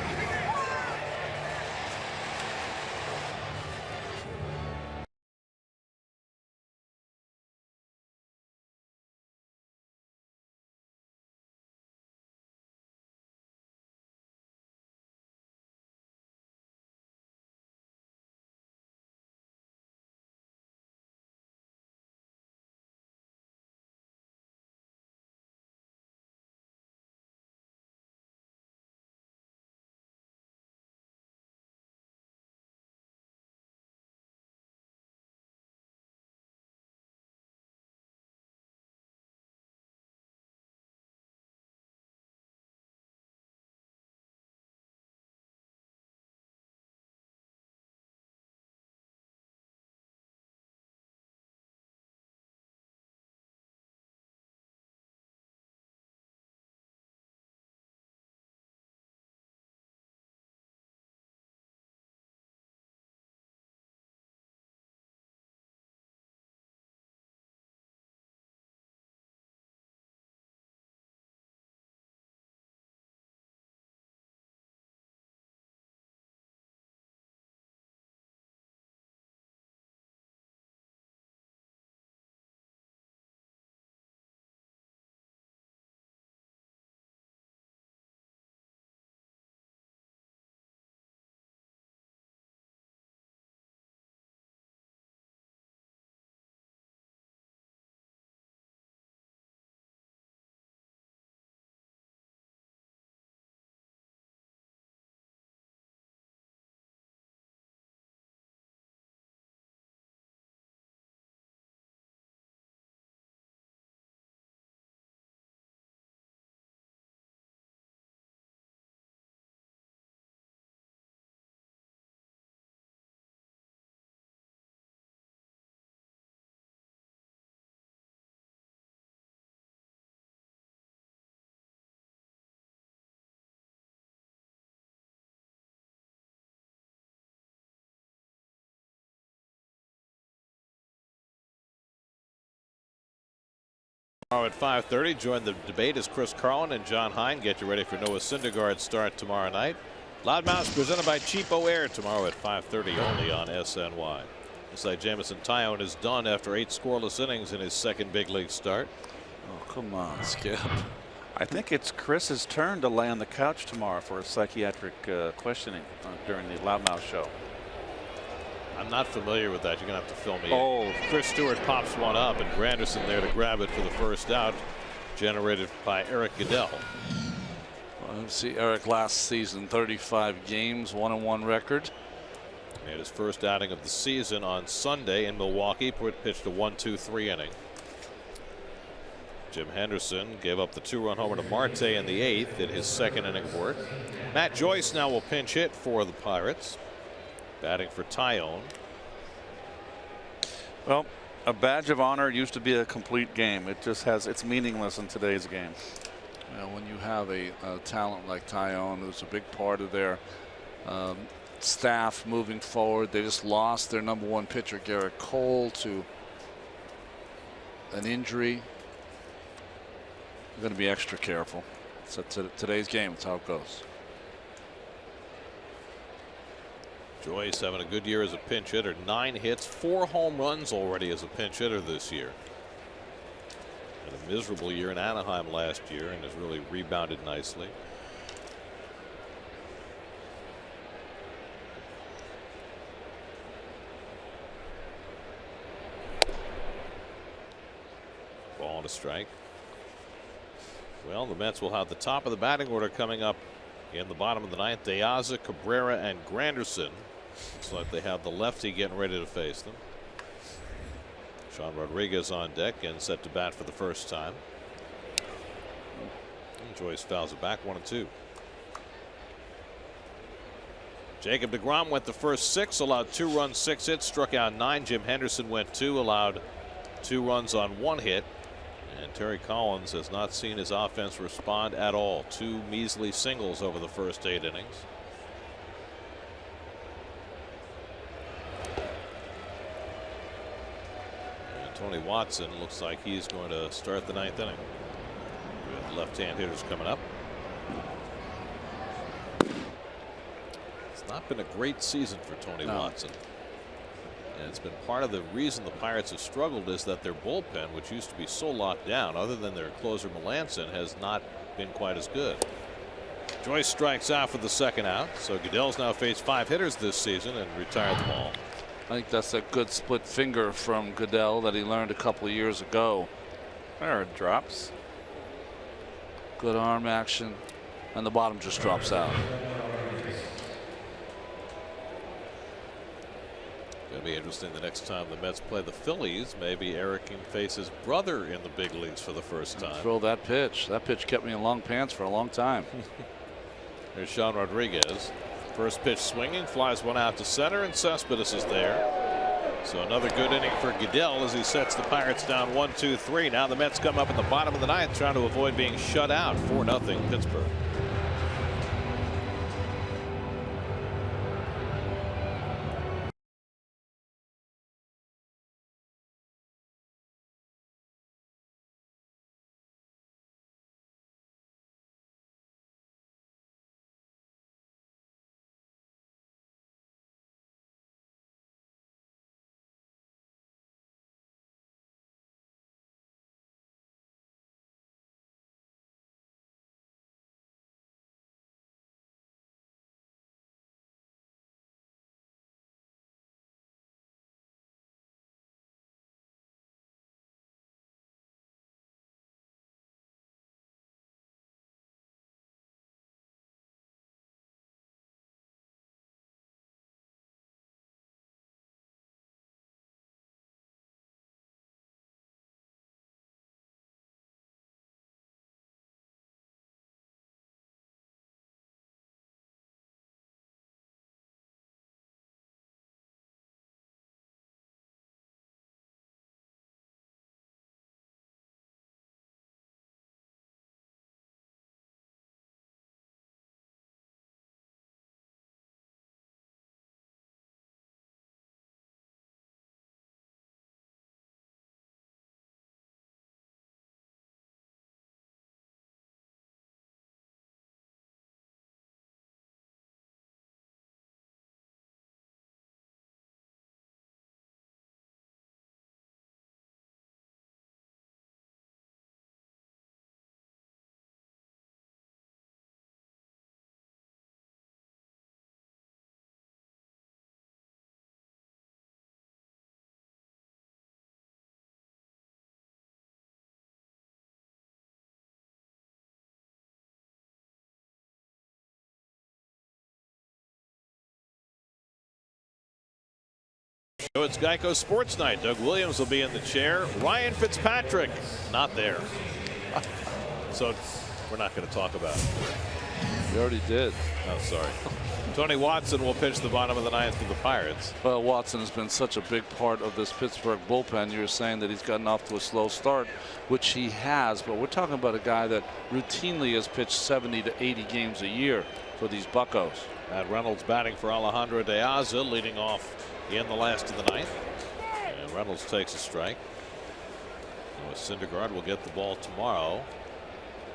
Tomorrow at 5:30, join the debate as Chris Carlin and John Hein get you ready for Noah Syndergaard's start tomorrow night. Loudmouths presented by Cheapo Air tomorrow at 5:30 only on SNY. Looks like Jamison Tyone is done after 8 scoreless innings in his second big league start. Oh, come on, Skip. I think it's Chris's turn to lay on the couch tomorrow for a psychiatric questioning during the Loudmouth show. I'm not familiar with that. You're going to have to fill me in. Chris Stewart pops one up, and Granderson there to grab it for the first out, generated by Eric Goodell. Well, see Eric last season, 35 games, 1-1 record. He had his first outing of the season on Sunday in Milwaukee, pitched a 1-2-3 inning. Jim Henderson gave up the 2-run homer to Marte in the 8th in his second inning of work. Matt Joyce now will pinch hit for the Pirates. Batting for Tyone. Well, a badge of honor used to be a complete game. It's meaningless in today's game. Well, when you have a talent like Tyone, who's a big part of their staff moving forward, they just lost their #1 pitcher, Garrett Cole, to an injury. They're going to be extra careful. So today's game, it's how it goes. Joyce having a good year as a pinch hitter. 9 hits, 4 home runs already as a pinch hitter this year. Had a miserable year in Anaheim last year and has really rebounded nicely. Ball and a strike. Well, the Mets will have the top of the batting order coming up in the bottom of the 9th. De Aza, Cabrera, and Granderson. Looks like they have the lefty getting ready to face them. Sean Rodriguez on deck and set to bat for the first time. And Joyce fouls it back, 1-2. Jacob deGrom went the first 6, allowed 2 runs, 6 hits, struck out 9. Jim Henderson went 2, allowed 2 runs on 1 hit. And Terry Collins has not seen his offense respond at all. 2 measly singles over the first 8 innings. And Tony Watson looks like he's going to start the 9th inning. With left-hand hitters coming up. It's not been a great season for Tony Watson. And it's been part of the reason the Pirates have struggled is that their bullpen, which used to be so locked down, other than their closer Melanson, has not been quite as good. Joyce strikes out for the 2nd out. So Goodell's now faced 5 hitters this season and retired them all. I think that's a good split finger from Goodell that he learned a couple of years ago. There it drops. Good arm action, and the bottom just drops out. It'll be interesting the next time the Mets play the Phillies. Maybe Eric can face his brother in the big leagues for the first time. Throw that pitch. That pitch kept me in long pants for a long time. Here's Sean Rodriguez. First pitch swinging, flies one out to center, and Cespedes is there. So another good inning for Goodell as he sets the Pirates down 1-2-3. Now the Mets come up in the bottom of the 9th trying to avoid being shut out. 4-0 Pittsburgh. So it's Geico Sports Night. Doug Williams will be in the chair. Ryan Fitzpatrick not there. So we're not going to talk about it. We already did. Oh, sorry. Tony Watson will pitch the bottom of the 9th for the Pirates. Well, Watson has been such a big part of this Pittsburgh bullpen. You're saying that he's gotten off to a slow start, which he has, but we're talking about a guy that routinely has pitched 70 to 80 games a year for these Buccos. Matt Reynolds batting for Alejandro De Aza, leading off in the last of the 9th. And Reynolds takes a strike. So Syndergaard will get the ball tomorrow.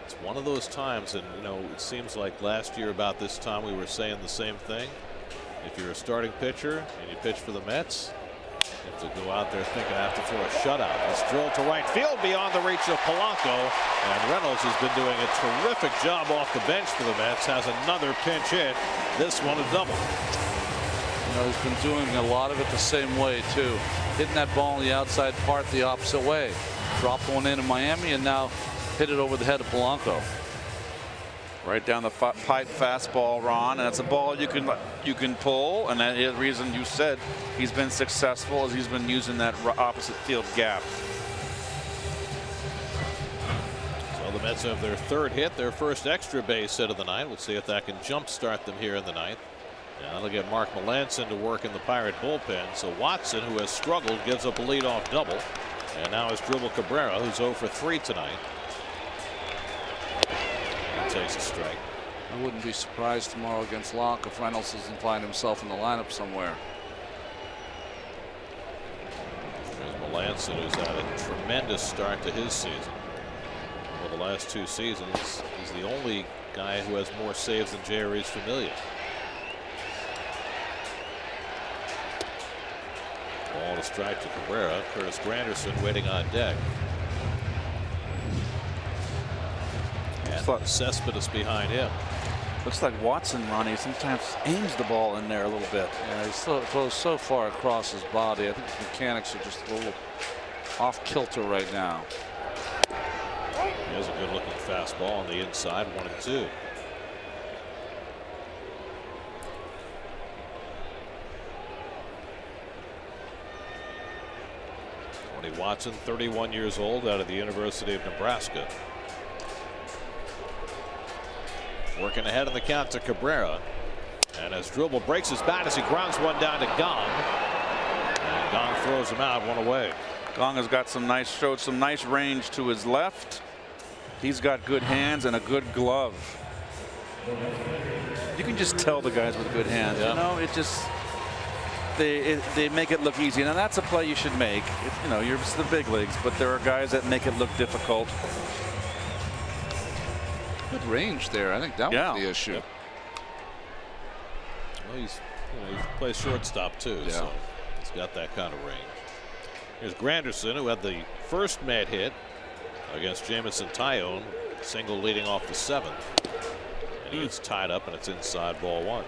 It's one of those times, and you know, it seems like last year about this time we were saying the same thing. If you're a starting pitcher and you pitch for the Mets, you have to go out there thinking I have to throw a shutout. It's drilled to right field beyond the reach of Polanco, and Reynolds has been doing a terrific job off the bench for the Mets. Has another pinch hit. This one a double. You know, he's been doing a lot of it the same way too, hitting that ball on the outside part the opposite way. Dropped one in Miami and now hit it over the head of Polanco. Right down the pipe fastball, Ron, and it's a ball you can pull, and that is the reason you said he's been successful, as he's been using that opposite field gap. So the Mets have their 3rd hit, their first extra base hit of the night. We'll see if that can jumpstart them here in the 9th. Now they'll get Mark Melanson to work in the Pirate bullpen. So Watson, who has struggled, gives up a leadoff double, and now is Dribble Cabrera, who's 0 for 3 tonight. Takes a strike. I wouldn't be surprised tomorrow against Locke if Reynolds doesn't find himself in the lineup somewhere. There's Melanson, who's had a tremendous start to his season. Over the last 2 seasons, he's the only guy who has more saves than J.R.'s Familia. Ball to strike to Cabrera. Curtis Granderson waiting on deck. And Cespedes behind him. Looks like Watson, Ronnie, sometimes aims the ball in there a little bit. Yeah, he throws so far across his body. I think his mechanics are just a little off kilter right now. He has a good looking fastball on the inside, 1-2. Tony Watson, 31 years old, out of the University of Nebraska. Working ahead in the count to Cabrera. And as Dribble breaks his bat as he grounds one down to Gong. And Gong throws him out, 1 away. Gong has got showed some nice range to his left. He's got good hands and a good glove. You can just tell the guys with good hands. Yeah. You know, it just they make it look easy. Now that's a play you should make. You know, it's the big leagues, but there are guys that make it look difficult. Good range there. I think that was the issue. Yep. Well, he plays shortstop too, so he's got that kind of range. Here's Granderson, who had the first mad hit against Jamison Tyone, single leading off the 7th. And he gets tied up, and it's inside, ball 1.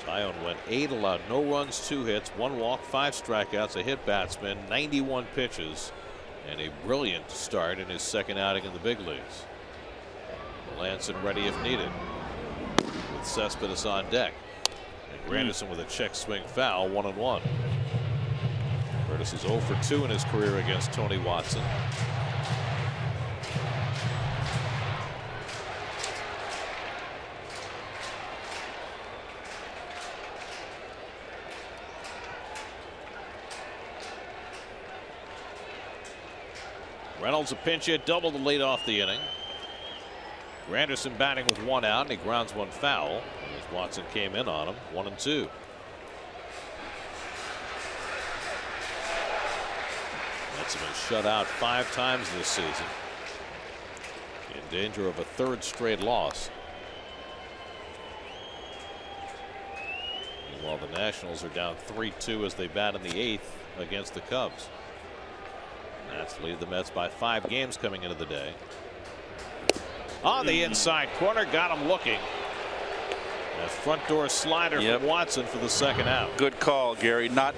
Tyone went 8, allowed no runs, 2 hits, 1 walk, 5 strikeouts, a hit batsman, 91 pitches, and a brilliant start in his 2nd outing in the big leagues. Melanson ready if needed, with Cespedes on deck. And Granderson with a check swing foul, 1-1. Curtis is 0 for 2 in his career against Tony Watson. Reynolds a pinch hit, double to lead off the inning. Granderson batting with 1 out, and he grounds 1 foul as Watson came in on him, 1-2. Mets have been shut out 5 times this season. In danger of a 3rd straight loss. Meanwhile, the Nationals are down 3-2 as they bat in the 8th against the Cubs. Nats lead the Mets by 5 games coming into the day. On the inside corner, got him looking. That front door slider from Watson for the 2nd out. Good call, Gary. Not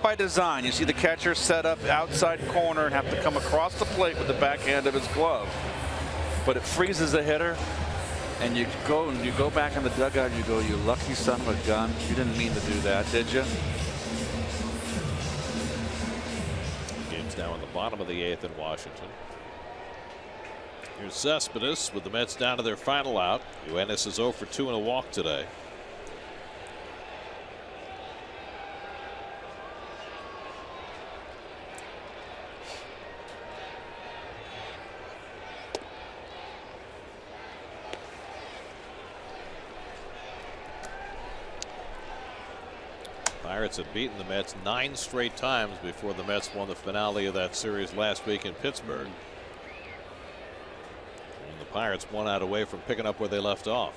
by design. You see the catcher set up outside corner and have to come across the plate with the backhand of his glove. But it freezes the hitter, and you go back in the dugout and you go, "You lucky son of a gun. You didn't mean to do that, did you?" Game's now in the bottom of the 8th in Washington. Here's Cespedes with the Mets down to their final out. Yoenis is 0 for 2 in a walk today. Pirates have beaten the Mets 9 straight times before the Mets won the finale of that series last week in Pittsburgh. And the Pirates 1 out away from picking up where they left off.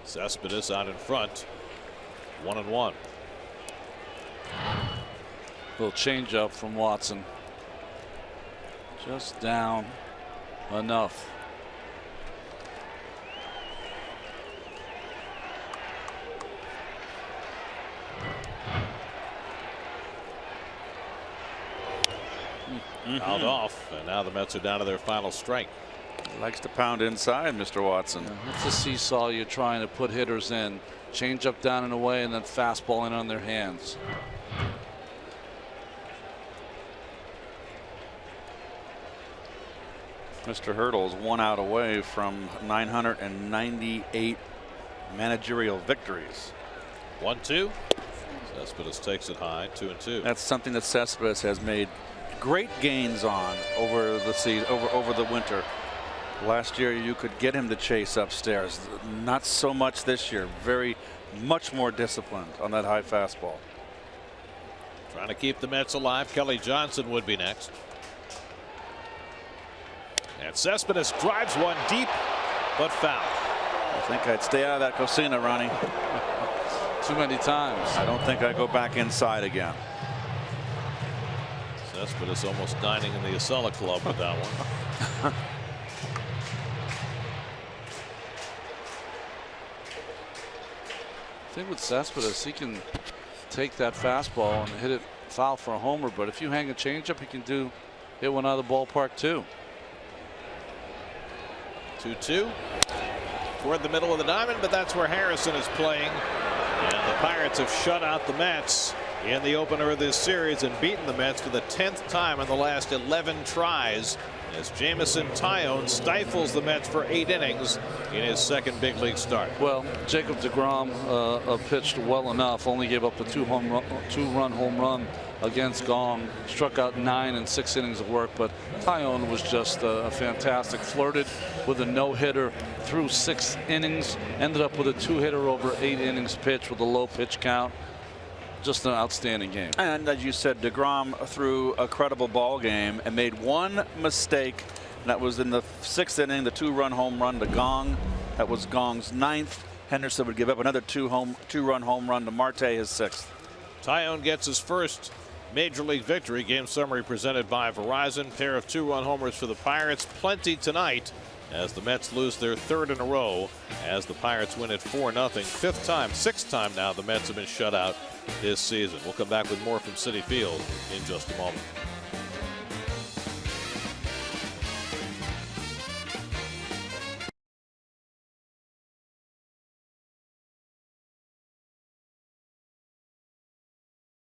Cespedes out in front, 1-1. Little change up from Watson. Just down enough. Fouled off, and now the Mets are down to their final strength. Likes to pound inside, Mr. Watson. It's a seesaw you're trying to put hitters in. Change up down and away, and then fastball in on their hands. Mr. Hurdle's 1 out away from 998 managerial victories. 1-2. Cespedes takes it high, 2-2. That's something that Cespedes has made great gains on over the season, over the winter. Last year you could get him to chase upstairs. Not so much this year. Much more disciplined on that high fastball. Trying to keep the Mets alive. Kelly Johnson would be next. And Cespedes drives one deep, but foul. I think I'd stay out of that cocina, Ronnie. Too many times. I don't think I go back inside again. Cespedes almost dining in the Acela Club with that one. I think with Cespedes, he can take that fastball and hit it foul for a homer. But if you hang a changeup, he can hit one out of the ballpark too. 2-2 toward the middle of the diamond, but that's where Harrison is playing. And the Pirates have shut out the Mets in the opener of this series and beaten the Mets for the 10th time in the last 11 tries, as Jameson Taillon stifles the Mets for 8 innings in his second big league start. Well, Jacob deGrom pitched well enough, only gave up a two-run home run against Gong, struck out 9 in 6 innings of work, but Taillon was just a fantastic. Flirted with a no-hitter through 6 innings, ended up with a 2-hitter over 8 innings pitched with a low pitch count. Just an outstanding game. And as you said, deGrom threw a credible ball game and made one mistake. And that was in the 6th inning, the 2-run home run to Gong. That was Gong's 9th. Henderson would give up another 2-run home run to Marte, his 6th. Taillon gets his first major league victory. Game summary presented by Verizon. Pair of 2-run homers for the Pirates. Plenty tonight as the Mets lose their 3rd in a row, as the Pirates win at 4-0. 5th time, 6th time now the Mets have been shut out this season. We'll come back with more from Citi Field in just a moment.